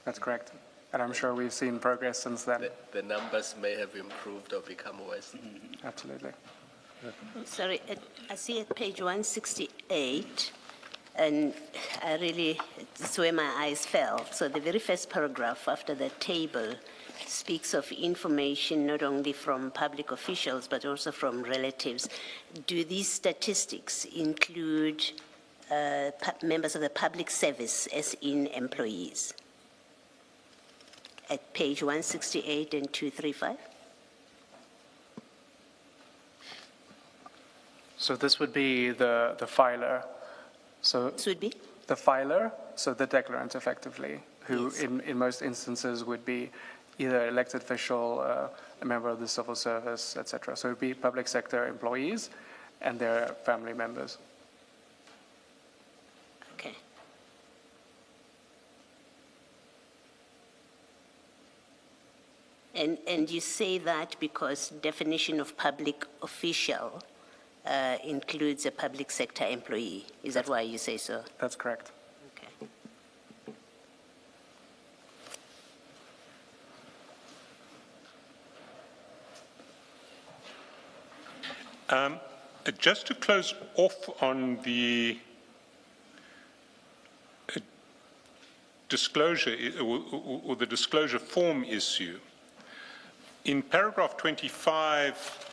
Speaker 4: That's correct. And I'm sure we've seen progress since then.
Speaker 6: The numbers may have improved or become worse.
Speaker 4: Absolutely.
Speaker 5: Sorry, I see at page 168, and it's where my eyes fell. So the very first paragraph after the table speaks of information not only from public officials, but also from relatives. Do these statistics include members of the public service as in employees? At page 168 and 235?
Speaker 4: So this would be the filer. So
Speaker 5: This would be?
Speaker 4: the filer, so the declarant effectively, who
Speaker 5: Yes.
Speaker 4: in most instances would be either elected official, a member of the civil service, etc. So it would be public sector employees and their family members.
Speaker 5: Okay. And you say that because definition of public official includes a public sector employee. Is that why you say so?
Speaker 4: That's correct.
Speaker 5: Okay.
Speaker 3: Just to close off on the disclosure or the disclosure form issue, in paragraph 25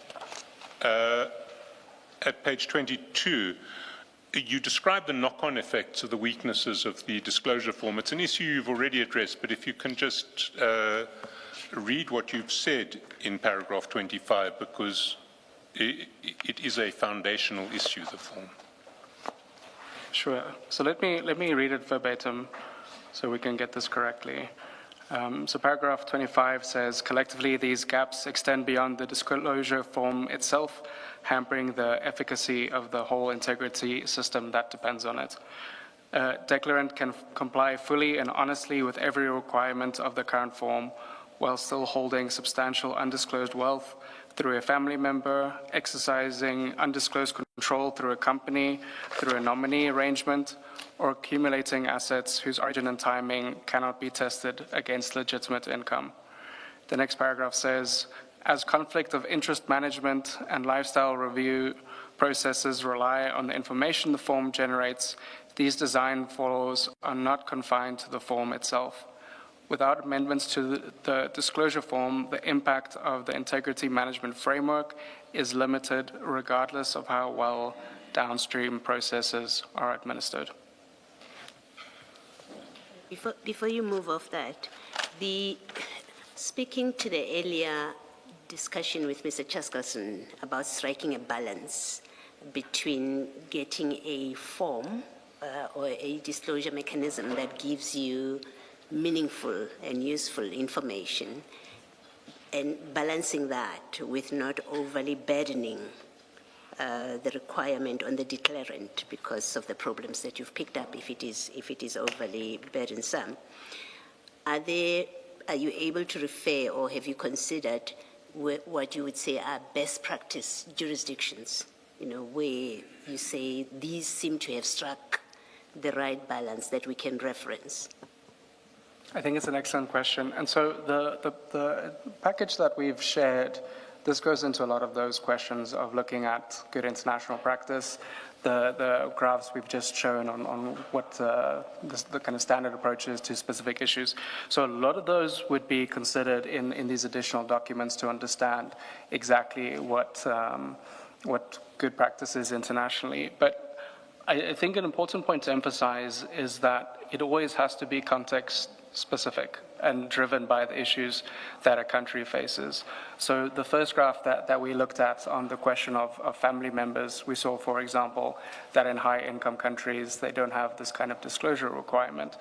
Speaker 3: at page 22, you describe the knock-on effects of the weaknesses of the disclosure form. It's an issue you've already addressed, but if you can just read what you've said in paragraph 25, because it is a foundational issue, the form.
Speaker 4: Sure. So let me read it verbatim so we can get this correctly. So paragraph 25 says, collectively, these gaps extend beyond the disclosure form itself, hampering the efficacy of the whole integrity system that depends on it. Declarant can comply fully and honestly with every requirement of the current form while still holding substantial undisclosed wealth through a family member, exercising undisclosed control through a company, through a nominee arrangement, or accumulating assets whose origin and timing cannot be tested against legitimate income. The next paragraph says, as conflict of interest management and lifestyle review processes rely on the information the form generates, these design flaws are not confined to the form itself. Without amendments to the disclosure form, the impact of the integrity management framework is limited regardless of how well downstream processes are administered.
Speaker 5: Before you move off that, speaking to the earlier discussion with Mr. Chaskalson about striking a balance between getting a form or a disclosure mechanism that gives you meaningful and useful information and balancing that with not overly burdening the requirement on the declarant because of the problems that you've picked up if it is overly burdensome. Are you able to refer or have you considered what you would say are best practice jurisdictions, where you say these seem to have struck the right balance that we can reference?
Speaker 4: I think it's an excellent question. And so the package that we've shared, this goes into a lot of those questions of looking at good international practice, the graphs we've just shown on what the kind of standard approaches to specific issues. So a lot of those would be considered in these additional documents to understand exactly what good practice is internationally. But I think an important point to emphasize is that it always has to be context specific and driven by the issues that a country faces. So the first graph that we looked at on the question of family members, we saw, for example, that in high-income countries, they don't have this kind of disclosure requirement.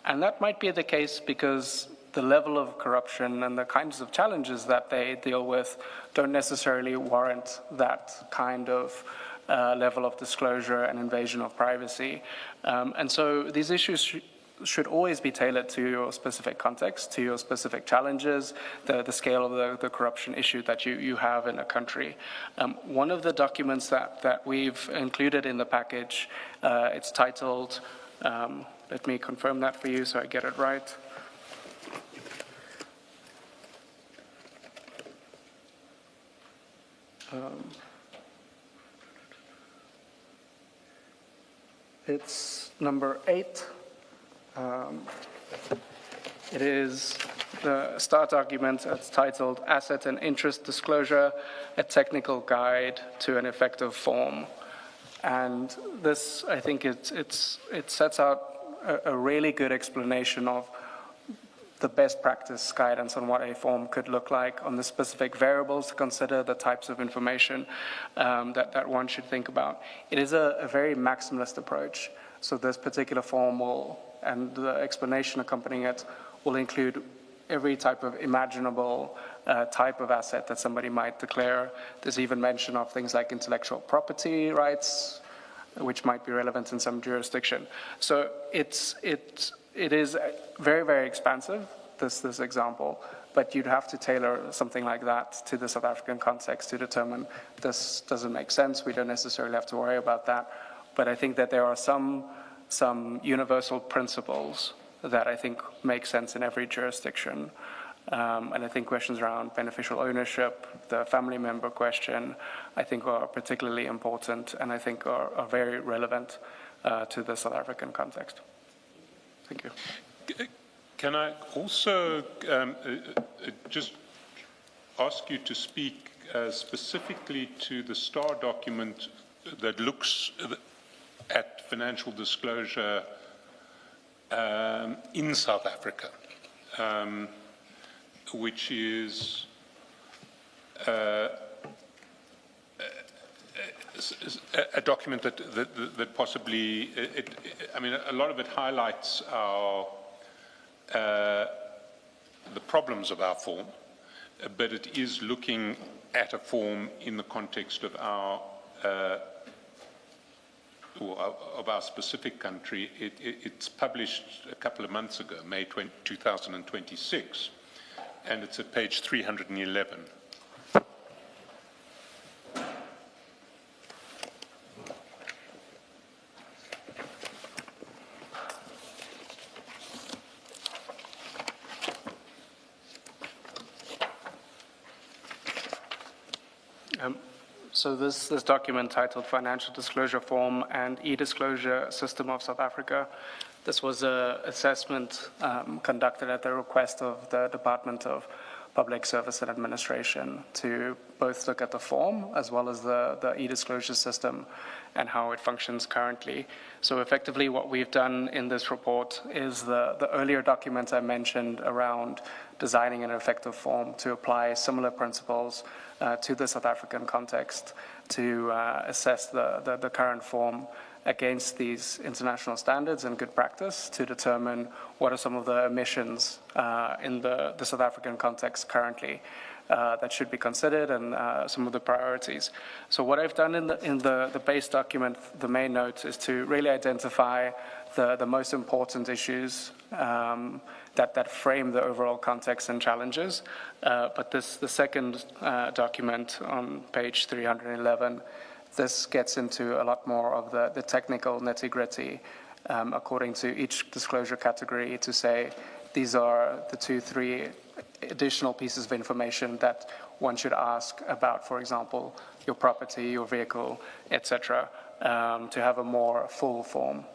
Speaker 4: And that might be the case because the level of corruption and the kinds of challenges that they deal with don't necessarily warrant that kind of level of disclosure and invasion of privacy. And so these issues should always be tailored to your specific context, to your specific challenges, the scale of the corruption issue that you have in a country. One of the documents that we've included in the package, it's titled, let me confirm that for you so I get it right. It's number 8. It is the start document. It's titled Asset and Interest Disclosure, a Technical Guide to an Effective Form. And this, I think it sets out a really good explanation of the best practice guidance on what a form could look like, on the specific variables to consider, the types of information that one should think about. It is a very maximalist approach. So this particular form will, and the explanation accompanying it, will include every type of imaginable type of asset that somebody might declare. There's even mention of things like intellectual property rights, which might be relevant in some jurisdiction. So it is very, very expansive, this example, but you'd have to tailor something like that to the South African context to determine this doesn't make sense. We don't necessarily have to worry about that. But I think that there are some universal principles that I think make sense in every jurisdiction. And I think questions around beneficial ownership, the family member question, I think are particularly important and I think are very relevant to the South African context. Thank you.
Speaker 3: Can I also just ask you to speak specifically to the STAR document that looks at financial disclosure in South Africa, which is a document that possibly, I mean, a lot of it highlights the problems of our form, but it is looking at a form in the context of our specific country. It's published a couple of months ago, May 2026, and it's at page 311.
Speaker 4: So this document titled Financial Disclosure Form and E-Disclosure System of South Africa, this was an assessment conducted at the request of the Department of Public Service and Administration to both look at the form as well as the e-disclosure system and how it functions currently. So effectively what we've done in this report is the earlier documents I mentioned around designing an effective form to apply similar principles to the South African context to assess the current form against these international standards and good practice to determine what are some of the omissions in the South African context currently that should be considered and some of the priorities. So what I've done in the base document, the main note, is to really identify the most important issues that frame the overall context and challenges. But the second document on page 311, this gets into a lot more of the technical nitty-gritty according to each disclosure category to say these are the 2-3 additional pieces of information that one should ask about, for example, your property, your vehicle, etc., to have a more full form.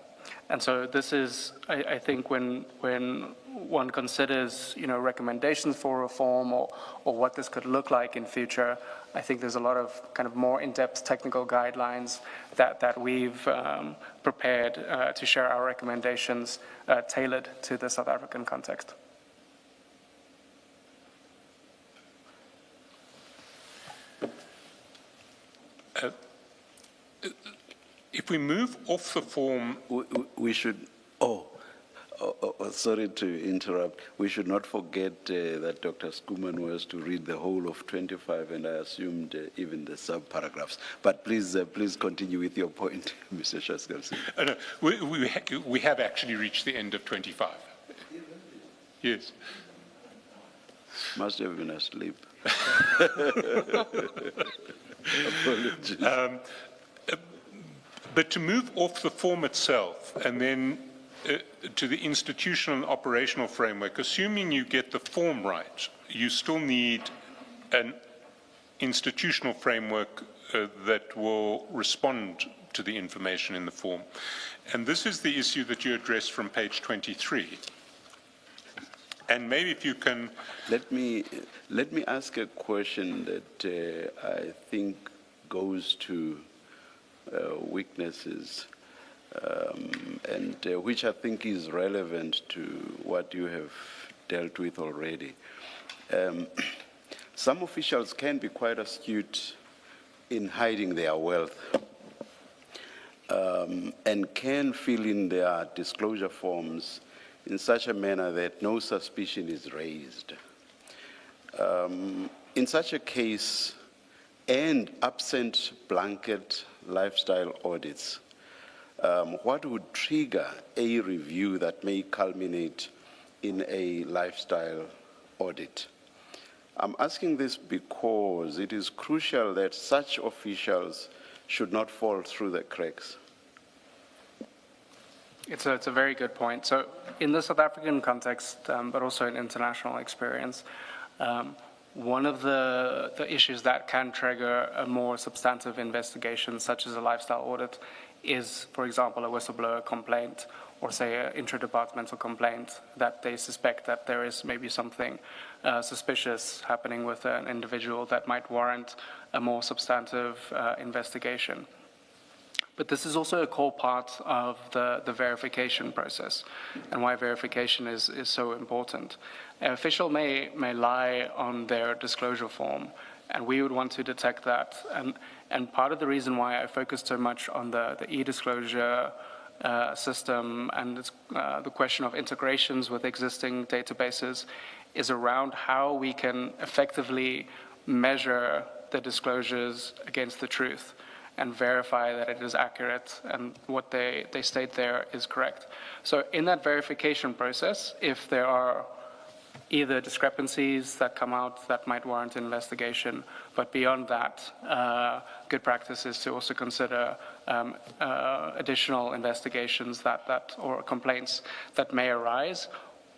Speaker 4: And so this is, I think, when one considers, recommendations for reform or what this could look like in future, I think there's a lot of kind of more in-depth technical guidelines that we've prepared to share our recommendations tailored to the South African context.
Speaker 3: If we move off the form,
Speaker 2: We should, sorry to interrupt. We should not forget that Dr. Skuman was to read the whole of 25, and I assumed even the sub-paragraphs. But please continue with your point, Mr. Shaskalsi.
Speaker 3: no, we have actually reached the end of 25. Yes.
Speaker 2: Must have been asleep. Apologies.
Speaker 3: But to move off the form itself and then to the institutional and operational framework, assuming you get the form right, you still need institutional framework that will respond to the information in the form. And this is the issue that you address from page 23. And maybe if you can...
Speaker 2: Let me ask a question that I think goes to weaknesses, and which I think is relevant to what you have dealt with already. Some officials can be quite astute in hiding their wealth, and can fill in their disclosure forms in such a manner that no suspicion is raised. In such a case, and absent blanket lifestyle audits, what would trigger a review that may culminate in a lifestyle audit? I'm asking this because it is crucial that such officials should not fall through the cracks.
Speaker 4: It's a very good point. So in the South African context, but also in international experience, one of the issues that can trigger a more substantive investigation, such as a lifestyle audit, is, for example, a whistleblower complaint, or say an intra-departmental complaint that they suspect that there is maybe something suspicious happening with an individual that might warrant a more substantive investigation. But this is also a core part of the verification process, and why verification is so important. An official may lie on their disclosure form, and we would want to detect that. And part of the reason why I focus so much on the e-disclosure system and the question of integrations with existing databases is around how we can effectively measure the disclosures against the truth and verify that it is accurate and what they state there is correct. So in that verification process, if there are either discrepancies that come out that might warrant an investigation, but beyond that, good practice is to also consider additional investigations or complaints that may arise,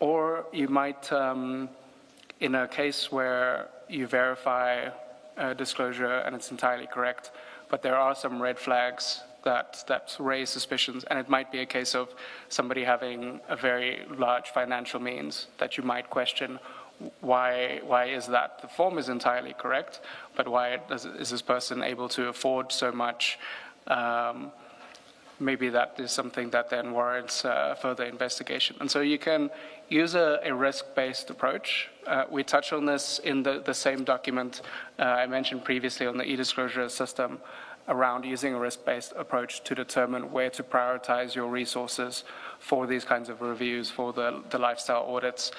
Speaker 4: or you might, in a case where you verify a disclosure and it's entirely correct, but there are some red flags that raise suspicions, and it might be a case of somebody having a very large financial means that you might question why is that? The form is entirely correct, but why is this person able to afford so much? Maybe that is something that then warrants further investigation. And so you can use a risk-based approach. We touch on this in the same document I mentioned previously on the e-disclosure system, around using a risk-based approach to determine where to prioritize your resources for these kinds of reviews, for the lifestyle audits.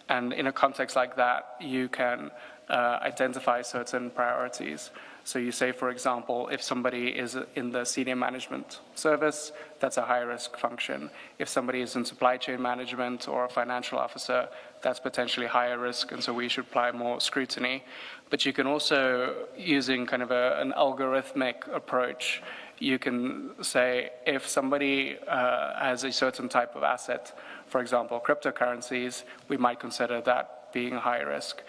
Speaker 4: And in a context like that, you can identify certain priorities. So you say, for example, if somebody is in the senior management service, that's a high-risk function. If somebody is in supply chain management or a financial officer, that's potentially higher risk, and so we should apply more scrutiny. But you can also, using kind of an algorithmic approach, you can say if somebody has a certain type of asset, for example, cryptocurrencies, we might consider that being high risk.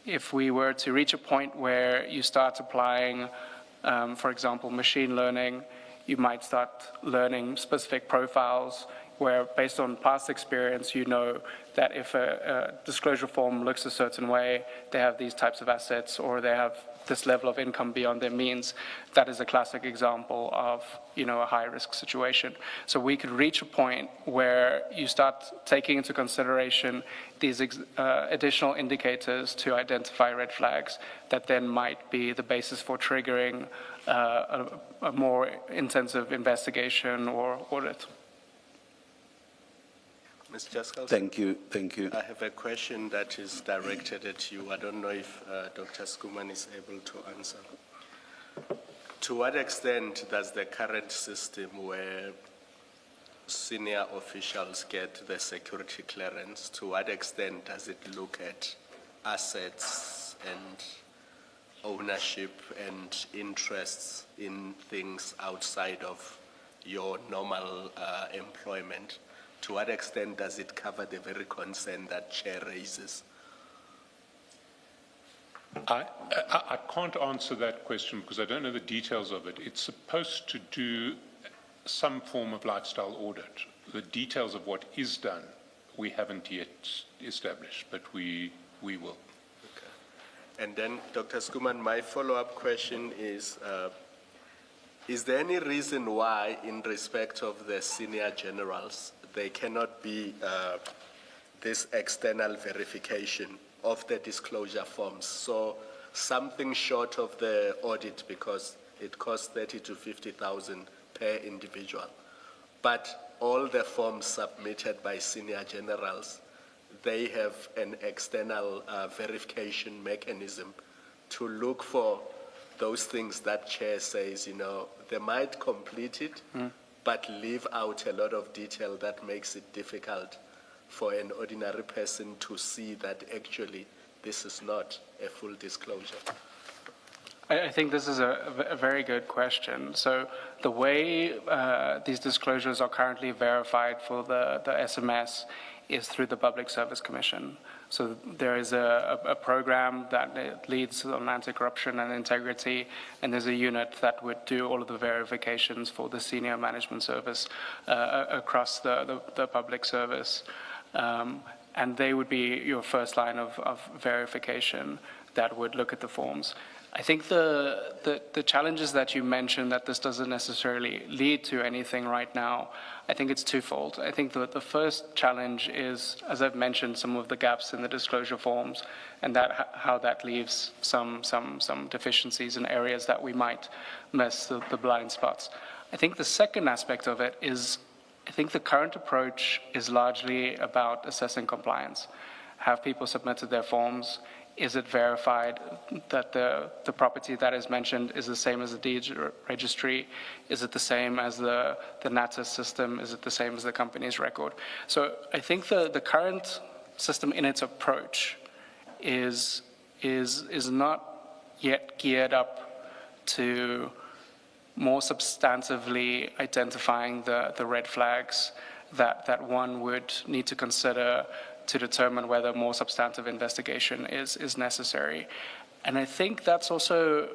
Speaker 4: If we were to reach a point where you start applying, for example, machine learning, you might start learning specific profiles where, based on past experience, you know that if a disclosure form looks a certain way, they have these types of assets, or they have this level of income beyond their means. That is a classic example of, a high-risk situation. So we could reach a point where you start taking into consideration these additional indicators to identify red flags that then might be the basis for triggering a more intensive investigation or audit.
Speaker 6: Ms. Jaskal?
Speaker 2: Thank you.
Speaker 6: I have a question that is directed at you. I don't know if Dr. Skuman is able to answer. To what extent does the current system where senior officials get the security clearance, to what extent does it look at assets and ownership and interests in things outside of your normal employment? To what extent does it cover the very concern that Chair raises?
Speaker 3: I can't answer that question because I don't know the details of it. It's supposed to do some form of lifestyle audit. The details of what is done, we haven't yet established, but we will.
Speaker 6: And then, Dr. Skuman, my follow-up question is there any reason why, in respect of the senior generals, there cannot be this external verification of the disclosure forms? So something short of the audit, because it costs 30 to 50,000 per individual. But all the forms submitted by senior generals, they have an external verification mechanism to look for those things that chair says, you know, they might complete it, but leave out a lot of detail that makes it difficult for an ordinary person to see that actually this is not a full disclosure.
Speaker 4: I think this is a very good question. So the way these disclosures are currently verified for the SMS is through the Public Service Commission. So there is a program that leads on anti-corruption and integrity, and there's a unit that would do all of the verifications for the senior management service across the public service. And they would be your first line of verification that would look at the forms. I think the challenges that you mentioned, that this doesn't necessarily lead to anything right now, I think it's twofold. I think that the first challenge is, as I've mentioned, some of the gaps in the disclosure forms, and that how that leaves some deficiencies in areas that we might miss, the blind spots. I think the second aspect of it is, I think the current approach is largely about assessing compliance. Have people submitted their forms? Is it verified that the property that is mentioned is the same as the deeds registry? Is it the same as the NATIS system? Is it the same as the company's record? So I think the current system in its approach is not yet geared up to more substantively identifying the red flags that one would need to consider to determine whether more substantive investigation is necessary. And I think that's also,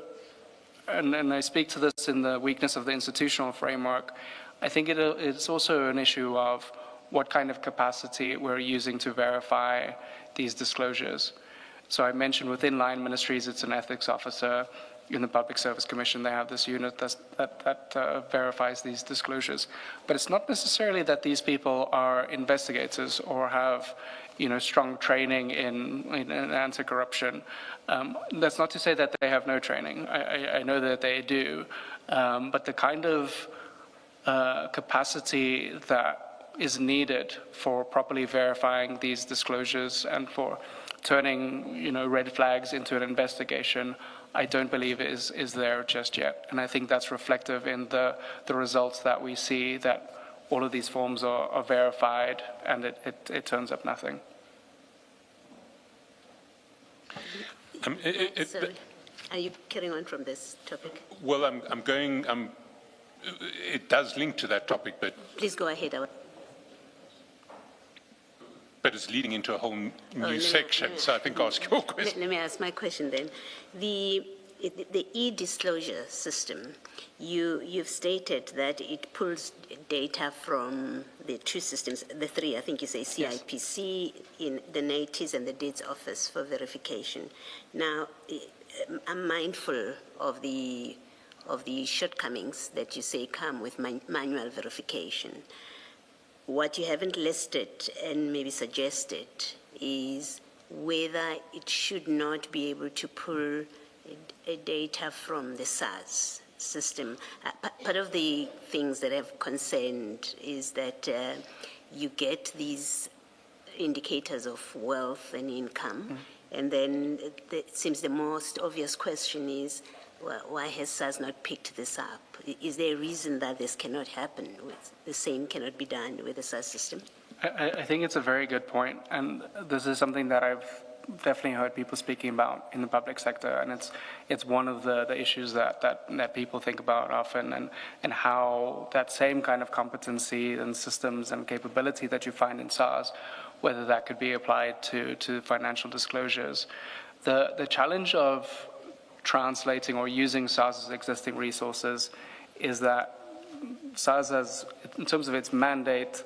Speaker 4: and I speak to this in the weakness of the institutional framework, I think it's also an issue of what kind of capacity we're using to verify these disclosures. So I mentioned within line ministries, it's an ethics officer. In the Public Service Commission, they have this unit that verifies these disclosures. But it's not necessarily that these people are investigators or have, strong training in anti-corruption. That's not to say that they have no training. I know that they do. But the kind of capacity that is needed for properly verifying these disclosures and for turning, red flags into an investigation, I don't believe is there just yet. And I think that's reflective in the results that we see, that all of these forms are verified and it turns up nothing.
Speaker 5: Sorry. Are you carrying on from this topic?
Speaker 3: Well, it does link to that topic, but
Speaker 5: Please go ahead.
Speaker 3: but it's leading into a whole new section, so I think ask your question.
Speaker 5: Let me ask my question then. The e-disclosure system, you've stated that it pulls data from the two systems, the three, I think you say CIPC, in the NATIS and the Deeds Office for verification. Now, I'm mindful of the shortcomings that you say come with manual verification. What you haven't listed and maybe suggested is whether it should not be able to pull data from the SARS system. Part of the things that have concerned is that you get these indicators of wealth and income, and then it seems the most obvious question is, well, why has SARS not picked this up? Is there a reason that this cannot happen? The same cannot be done with the SARS system?
Speaker 4: I think it's a very good point, and this is something that I've definitely heard people speaking about in the public sector, and it's one of the issues that people think about often, and how that same kind of competency and systems and capability that you find in SARS, whether that could be applied to financial disclosures. The challenge of translating or using SARS's existing resources is that SARS has, in terms of its mandate,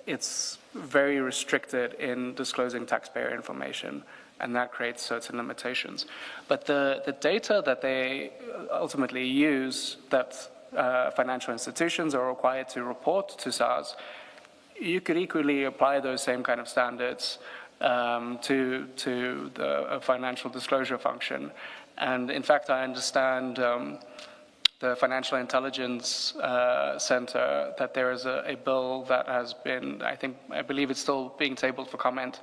Speaker 4: it's very restricted in disclosing taxpayer information, and that creates certain limitations. But the data that they ultimately use, that financial institutions are required to report to SARS, you could equally apply those same kind of standards to the financial disclosure function. And in fact, I understand the Financial Intelligence Center, that there is a bill that has been, I believe it's still being tabled for comment,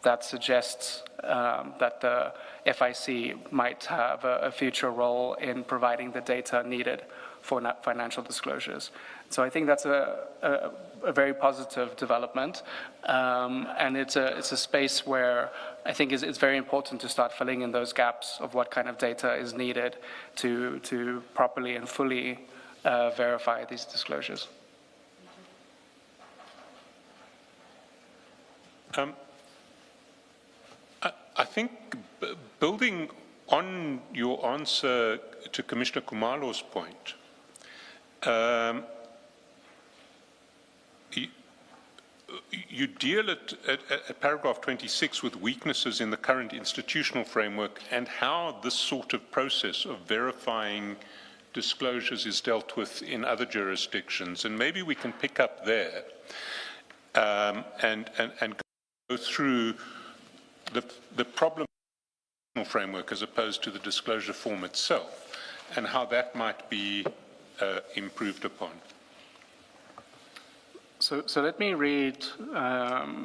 Speaker 4: that suggests that the FIC might have a future role in providing the data needed for financial disclosures. So I think that's a very positive development, and it's a space where I think it's very important to start filling in those gaps of what kind of data is needed to properly and fully verify these disclosures.
Speaker 3: I think building on your answer to Commissioner Kumalo's point, you deal at paragraph 26 with weaknesses in the current institutional framework and how this sort of process of verifying disclosures is dealt with in other jurisdictions. And maybe we can pick up there and go through the problem framework as opposed to the disclosure form itself, and how that might be improved upon.
Speaker 4: So let me read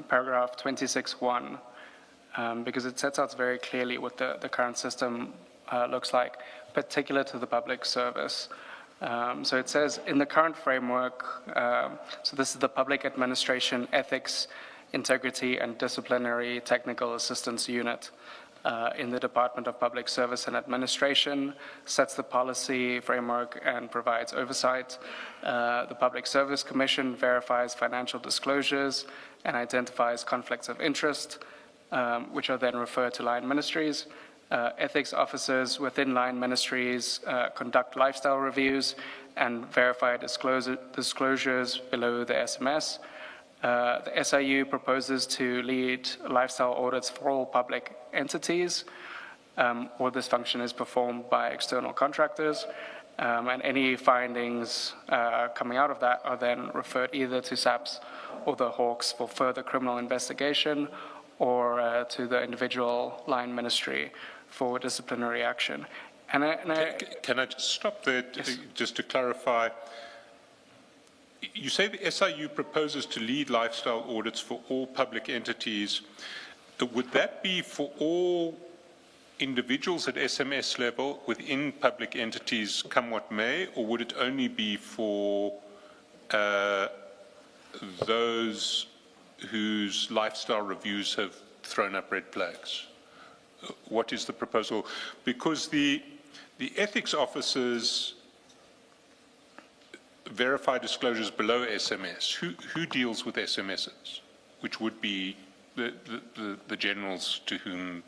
Speaker 4: paragraph 26.1, because it sets out very clearly what the current system looks like, particular to the public service. So it says, in the current framework, so this is the Public Administration Ethics, Integrity and Disciplinary Technical Assistance Unit in the Department of Public Service and Administration, sets the policy framework and provides oversight. The Public Service Commission verifies financial disclosures and identifies conflicts of interest, which are then referred to line ministries. Ethics officers within line ministries conduct lifestyle reviews and verify disclosures below the SMS. The SIU proposes to lead lifestyle audits for all public entities, or this function is performed by external contractors, and any findings coming out of that are then referred either to SAPS or the Hawks for further criminal investigation, or to the individual line ministry for disciplinary action.
Speaker 3: Can I just stop there,
Speaker 4: Yes.
Speaker 3: just to clarify? You say the SIU proposes to lead lifestyle audits for all public entities. Would that be for all individuals at SMS level within public entities, come what may, or would it only be for those whose lifestyle reviews have thrown up red flags? What is the proposal? Because the ethics officers verify disclosures below SMS. Who deals with SMSs, which would be the generals to whom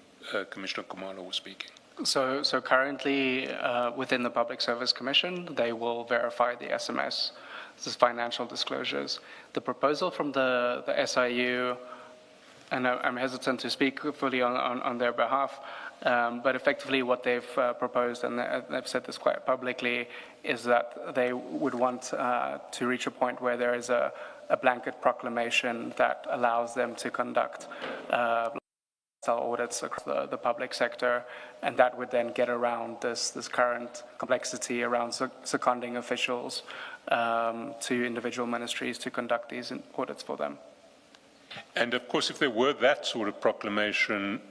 Speaker 3: Commissioner Kumalo was speaking?
Speaker 4: So currently, within the Public Service Commission, they will verify the SMS. This is financial disclosures. The proposal from the SIU, and I'm hesitant to speak fully on their behalf, but effectively what they've proposed, and they've said this quite publicly, is that they would want to reach a point where there is a blanket proclamation that allows them to conduct audits across the public sector, and that would then get around this current complexity around seconding officials to individual ministries to conduct these audits for them.
Speaker 3: And of course, if there were that sort of proclamation,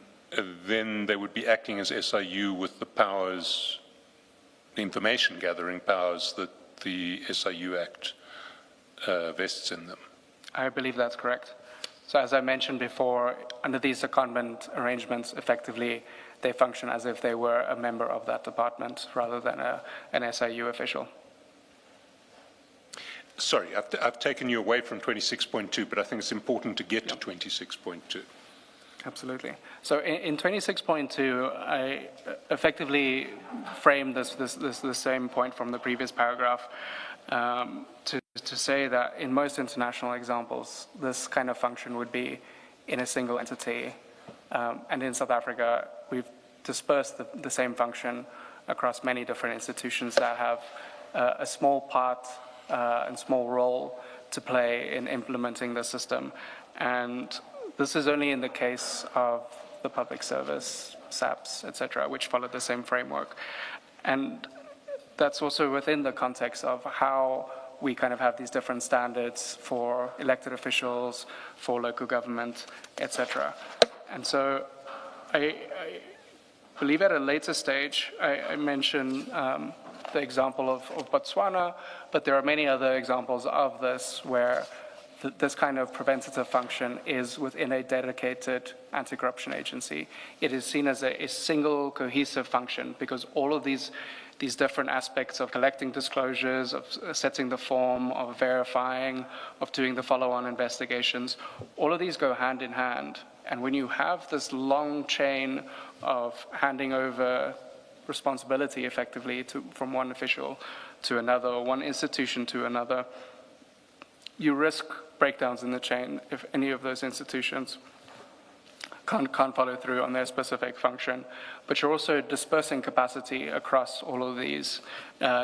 Speaker 3: then they would be acting as SIU with the powers, the information gathering powers that the SIU Act vests in them.
Speaker 4: I believe that's correct. So as I mentioned before, under these secondment arrangements, effectively, they function as if they were a member of that department rather than an SIU official.
Speaker 3: Sorry, I've taken you away from 26.2, but I think it's important to get to 26.2.
Speaker 4: Absolutely. So in 26.2, I effectively framed the same point from the previous paragraph to say that in most international examples, this kind of function would be in a single entity. And in South Africa, we've dispersed the same function across many different institutions that have a small part and small role to play in implementing the system. And this is only in the case of the public service, SAPs, et cetera, which follow the same framework. And that's also within the context of how we kind of have these different standards for elected officials, for local government, et cetera. And so I believe at a later stage, I mentioned the example of Botswana, but there are many other examples of this where this kind of preventative function is within a dedicated anti-corruption agency. It is seen as a single cohesive function because all of these different aspects of collecting disclosures, of setting the form, of verifying, of doing the follow-on investigations, all of these go hand in hand. And when you have this long chain of handing over responsibility effectively from one official to another, or one institution to another, you risk breakdowns in the chain if any of those institutions can't follow through on their specific function. But you're also dispersing capacity across all of these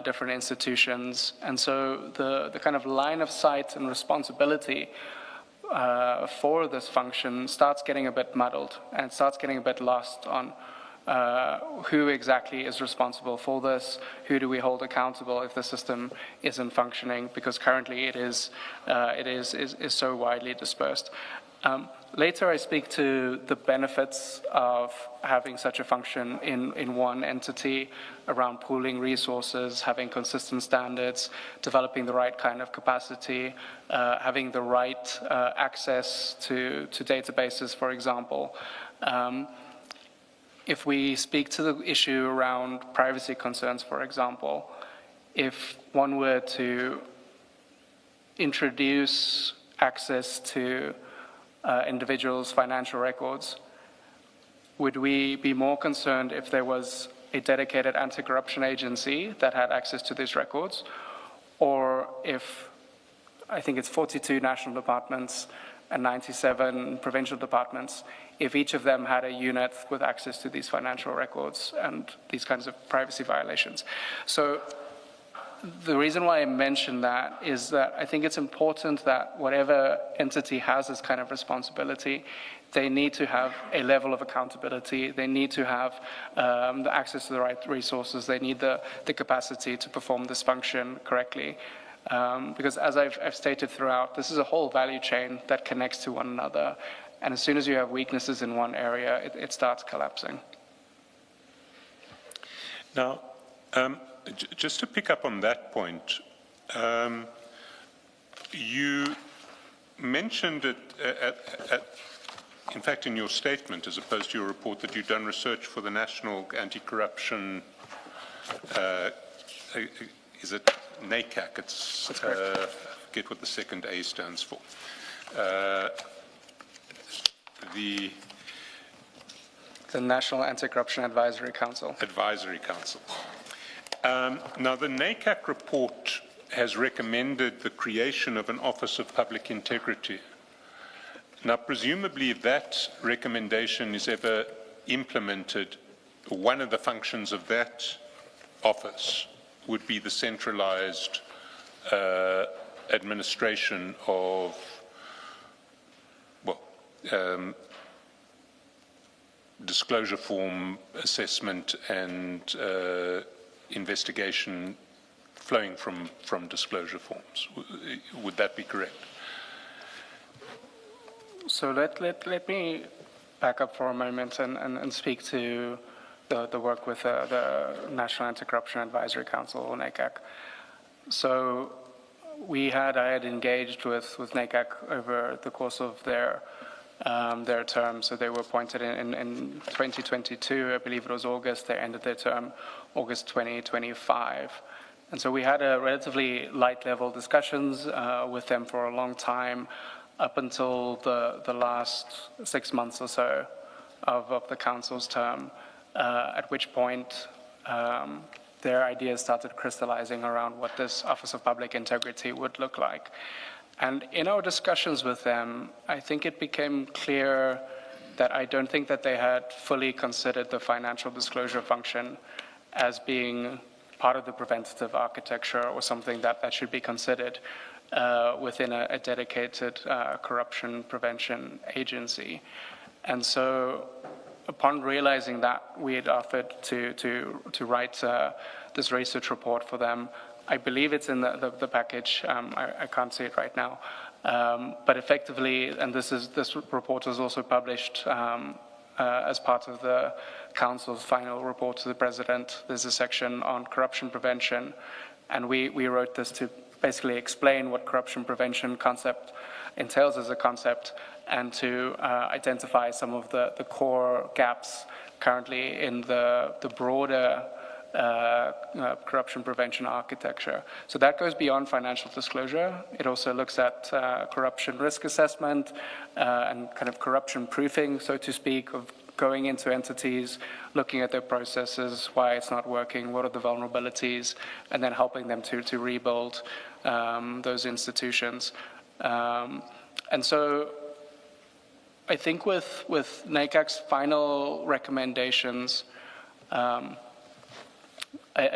Speaker 4: different institutions. And so the kind of line of sight and responsibility for this function starts getting a bit muddled and starts getting a bit lost on who exactly is responsible for this, who do we hold accountable if the system isn't functioning, because currently it is so widely dispersed. Later I speak to the benefits of having such a function in one entity around pooling resources, having consistent standards, developing the right kind of capacity, having the right access to databases, for example. If we speak to the issue around privacy concerns, for example, if one were to introduce access to individuals' financial records, would we be more concerned if there was a dedicated anti-corruption agency that had access to these records, or if, I think it's 42 national departments and 97 provincial departments, if each of them had a unit with access to these financial records and these kinds of privacy violations. So the reason why I mention that is that I think it's important that whatever entity has this kind of responsibility, they need to have a level of accountability, they need to have the access to the right resources, they need the capacity to perform this function correctly. Because as I've stated throughout, this is a whole value chain that connects to one another. And as soon as you have weaknesses in one area, it starts collapsing.
Speaker 3: Now, just to pick up on that point, you mentioned it, in fact, in your statement, as opposed to your report, that you've done research for the National Anti-Corruption, is it NACAC? That's correct. I forget what the second A stands for. The
Speaker 4: National Anti-Corruption Advisory Council.
Speaker 3: Advisory Council. Now, the NACAC report has recommended the creation of an Office of Public Integrity. Now, presumably, if that recommendation is ever implemented, one of the functions of that office would be the centralized administration of, disclosure form assessment and investigation flowing from disclosure forms. Would that be correct?
Speaker 4: So let me back up for a moment and speak to the work with the National Anti-Corruption Advisory Council, or NACAC. So I had engaged with NACAC over the course of their term. So they were appointed in 2022, I believe it was August. They ended their term August 2025. And so we had a relatively light level discussions with them for a long time up until the last 6 months or so of the council's term, at which point their ideas started crystallizing around what this Office of Public Integrity would look like. And in our discussions with them, I think it became clear that I don't think that they had fully considered the financial disclosure function as being part of the preventative architecture or something that should be considered within a dedicated corruption prevention agency. And so upon realizing that, we had offered to write this research report for them. I believe it's in the package. I can't see it right now. But effectively, and this report was also published as part of the Council's final report to the President. There's a section on corruption prevention, and we wrote this to basically explain what corruption prevention concept entails as a concept, and to identify some of the core gaps currently in the broader corruption prevention architecture. So that goes beyond financial disclosure. It also looks at corruption risk assessment and kind of corruption proofing, so to speak, of going into entities, looking at their processes, why it's not working, what are the vulnerabilities, and then helping them to rebuild those institutions. And so I think with NACAC's final recommendations, I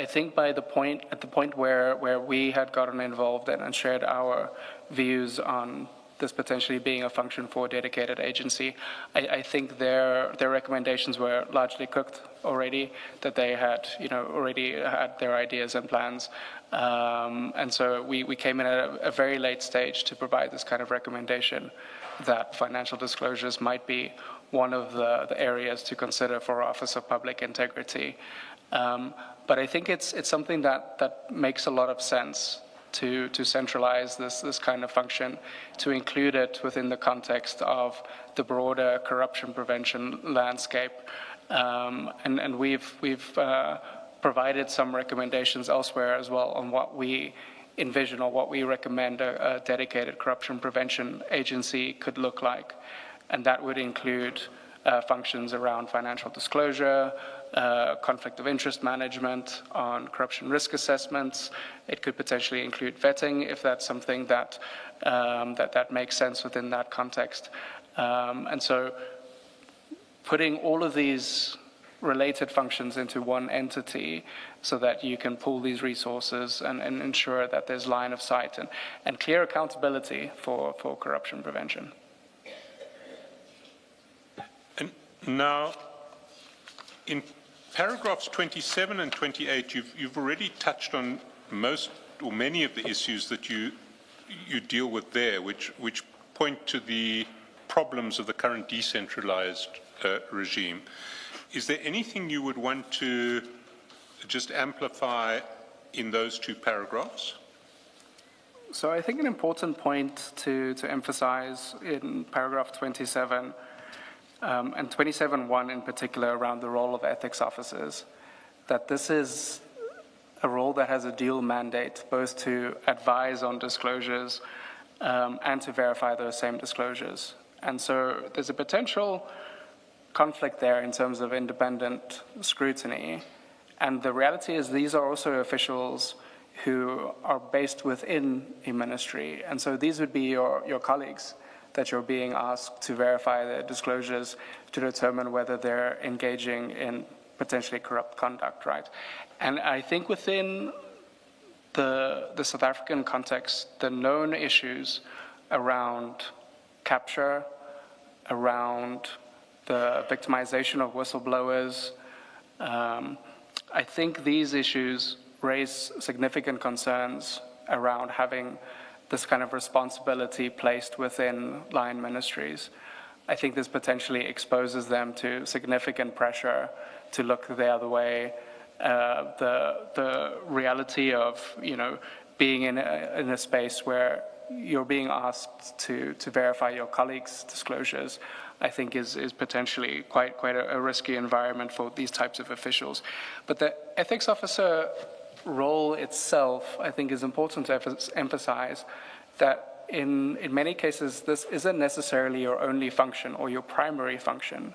Speaker 4: think at the point where we had gotten involved and shared our views on this potentially being a function for a dedicated agency, I think their recommendations were largely cooked already, that they had already had their ideas and plans. And so we came in at a very late stage to provide this kind of recommendation that financial disclosures might be one of the areas to consider for Office of Public Integrity. But I think it's something that makes a lot of sense to centralize this kind of function, to include it within the context of the broader corruption prevention landscape. And we've provided some recommendations elsewhere as well on what we envision or what we recommend a dedicated corruption prevention agency could look like. And that would include functions around financial disclosure, conflict of interest management, on corruption risk assessments. It could potentially include vetting if that's something that makes sense within that context. And so putting all of these related functions into one entity so that you can pool these resources and ensure that there's line of sight and clear accountability for corruption prevention.
Speaker 3: And now, in paragraphs 27 and 28, you've already touched on most or many of the issues that you deal with there, which point to the problems of the current decentralized regime. Is there anything you would want to just amplify in those two paragraphs?
Speaker 4: So I think an important point to emphasize in paragraph 27, and 27.1 in particular, around the role of ethics officers, that this is a role that has a dual mandate, both to advise on disclosures and to verify those same disclosures. And so there's a potential conflict there in terms of independent scrutiny. And the reality is these are also officials who are based within a ministry. And so these would be your colleagues that you're being asked to verify their disclosures to determine whether they're engaging in potentially corrupt conduct, right? And I think within the South African context, the known issues around capture, around the victimization of whistleblowers, I think these issues raise significant concerns around having this kind of responsibility placed within line ministries. I think this potentially exposes them to significant pressure to look the other way. The reality of being in a space where you're being asked to verify your colleagues' disclosures, I think is potentially quite a risky environment for these types of officials. But the ethics officer role itself, I think, is important to emphasize that in many cases, this isn't necessarily your only function or your primary function.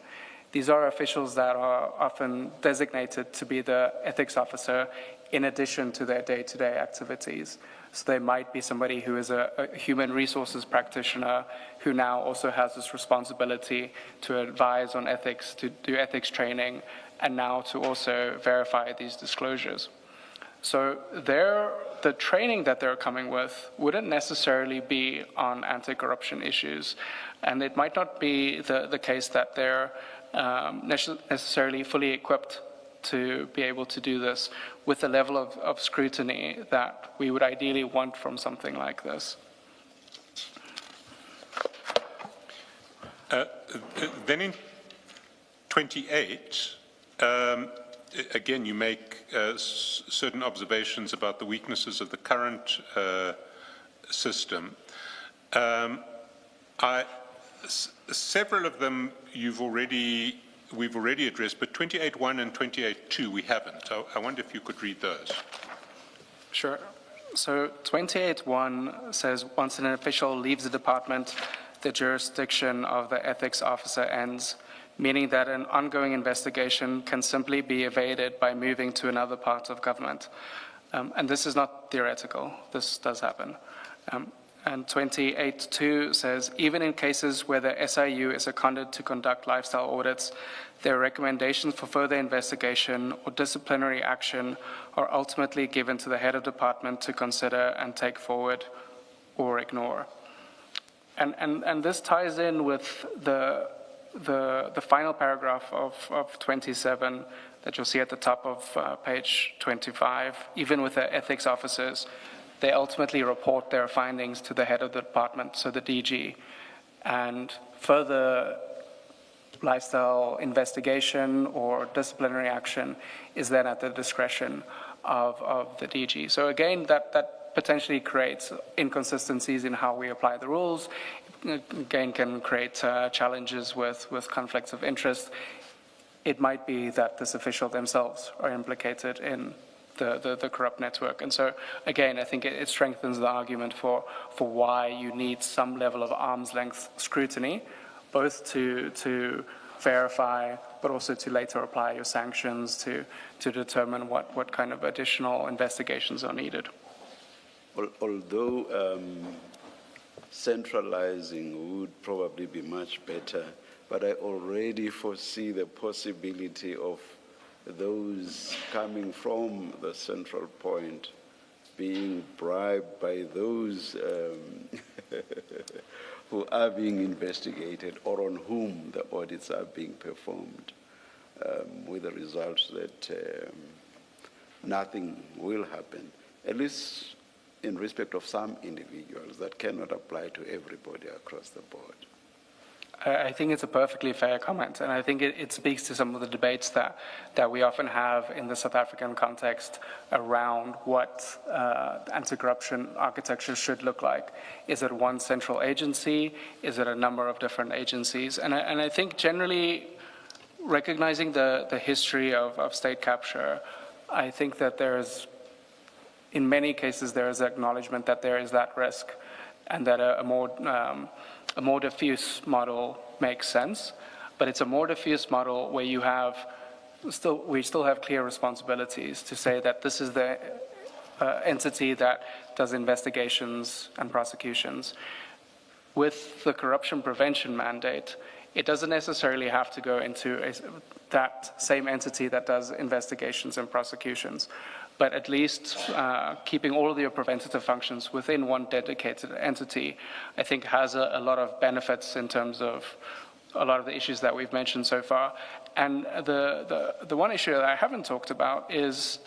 Speaker 4: These are officials that are often designated to be the ethics officer in addition to their day-to-day activities. So they might be somebody who is a human resources practitioner who now also has this responsibility to advise on ethics, to do ethics training, and now to also verify these disclosures. So the training that they're coming with wouldn't necessarily be on anti-corruption issues, and it might not be the case that they're necessarily fully equipped to be able to do this with the level of scrutiny that we would ideally want from something like this.
Speaker 3: Then in 28, again, you make certain observations about the weaknesses of the current system. Several of them we've already addressed, but 28.1 and 28.2 we haven't. I wonder if you could read those.
Speaker 4: Sure. So 28.1 says, once an official leaves the department, the jurisdiction of the ethics officer ends, meaning that an ongoing investigation can simply be evaded by moving to another part of government. And this is not theoretical. This does happen. And 28.2 says, even in cases where the SIU is seconded to conduct lifestyle audits, their recommendations for further investigation or disciplinary action are ultimately given to the head of department to consider and take forward or ignore. And this ties in with the final paragraph of 27 that you'll see at the top of page 25. Even with the ethics officers, they ultimately report their findings to the head of the department, so the DG. And further lifestyle investigation or disciplinary action is then at the discretion of the DG. So again, that potentially creates inconsistencies in how we apply the rules. Again, can create challenges with conflicts of interest. It might be that this official themselves are implicated in the corrupt network. And so, again, I think it strengthens the argument for why you need some level of arm's length scrutiny, both to verify, but also to later apply your sanctions to determine what kind of additional investigations are needed.
Speaker 2: Although centralizing would probably be much better, but I already foresee the possibility of those coming from the central point being bribed by those who are being investigated or on whom the audits are being performed, with the result that nothing will happen, at least in respect of some individuals. That cannot apply to everybody across the board.
Speaker 4: I think it's a perfectly fair comment, and I think it speaks to some of the debates that we often have in the South African context around what anti-corruption architecture should look like. Is it one central agency? Is it a number of different agencies? And I think generally recognizing the history of state capture, I think that in many cases there is acknowledgement that there is that risk, and that a more diffuse model makes sense, but it's a more diffuse model where we still have clear responsibilities to say that this is the entity that does investigations and prosecutions. With the corruption prevention mandate, it doesn't necessarily have to go into that same entity that does investigations and prosecutions, but at least keeping all of your preventative functions within one dedicated entity, I think has a lot of benefits in terms of a lot of the issues that we've mentioned so far. And the one issue that I haven't talked about is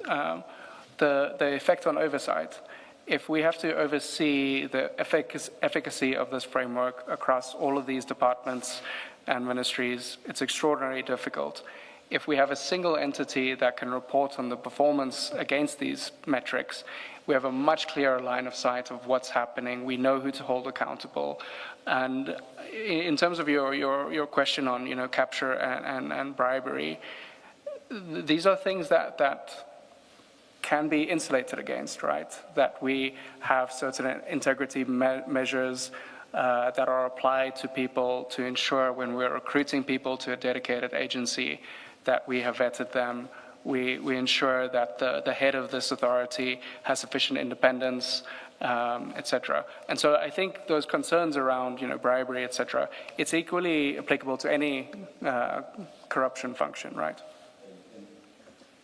Speaker 4: the effect on oversight. If we have to oversee the efficacy of this framework across all of these departments and ministries, it's extraordinarily difficult. If we have a single entity that can report on the performance against these metrics, we have a much clearer line of sight of what's happening. We know who to hold accountable. And in terms of your question on capture and bribery, these are things that can be insulated against, right? That we have certain integrity measures that are applied to people to ensure when we're recruiting people to a dedicated agency that we have vetted them. We ensure that the head of this authority has sufficient independence, et cetera. And so I think those concerns around, bribery, et cetera, it's equally applicable to any corruption function, right?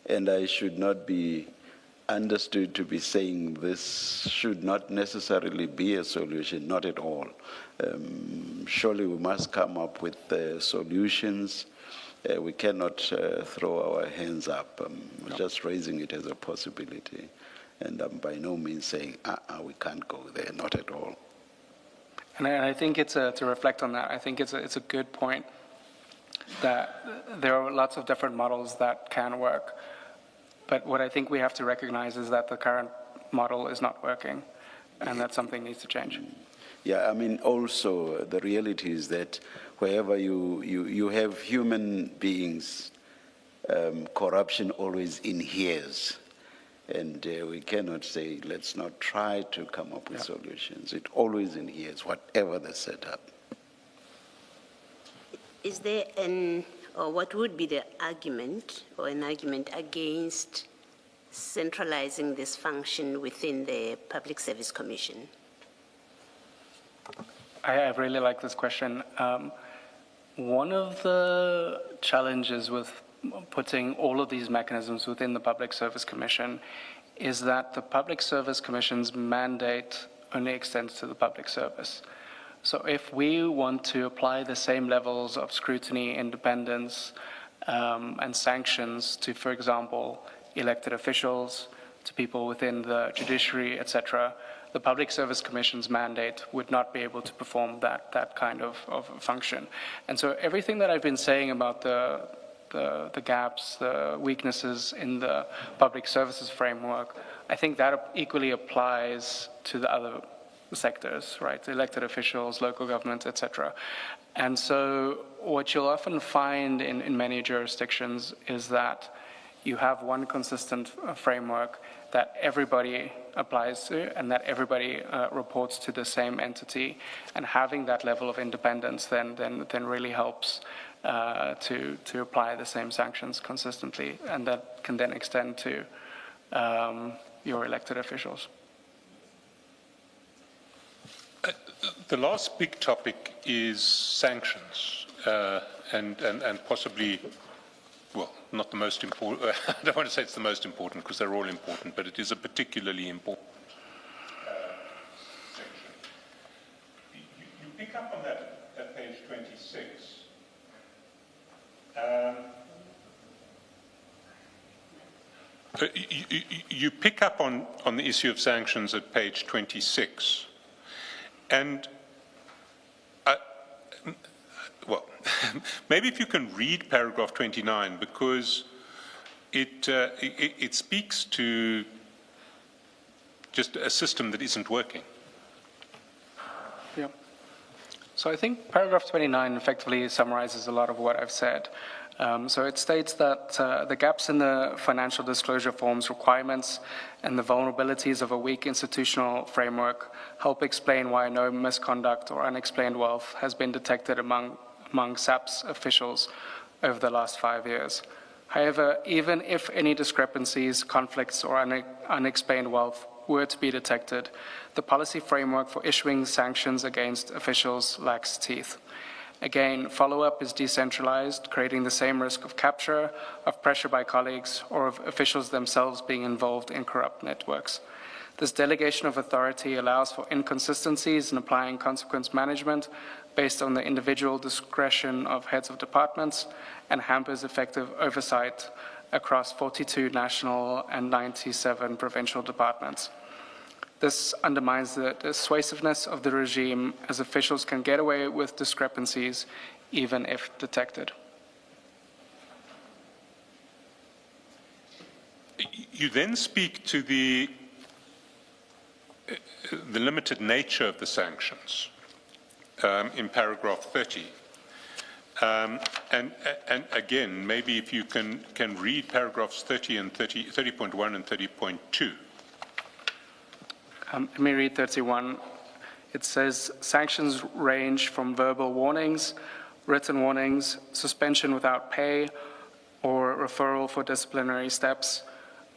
Speaker 2: And I should not be understood to be saying this should not necessarily be a solution, not at all. Surely we must come up with solutions. We cannot throw our hands up, just raising it as a possibility. And I'm by no means saying, we can't go there, not at all.
Speaker 4: And I think it's to reflect on that, I think it's a good point that there are lots of different models that can work. But what I think we have to recognize is that the current model is not working, and that something needs to change.
Speaker 2: Yeah, I mean, also the reality is that wherever you have human beings, corruption always inheres. And we cannot say, let's not try to come up with solutions. It always inheres, whatever the setup.
Speaker 5: Is there or what would be the argument or an argument against centralizing this function within the Public Service Commission?
Speaker 4: I really like this question. One of the challenges with putting all of these mechanisms within the Public Service Commission is that the Public Service Commission's mandate only extends to the public service. So if we want to apply the same levels of scrutiny, independence, and sanctions to, for example, elected officials, to people within the judiciary, etc., the Public Service Commission's mandate would not be able to perform that kind of function. And so everything that I've been saying about the gaps, the weaknesses in the public services framework, I think that equally applies to the other sectors, right? Elected officials, local government, etc. And so what you'll often find in many jurisdictions is that you have one consistent framework that everybody applies to and that everybody reports to the same entity, and having that level of independence then really helps to apply the same sanctions consistently, and that can then extend to your elected officials.
Speaker 3: The last big topic is sanctions, and possibly, well, not the most important. I don't want to say it's the most important because they're all important, but it is a particularly important section. You pick up on that at page 26. You pick up on the issue of sanctions at page 26. And, well, maybe if you can read paragraph 29, because it speaks to just a system that isn't working.
Speaker 4: Yeah. So I think paragraph 29 effectively summarizes a lot of what I've said. So it states that the gaps in the financial disclosure forms requirements and the vulnerabilities of a weak institutional framework help explain why no misconduct or unexplained wealth has been detected among SAP's officials over the last 5 years. However, even if any discrepancies, conflicts, or unexplained wealth were to be detected, the policy framework for issuing sanctions against officials lacks teeth. Again, follow-up is decentralized, creating the same risk of capture, of pressure by colleagues, or of officials themselves being involved in corrupt networks. This delegation of authority allows for inconsistencies in applying consequence management based on the individual discretion of heads of departments and hampers effective oversight across 42 national and 97 provincial departments. This undermines the dissuasiveness of the regime, as officials can get away with discrepancies even if detected.
Speaker 3: You then speak to the limited nature of the sanctions in paragraph 30. And again, maybe if you can read paragraphs 30.1 and 30.2.
Speaker 4: Let me read 31. It says, sanctions range from verbal warnings, written warnings, suspension without pay, or referral for disciplinary steps.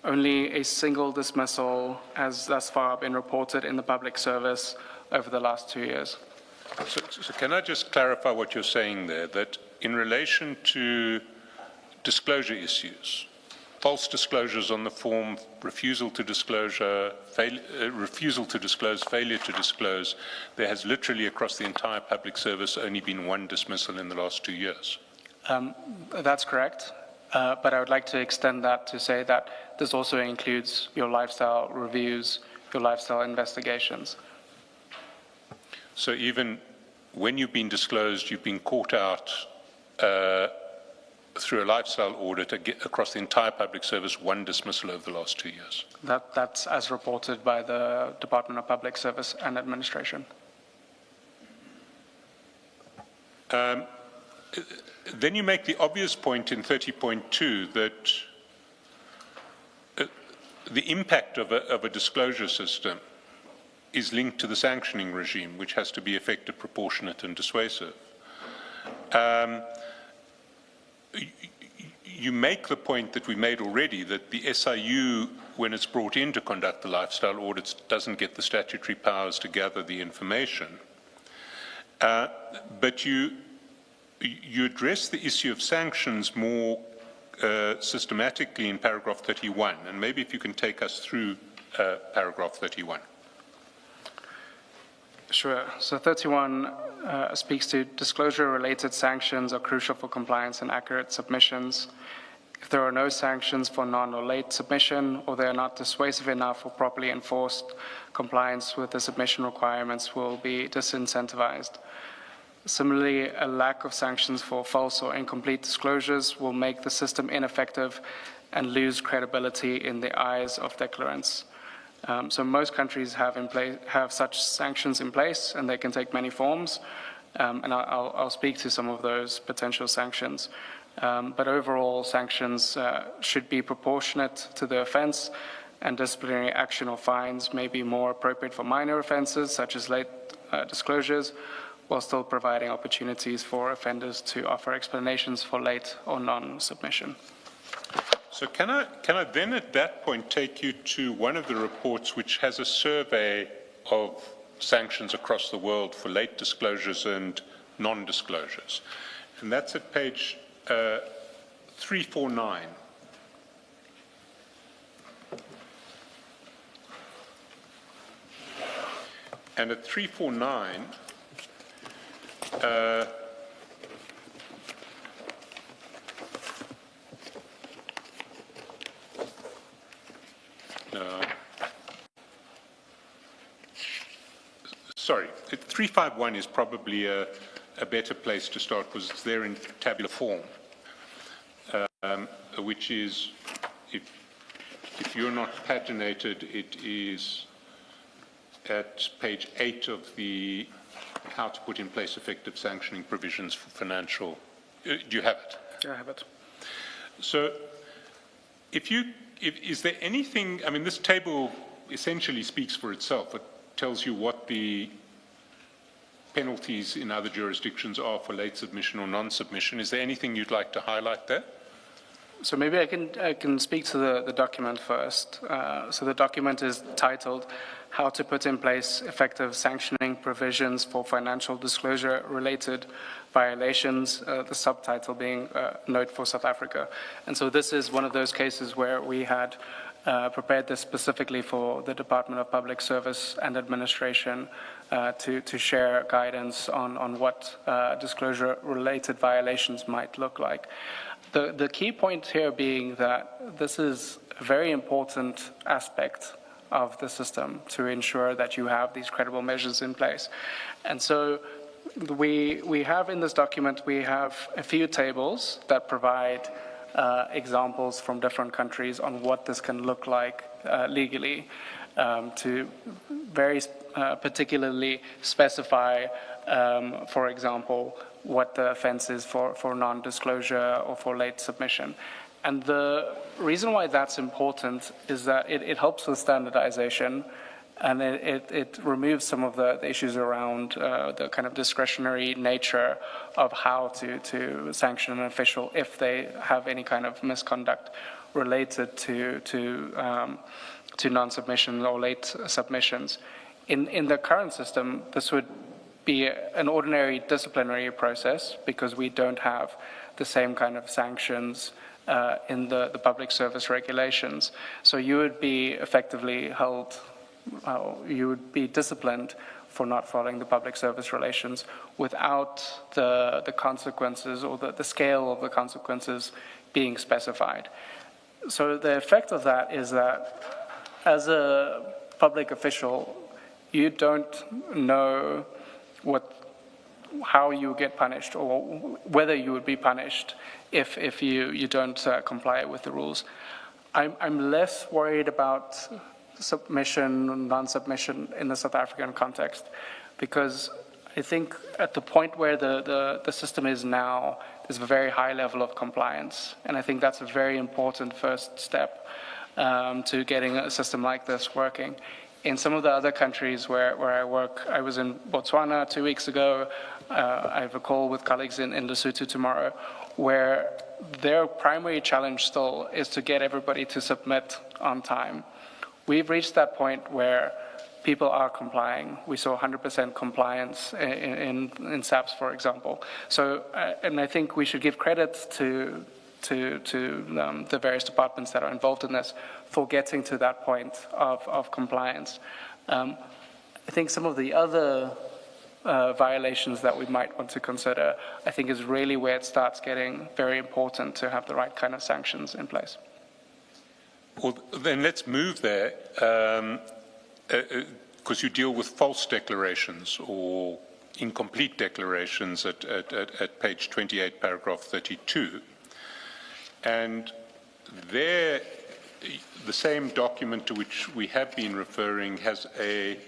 Speaker 4: Only a single dismissal has thus far been reported in the public service over the last 2 years.
Speaker 3: So can I just clarify what you're saying there, that in relation to disclosure issues, false disclosures on the form, refusal to disclose, failure to disclose, there has literally across the entire public service only been one dismissal in the last 2 years?
Speaker 4: That's correct, but I would like to extend that to say that this also includes your lifestyle reviews, your lifestyle investigations.
Speaker 3: So even when you've been disclosed, you've been caught out through a lifestyle audit across the entire public service, one dismissal over the last 2 years?
Speaker 4: That's as reported by the Department of Public Service and Administration.
Speaker 3: Then you make the obvious point in 30.2 that the impact of a disclosure system is linked to the sanctioning regime, which has to be effective, proportionate, and dissuasive. You make the point that we made already, that the SIU, when it's brought in to conduct the lifestyle audits, doesn't get the statutory powers to gather the information. But you address the issue of sanctions more systematically in paragraph 31, and maybe if you can take us through paragraph 31.
Speaker 4: Sure. So 31 speaks to disclosure-related sanctions are crucial for compliance and accurate submissions. If there are no sanctions for non or late submission, or they are not dissuasive enough or properly enforced, compliance with the submission requirements will be disincentivized. Similarly, a lack of sanctions for false or incomplete disclosures will make the system ineffective and lose credibility in the eyes of declarants. So most countries have such sanctions in place, and they can take many forms. And I'll speak to some of those potential sanctions. But overall, sanctions should be proportionate to the offense, and disciplinary action or fines may be more appropriate for minor offenses, such as late disclosures, while still providing opportunities for offenders to offer explanations for late or non-submission.
Speaker 3: So can I then at that point take you to one of the reports which has a survey of sanctions across the world for late disclosures and non-disclosures? And that's at page 349. And at 349, sorry, 351 is probably a better place to start because it's there in tabular form, which is, if you're not paginated, it is at page 8 of the how to put in place effective sanctioning provisions for financial. Do you have it?
Speaker 4: Yeah, I have it.
Speaker 3: So is there anything, I mean, this table essentially speaks for itself. It tells you what the penalties in other jurisdictions are for late submission or non-submission. Is there anything you'd like to highlight there?
Speaker 4: So maybe I can speak to the document first. So the document is titled How to Put in Place Effective Sanctioning Provisions for Financial Disclosure-Related Violations, the subtitle being Note for South Africa. And so this is one of those cases where we had prepared this specifically for the Department of Public Service and Administration to share guidance on what disclosure-related violations might look like. The key point here being that this is a very important aspect of the system to ensure that you have these credible measures in place. And so we have in this document, we have a few tables that provide examples from different countries on what this can look like legally, to very particularly specify, for example, what the offense is for non-disclosure or for late submission. And the reason why that's important is that it helps with standardization, and it removes some of the issues around the kind of discretionary nature of how to sanction an official if they have any kind of misconduct related to non-submission or late submissions. In the current system, this would be an ordinary disciplinary process because we don't have the same kind of sanctions in the public service regulations. So you would be effectively held, you would be disciplined for not following the public service relations without the consequences or the scale of the consequences being specified. So the effect of that is that as a public official, you don't know how you get punished or whether you would be punished if you don't comply with the rules. I'm less worried about submission, non-submission in the South African context, because I think at the point where the system is now, there's a very high level of compliance, and I think that's a very important first step to getting a system like this working. In some of the other countries where I work, I was in Botswana 2 weeks ago. I have a call with colleagues in Lesotho tomorrow, where their primary challenge still is to get everybody to submit on time. We've reached that point where people are complying. We saw 100% compliance in SAPS, for example. So, and I think we should give credit to the various departments that are involved in this for getting to that point of compliance. I think some of the other violations that we might want to consider, I think is really where it starts getting very important to have the right kind of sanctions in place.
Speaker 3: Well, then let's move there, because you deal with false declarations or incomplete declarations at page 28, paragraph 32. And there, the same document to which we have been referring has a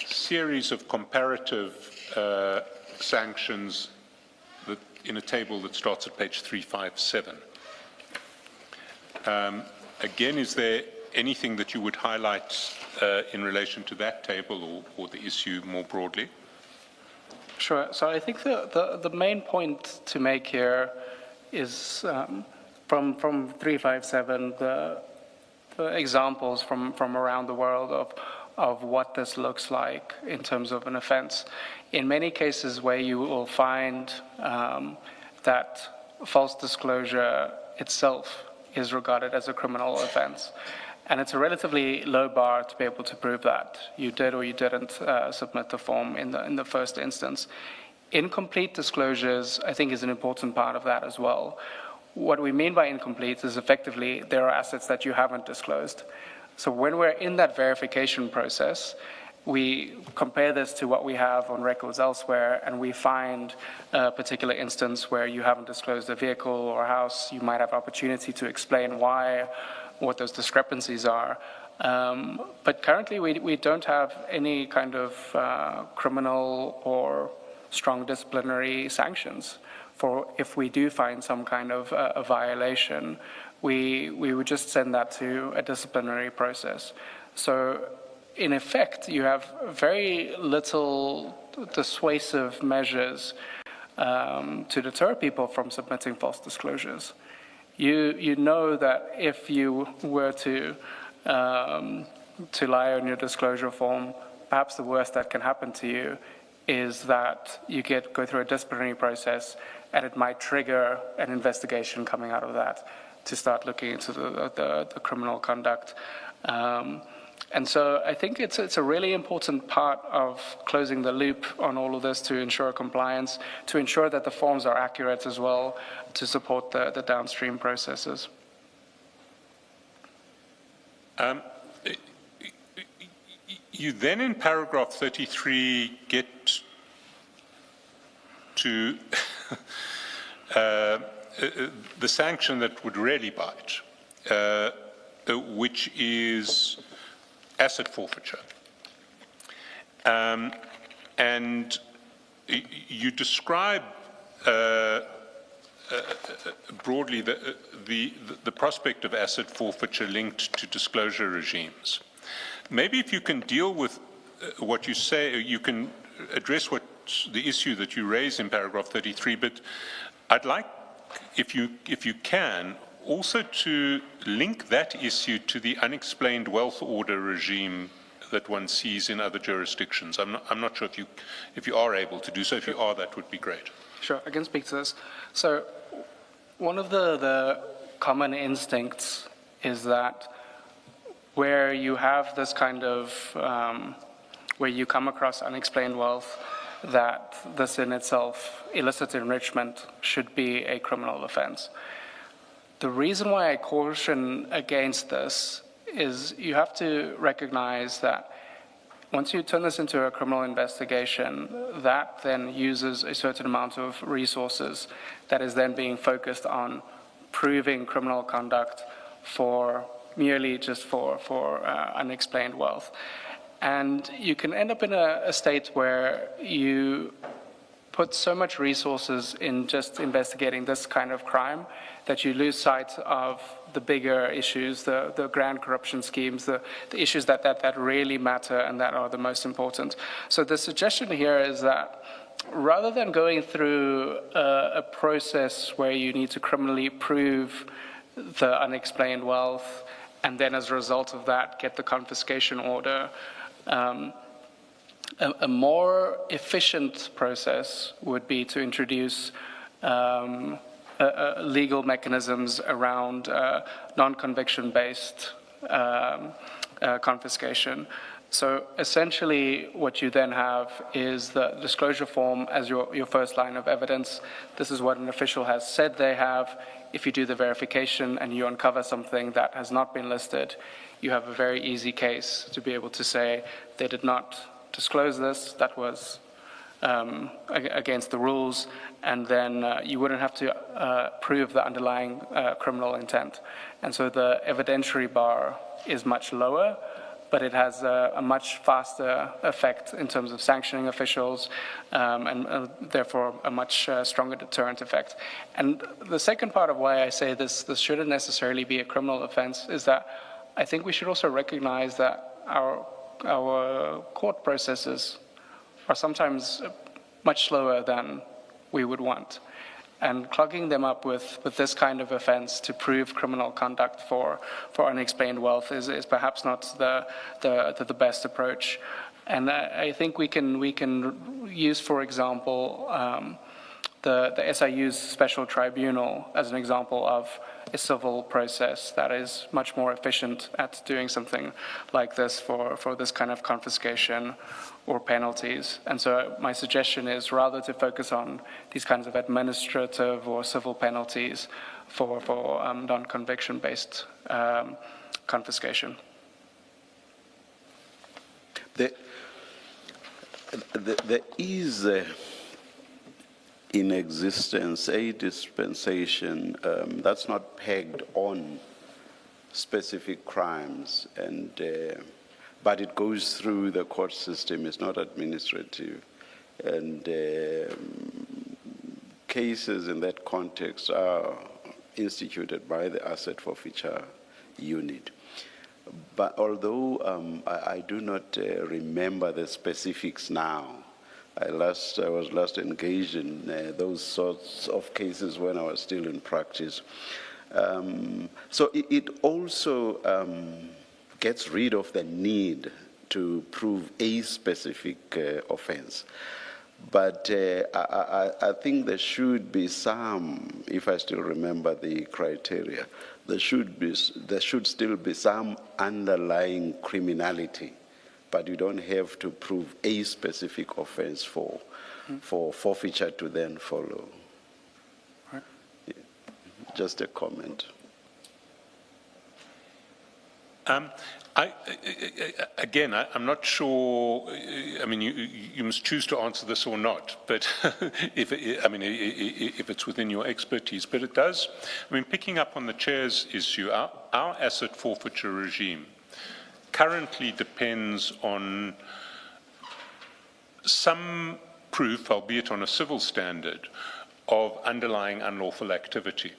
Speaker 3: series of comparative sanctions in a table that starts at page 357. Again, is there anything that you would highlight in relation to that table or the issue more broadly?
Speaker 4: Sure. So I think the main point to make here is from 357, the examples from around the world of what this looks like in terms of an offense. In many cases where you will find that false disclosure itself is regarded as a criminal offense. And it's a relatively low bar to be able to prove that you did or you didn't submit the form in the first instance. Incomplete disclosures, I think, is an important part of that as well. What we mean by incomplete is effectively there are assets that you haven't disclosed. So when we're in that verification process, we compare this to what we have on records elsewhere, and we find a particular instance where you haven't disclosed a vehicle or a house. You might have opportunity to explain why, what those discrepancies are. But currently, we don't have any kind of criminal or strong disciplinary sanctions for if we do find some kind of a violation. We would just send that to a disciplinary process. So in effect, you have very little dissuasive measures to deter people from submitting false disclosures. You know that if you were to lie on your disclosure form, perhaps the worst that can happen to you is that you go through a disciplinary process, and it might trigger an investigation coming out of that to start looking into the criminal conduct. And so I think it's a really important part of closing the loop on all of this to ensure compliance, to ensure that the forms are accurate as well, to support the downstream processes.
Speaker 3: You then in paragraph 33 get to the sanction that would really bite, which is asset forfeiture. And you describe broadly the prospect of asset forfeiture linked to disclosure regimes. Maybe if you can deal with what you say, you can address what the issue that you raise in paragraph 33, but I'd like, if you can, also to link that issue to the unexplained wealth order regime that one sees in other jurisdictions. I'm not sure if you are able to do so. If you are, that would be great.
Speaker 4: Sure, I can speak to this. So one of the common instincts is that where you have this kind of, where you come across unexplained wealth, that this in itself, illicit enrichment, should be a criminal offense. The reason why I caution against this is you have to recognize that once you turn this into a criminal investigation, that then uses a certain amount of resources that is then being focused on proving criminal conduct for merely just for unexplained wealth. And you can end up in a state where you put so much resources in just investigating this kind of crime that you lose sight of the bigger issues, the grand corruption schemes, the issues that really matter and that are the most important. So the suggestion here is that rather than going through a process where you need to criminally prove the unexplained wealth and then as a result of that get the confiscation order, a more efficient process would be to introduce legal mechanisms around non-conviction-based confiscation. So essentially what you then have is the disclosure form as your first line of evidence. This is what an official has said they have. If you do the verification and you uncover something that has not been listed, you have a very easy case to be able to say they did not disclose this, that was against the rules, and then you wouldn't have to prove the underlying criminal intent. And so the evidentiary bar is much lower, but it has a much faster effect in terms of sanctioning officials and therefore a much stronger deterrent effect. And the second part of why I say this shouldn't necessarily be a criminal offense is that I think we should also recognize that our court processes are sometimes much slower than we would want. And clogging them up with this kind of offense to prove criminal conduct for unexplained wealth is perhaps not the best approach. And I think we can use, for example, the SIU's special tribunal as an example of a civil process that is much more efficient at doing something like this for this kind of confiscation or penalties. And so my suggestion is rather to focus on these kinds of administrative or civil penalties for non-conviction based confiscation.
Speaker 2: There is in existence a dispensation that's not pegged on specific crimes, and but it goes through the court system. It's not administrative, and cases in that context are instituted by the asset forfeiture unit. But although I do not remember the specifics now, I was last engaged in those sorts of cases when I was still in practice. So it also gets rid of the need to prove a specific offense. But I think there should be some, if I still remember the criteria, there should still be some underlying criminality. But you don't have to prove a specific offense for forfeiture to then follow.
Speaker 4: Right.
Speaker 2: Yeah. Just a comment.
Speaker 3: I'm not sure. I mean, you must choose to answer this or not. But if it's within your expertise, but it does. I mean, picking up on the chair's issue, our asset forfeiture regime currently depends on some proof, albeit on a civil standard, of underlying unlawful activity.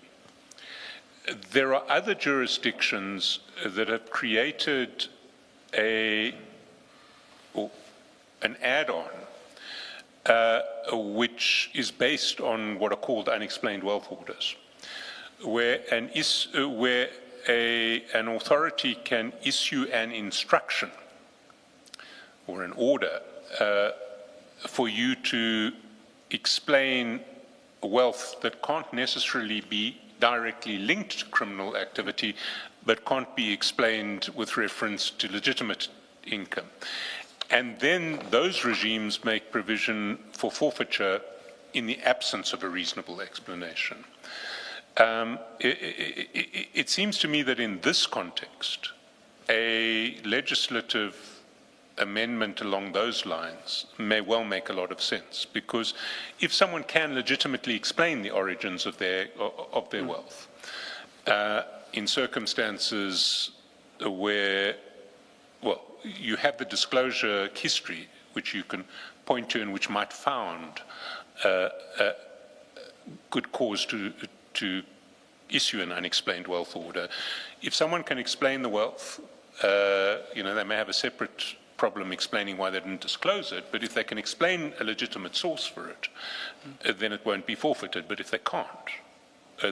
Speaker 3: There are other jurisdictions that have created an add-on which is based on what are called unexplained wealth orders, where an authority can issue an instruction or an order for you to explain wealth that can't necessarily be directly linked to criminal activity, but can't be explained with reference to legitimate income. And then those regimes make provision for forfeiture in the absence of a reasonable explanation. It seems to me that in this context, a legislative amendment along those lines may well make a lot of sense, because if someone can legitimately explain the origins of their wealth, in circumstances where, well, you have the disclosure history which you can point to and which might found good cause to issue an unexplained wealth order. If someone can explain the wealth, they may have a separate problem explaining why they didn't disclose it, but if they can explain a legitimate source for it, then it won't be forfeited. But if they can't,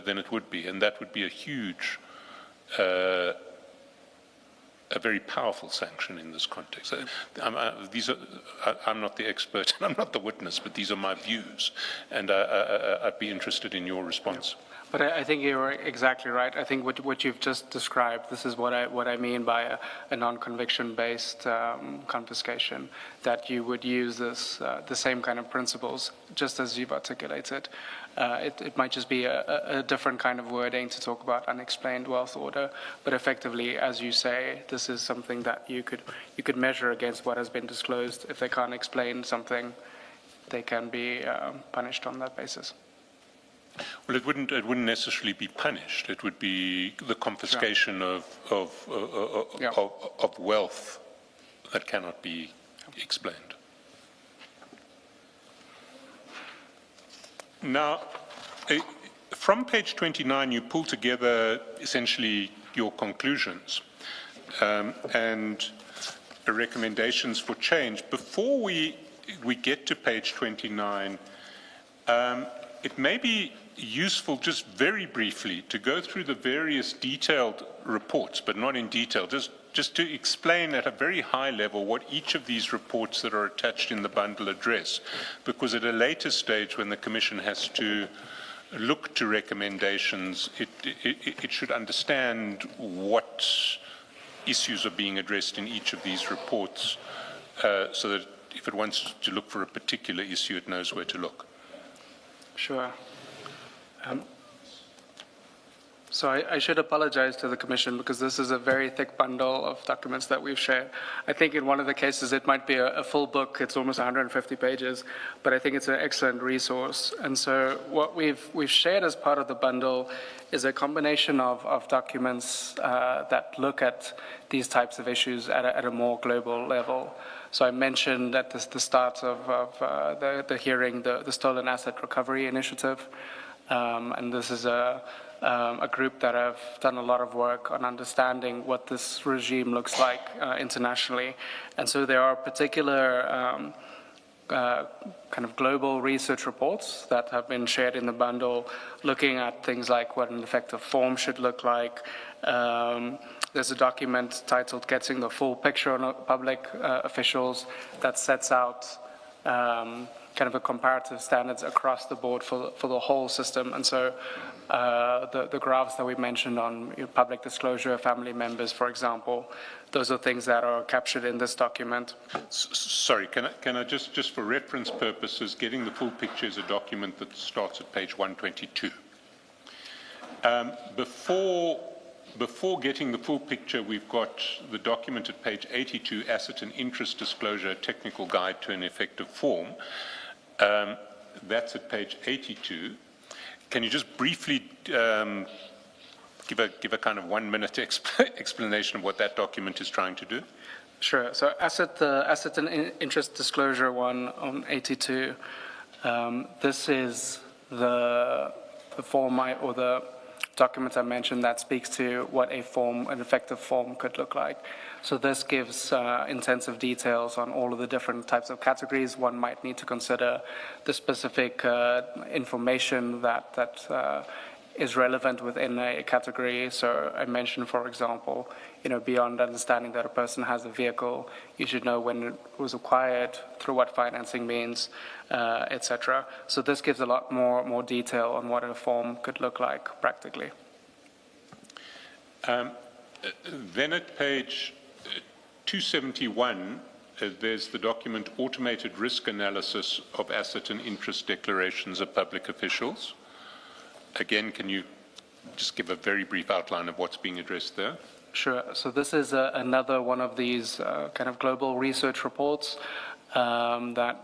Speaker 3: then it would be, and that would be a huge, a very powerful sanction in this context. I'm not the expert, and I'm not the witness, but these are my views, and I'd be interested in your response.
Speaker 4: Yeah. But I think you're exactly right. I think what you've just described, this is what I mean by a non-conviction-based confiscation, that you would use this the same kind of principles, just as you've articulated. It might just be a different kind of wording to talk about unexplained wealth order, but effectively, as you say, this is something that you could measure against what has been disclosed. If they can't explain something, they can be punished on that basis.
Speaker 3: Well, it wouldn't necessarily be punished. It would be the confiscation of wealth that cannot be explained. Now, from page 29, you pull together essentially your conclusions and recommendations for change. Before we get to page 29, it may be useful just very briefly to go through the various detailed reports, but not in detail, just to explain at a very high level what each of these reports that are attached in the bundle address, because at a later stage when the Commission has to look to recommendations, it should understand what issues are being addressed in each of these reports, so that if it wants to look for a particular issue, it knows where to look.
Speaker 4: Sure. So I should apologize to the Commission, because this is a very thick bundle of documents that we've shared. I think in one of the cases it might be a full book, it's almost 150 pages, but I think it's an excellent resource. And so what we've shared as part of the bundle is a combination of documents that look at these types of issues at a more global level. So I mentioned at the start of the hearing the Stolen Asset Recovery Initiative, and this is a group that have done a lot of work on understanding what this regime looks like internationally. And so there are particular kind of global research reports that have been shared in the bundle, looking at things like what an effective form should look like. There's a document titled Getting the Full Picture on Public Officials that sets out kind of a comparative standards across the board for the whole system. And so the graphs that we mentioned on public disclosure of family members, for example, those are things that are captured in this document.
Speaker 3: Sorry, can I just for reference purposes, Getting the Full Picture is a document that starts at page 122. Before Getting the Full Picture, we've got the document at page 82, Asset and Interest Disclosure, Technical Guide to an Effective Form. That's at page 82. Can you just briefly give a kind of 1 minute explanation of what that document is trying to do?
Speaker 4: Sure. So asset and interest disclosure one on 82. This is the form or the document I mentioned that speaks to what an effective form could look like. So this gives intensive details on all of the different types of categories one might need to consider, the specific information that is relevant within a category. So I mentioned, for example, beyond understanding that a person has a vehicle, you should know when it was acquired, through what financing means, etc. So this gives a lot more detail on what a form could look like practically.
Speaker 3: Then at page 271, there's the document Automated Risk Analysis of Asset and Interest Declarations of Public Officials. Again, can you just give a very brief outline of what's being addressed there?
Speaker 4: Sure. So this is another one of these kind of global research reports that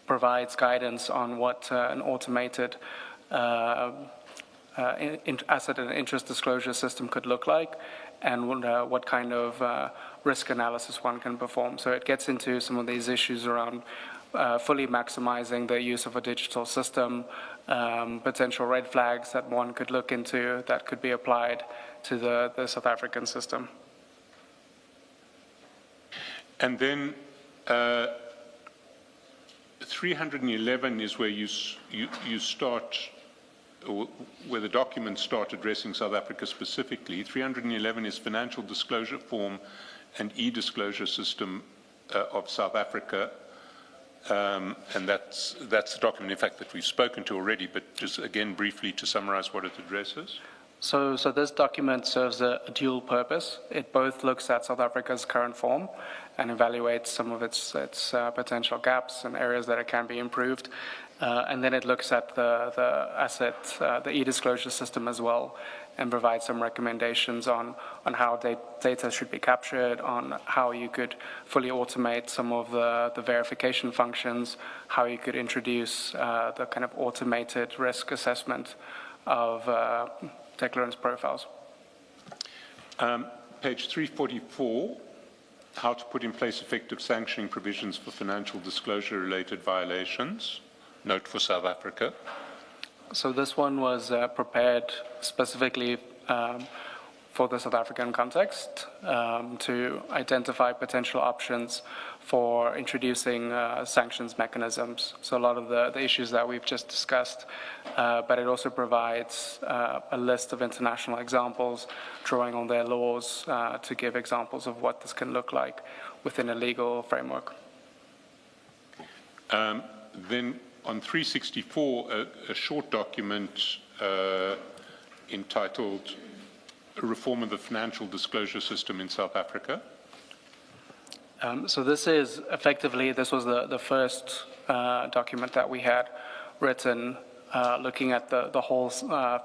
Speaker 4: provides guidance on what an automated asset and interest disclosure system could look like, and what kind of risk analysis one can perform. So it gets into some of these issues around fully maximizing the use of a digital system, potential red flags that one could look into that could be applied to the South African system.
Speaker 3: And then 311 is where you start, or where the documents start addressing South Africa specifically. 311 is Financial Disclosure Form and E-Disclosure System of South Africa. And that's the document, in fact, that we've spoken to already, but just again briefly to summarize what it addresses.
Speaker 4: So this document serves a dual purpose. It both looks at South Africa's current form and evaluates some of its potential gaps and areas that it can be improved. And then it looks at the e-disclosure system as well, and provides some recommendations on how data should be captured, on how you could fully automate some of the verification functions, how you could introduce the kind of automated risk assessment of declarants' profiles.
Speaker 3: Page 344, how to put in place effective sanctioning provisions for financial disclosure-related violations. Note for South Africa.
Speaker 4: So this one was prepared specifically for the South African context to identify potential options for introducing sanctions mechanisms. So a lot of the issues that we've just discussed, but it also provides a list of international examples, drawing on their laws to give examples of what this can look like within a legal framework.
Speaker 3: Then on 364, a short document entitled Reform of the Financial Disclosure System in South Africa.
Speaker 4: So this was the first document that we had written looking at the whole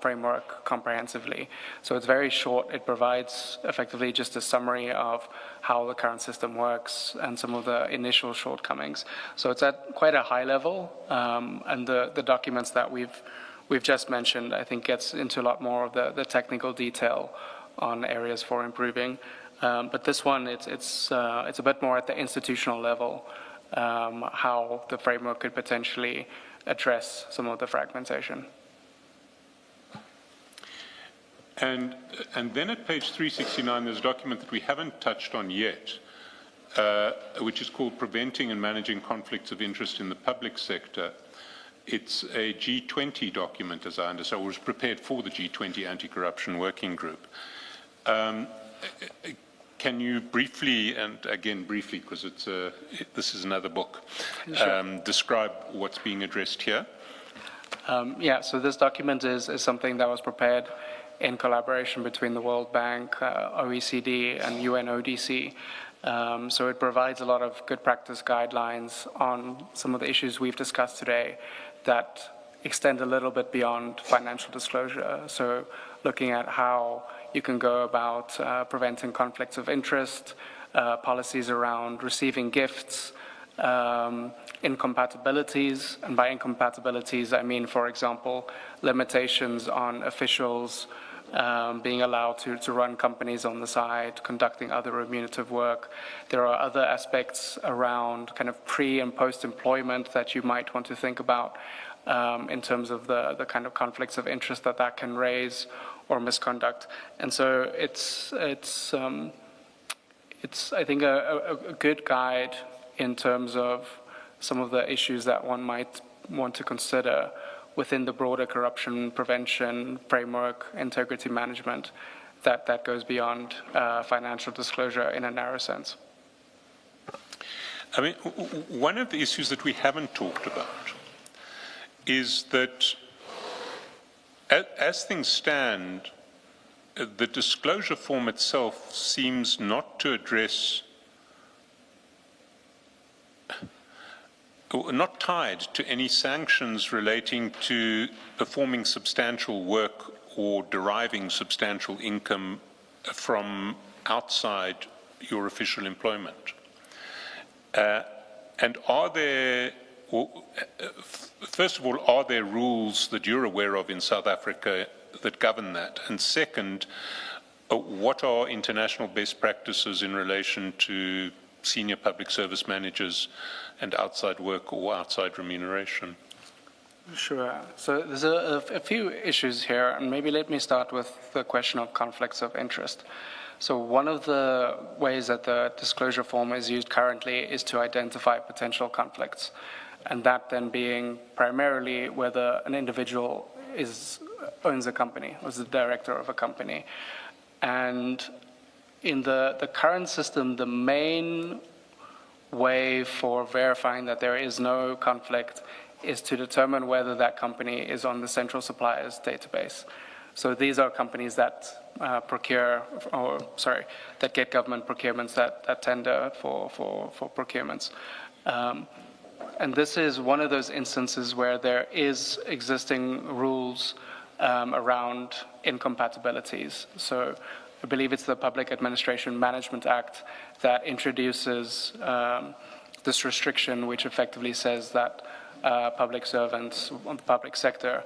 Speaker 4: framework comprehensively. So it's very short. It provides effectively just a summary of how the current system works and some of the initial shortcomings. So it's at quite a high level, and the documents that we've just mentioned, I think, gets into a lot more of the technical detail on areas for improving. But this one, it's a bit more at the institutional level, how the framework could potentially address some of the fragmentation.
Speaker 3: And then at page 369, there's a document that we haven't touched on yet, which is called Preventing and Managing Conflicts of Interest in the Public Sector. It's a G20 document, as I understand. It was prepared for the G20 Anti-Corruption Working Group. Can you briefly, and again briefly because this is another book,
Speaker 4: Sure.
Speaker 3: describe what's being addressed here?
Speaker 4: So this document is something that was prepared in collaboration between the World Bank, OECD, and UNODC. So it provides a lot of good practice guidelines on some of the issues we've discussed today that extend a little bit beyond financial disclosure. So looking at how you can go about preventing conflicts of interest, policies around receiving gifts, incompatibilities, and by incompatibilities I mean, for example, limitations on officials being allowed to run companies on the side, conducting other remunerative work. There are other aspects around kind of pre- and post-employment that you might want to think about, in terms of the kind of conflicts of interest that can raise or misconduct. And so it's I think, a good guide in terms of some of the issues that one might want to consider within the broader corruption prevention framework, integrity management, that goes beyond financial disclosure in a narrow sense.
Speaker 3: I mean, one of the issues that we haven't talked about is that as things stand, the disclosure form itself seems not to address, not tied to any sanctions relating to performing substantial work or deriving substantial income from outside your official employment. And are there, first of all, are there rules that you're aware of in South Africa that govern that? And second, what are international best practices in relation to senior public service managers and outside work or outside remuneration?
Speaker 4: Sure. So there's a few issues here, and maybe let me start with the question of conflicts of interest. So one of the ways that the disclosure form is used currently is to identify potential conflicts, and that then being primarily whether an individual owns a company, or is the director of a company. And in the current system, the main way for verifying that there is no conflict is to determine whether that company is on the central suppliers database. So these are companies that that get government procurements, that tender for procurements. And this is one of those instances where there is existing rules around incompatibilities. So I believe it's the Public Administration Management Act that introduces this restriction, which effectively says that public servants on the public sector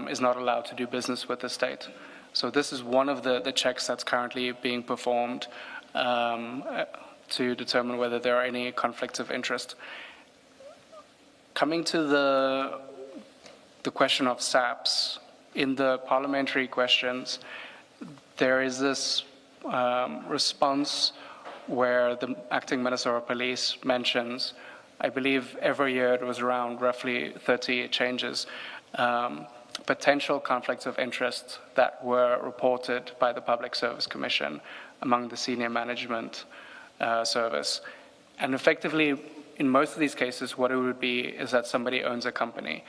Speaker 4: is not allowed to do business with the state. So this is one of the checks that's currently being performed to determine whether there are any conflicts of interest. Coming to the question of SAPs, in the parliamentary questions, there is this response where the acting Minister of Police mentions, I believe every year it was around roughly 30 changes, potential conflicts of interest that were reported by the Public Service Commission among the senior management service. And effectively, in most of these cases, what it would be is that somebody owns a company.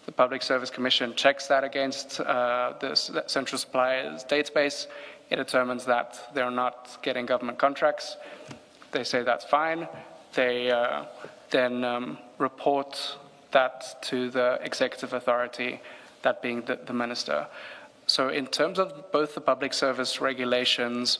Speaker 4: The Public Service Commission checks that against the central suppliers database. It determines that they're not getting government contracts. They say that's fine. They then report that to the executive authority, that being the minister. So in terms of both the public service regulations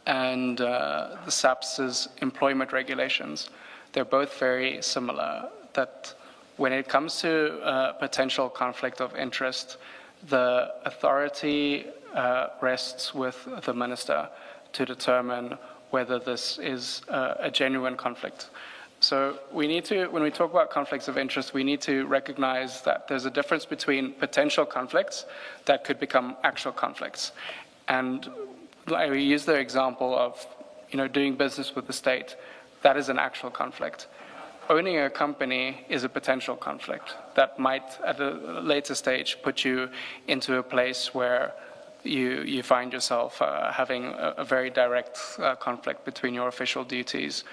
Speaker 4: and the SAPS's employment regulations, they're both very similar, that when it comes to potential conflict of interest, the authority rests with the minister to determine whether this is a genuine conflict. So we need to, when we talk about conflicts of interest, we need to recognize that there's a difference between potential conflicts that could become actual conflicts. And I use the example of, doing business with the state. That is an actual conflict. Owning a company is a potential conflict that might, at a later stage, put you into a place where you find yourself having a very direct conflict between your official duties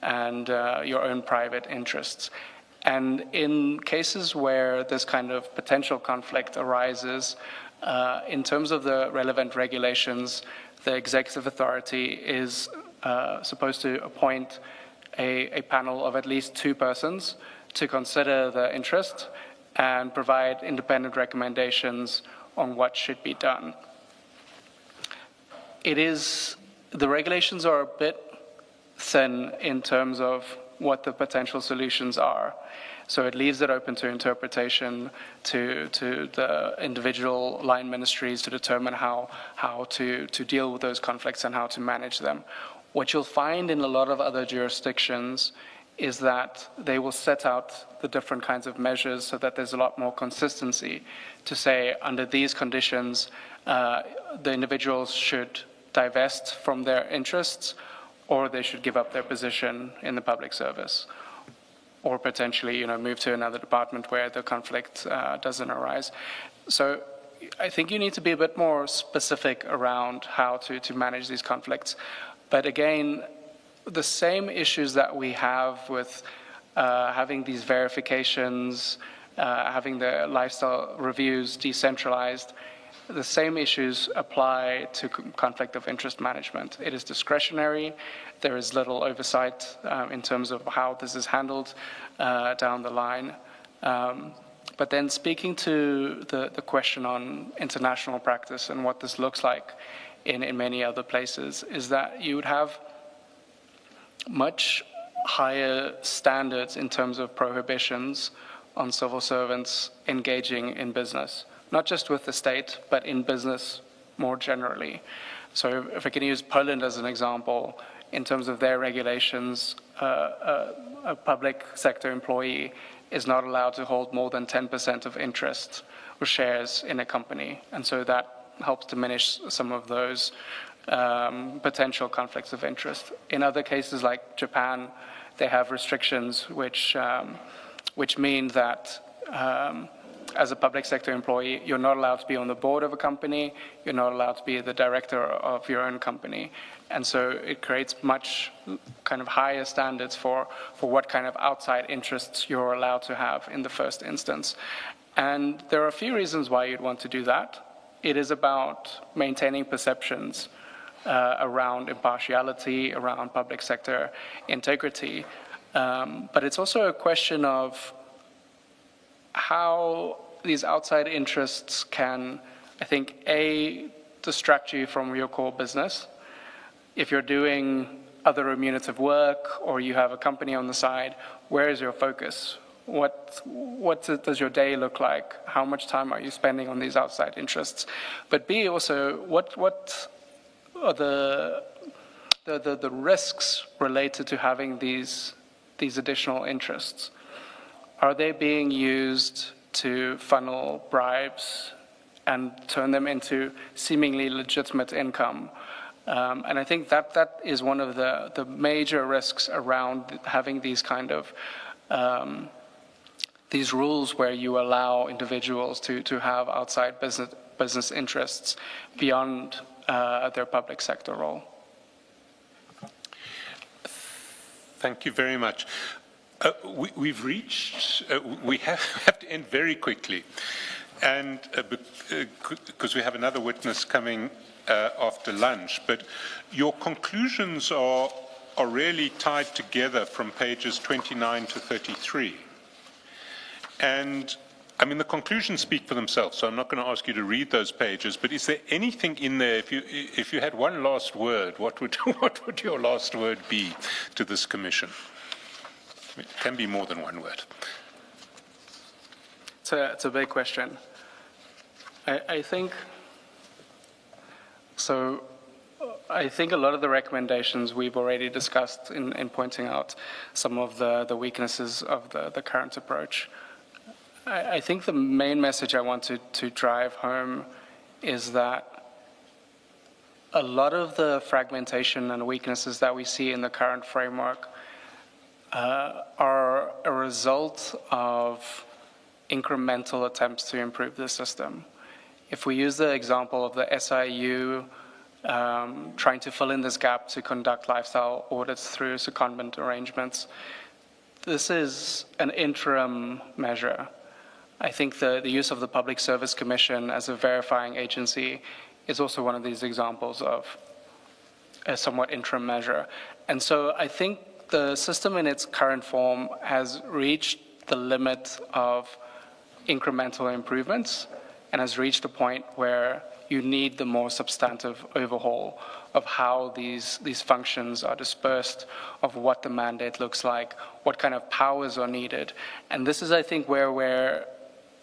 Speaker 4: and your own private interests. And in cases where this kind of potential conflict arises, in terms of the relevant regulations, the executive authority is supposed to appoint a panel of at least 2 persons to consider the interest and provide independent recommendations on what should be done. The regulations are a bit thin in terms of what the potential solutions are. So it leaves it open to interpretation to the individual line ministries to determine how to deal with those conflicts and how to manage them. What you'll find in a lot of other jurisdictions is that they will set out the different kinds of measures so that there's a lot more consistency to say under these conditions, the individuals should divest from their interests or they should give up their position in the public service or potentially move to another department where the conflict doesn't arise. So I think you need to be a bit more specific around how to manage these conflicts. But again, the same issues that we have with having these verifications, having the lifestyle reviews decentralized, the same issues apply to conflict of interest management. It is discretionary. There is little oversight in terms of how this is handled down the line. But then speaking to the question on international practice and what this looks like in many other places, is that you would have much higher standards in terms of prohibitions on civil servants engaging in business, not just with the state, but in business more generally. So if I can use Poland as an example, in terms of their regulations, a public sector employee is not allowed to hold more than 10% of interest or shares in a company. And so that helps diminish some of those potential conflicts of interest. In other cases like Japan, they have restrictions which mean that as a public sector employee, you're not allowed to be on the board of a company, you're not allowed to be the director of your own company. And so it creates much kind of higher standards for what kind of outside interests you're allowed to have in the first instance. And there are a few reasons why you'd want to do that. It is about maintaining perceptions around impartiality, around public sector integrity. But it's also a question of how these outside interests can, I think, A, distract you from your core business. If you're doing other remunerative work or you have a company on the side, where is your focus? What does your day look like? How much time are you spending on these outside interests? But B, also, what are the risks related to having these additional interests? Are they being used to funnel bribes and turn them into seemingly legitimate income? And I think that is one of the major risks around having these kind of these rules where you allow individuals to have outside business interests beyond their public sector role.
Speaker 3: Thank you very much. We've reached, we have to end very quickly, and because we have another witness coming after lunch, but your conclusions are really tied together from pages 29 to 33. And I mean, the conclusions speak for themselves, so I'm not going to ask you to read those pages, but is there anything in there, if you had one last word, what would your last word be to this commission? It can be more than one word.
Speaker 4: It's a big question. I think a lot of the recommendations we've already discussed in pointing out some of the weaknesses of the current approach. I think the main message I want to drive home is that a lot of the fragmentation and weaknesses that we see in the current framework are a result of incremental attempts to improve the system. If we use the example of the SIU trying to fill in this gap to conduct lifestyle audits through secondment arrangements, this is an interim measure. I think the use of the Public Service Commission as a verifying agency is also one of these examples of a somewhat interim measure. And so I think the system in its current form has reached the limit of incremental improvements and has reached a point where you need the more substantive overhaul of how these functions are dispersed, of what the mandate looks like, what kind of powers are needed. And this is, I think, where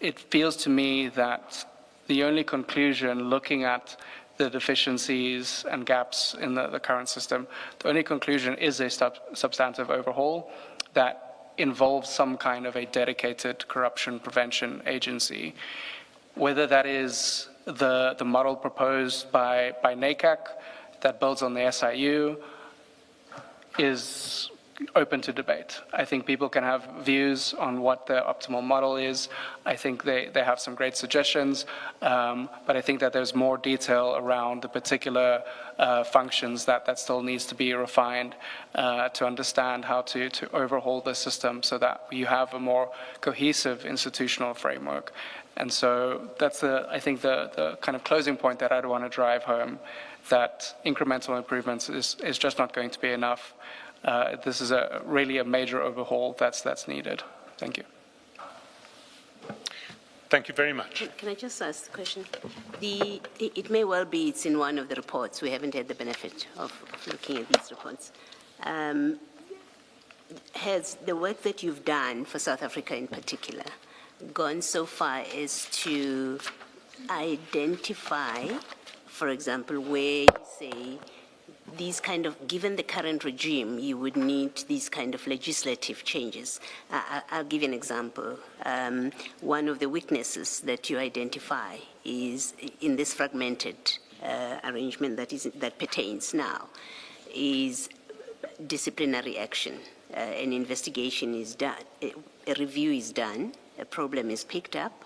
Speaker 4: it feels to me that the only conclusion, looking at the deficiencies and gaps in the current system, the only conclusion is a substantive overhaul. that involves some kind of a dedicated corruption prevention agency, whether that is the model proposed by NACAC that builds on the SIU, is open to debate. I think people can have views on what the optimal model is. I think they have some great suggestions, but I think that there's more detail around the particular functions that still needs to be refined to understand how to overhaul the system so that you have a more cohesive institutional framework. And so that's, I think, the kind of closing point that I'd want to drive home, that incremental improvements is just not going to be enough. This is really a major overhaul that's needed. Thank you.
Speaker 3: Thank you very much.
Speaker 5: Can I just ask the question? It may well be it's in one of the reports. We haven't had the benefit of looking at these reports. Has the work that you've done for South Africa in particular gone so far as to identify, for example, where you say these kind of, given the current regime, you would need these kind of legislative changes? I'll give you an example. One of the weaknesses that you identify is in this fragmented arrangement that pertains now is disciplinary action. An investigation is done, a review is done, a problem is picked up,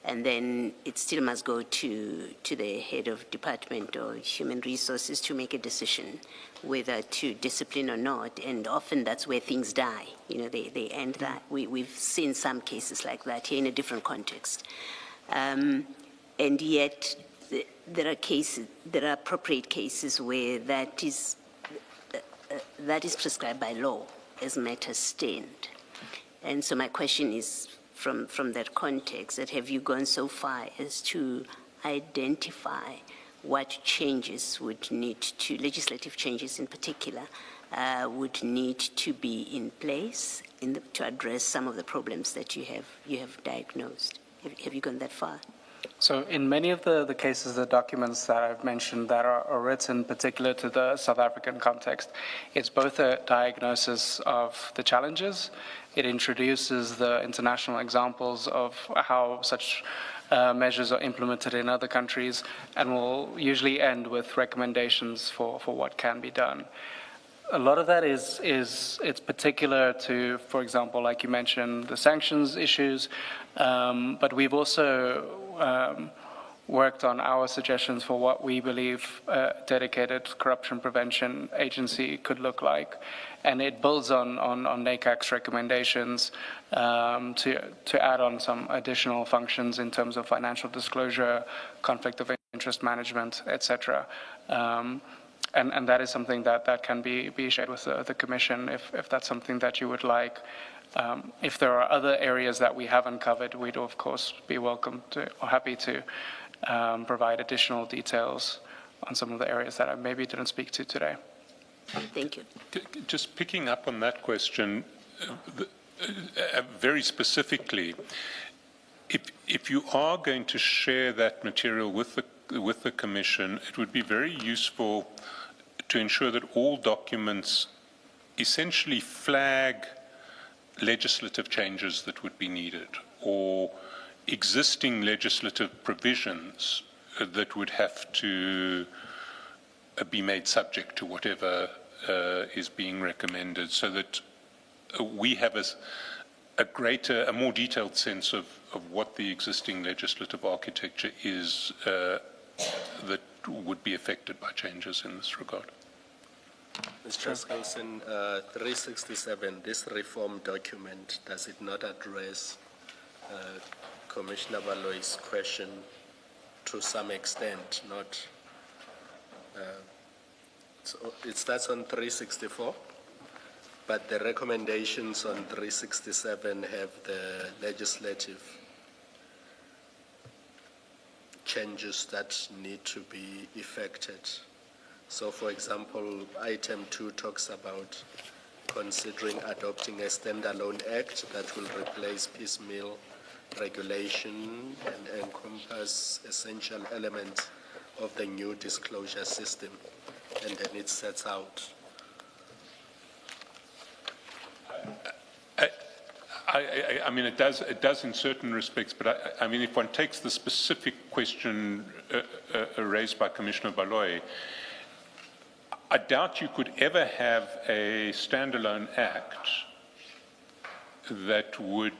Speaker 5: and then it still must go to the head of department or human resources to make a decision whether to discipline or not. And often that's where things die. You know, they end that. We've seen some cases like that here in a different context. And yet there are appropriate cases where that is prescribed by law as matters stand. And so my question is, from that context, that have you gone so far as to identify what changes would need to, legislative changes in particular, would need to be in place to address some of the problems that you have diagnosed? Have you gone that far?
Speaker 4: So in many of the cases, the documents that I've mentioned that are written particular to the South African context, it's both a diagnosis of the challenges. It introduces the international examples of how such measures are implemented in other countries, and will usually end with recommendations for what can be done. A lot of that it's particular to, for example, like you mentioned, the sanctions issues, but we've also worked on our suggestions for what we believe a dedicated corruption prevention agency could look like. And it builds on NACAC's recommendations to add on some additional functions in terms of financial disclosure, conflict of interest management, etc. And that is something that can be shared with the Commission if that's something that you would like. If there are other areas that we haven't covered, we'd of course be welcome to or happy to provide additional details on some of the areas that I maybe didn't speak to today.
Speaker 5: Thank you.
Speaker 3: Just picking up on that question, very specifically, if you are going to share that material with the Commission, it would be very useful to ensure that all documents essentially flag legislative changes that would be needed, or existing legislative provisions that would have to be made subject to whatever is being recommended, so that we have a more detailed sense of what the existing legislative architecture is that would be affected by changes in this regard.
Speaker 6: Mr. Skilson, 367, this reform document, does it not address Commissioner Baloy's question to some extent? Not. It starts on 364, but the recommendations on 367 have the legislative changes that need to be effected. So, for example, item 2 talks about considering adopting a standalone act that will replace piecemeal regulation and encompass essential elements of the new disclosure system, and then it sets out.
Speaker 3: I mean, it does in certain respects, but I mean, if one takes the specific question raised by Commissioner Baloy, I doubt you could ever have a standalone act that would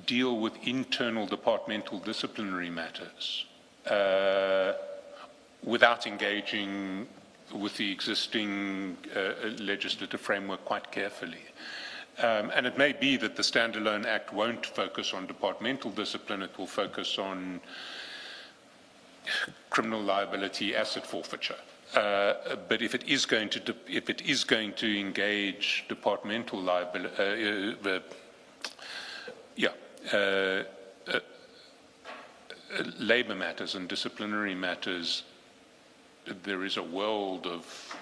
Speaker 3: deal with internal departmental disciplinary matters without engaging with the existing legislative framework quite carefully. And it may be that the standalone act won't focus on departmental discipline, it will focus on criminal liability, asset forfeiture. But if it is going to engage departmental liability, labor matters and disciplinary matters, there is a world of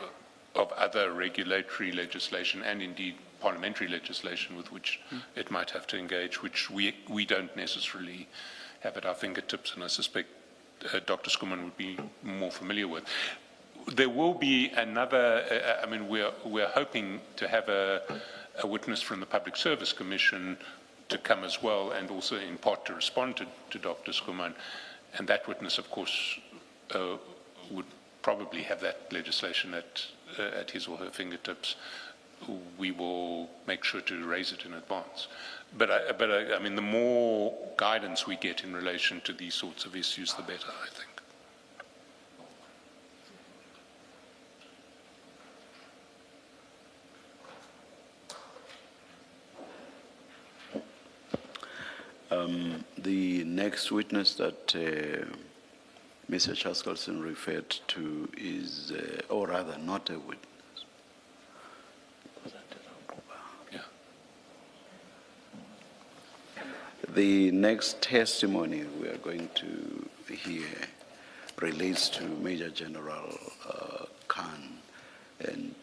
Speaker 3: other regulatory legislation and indeed parliamentary legislation with which it might have to engage, which we don't necessarily have at our fingertips, and I suspect Dr. Schoeman would be more familiar with. There will be another, I mean, we're hoping to have a witness from the Public Service Commission to come as well, and also in part to respond to Dr. Schoeman. And that witness, of course, would probably have that legislation at his or her fingertips. We will make sure to raise it in advance. But I mean, the more guidance we get in relation to these sorts of issues, the better, I think.
Speaker 2: The next witness that Mr. Chaskalson referred to is, or rather, not a witness.
Speaker 3: Yeah.
Speaker 2: The next testimony we are going to hear relates to Major General Khan, and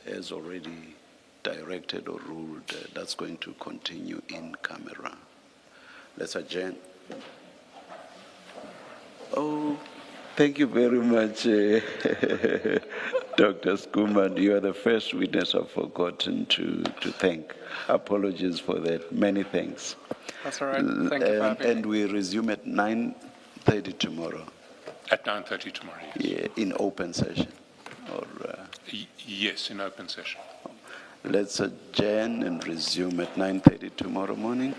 Speaker 2: as already directed or ruled, that's going to continue in camera. Let's adjourn. Oh, thank you very much, Dr. Schoeman. You are the first witness I've forgotten to thank. Apologies for that. Many thanks.
Speaker 4: That's all right. Thank you for having me.
Speaker 2: And we resume at 9:30 tomorrow.
Speaker 3: At 9:30 tomorrow, yes.
Speaker 2: Yeah, in open session. Or
Speaker 3: Yes, in open session.
Speaker 2: let's adjourn and resume at 9:30 tomorrow morning.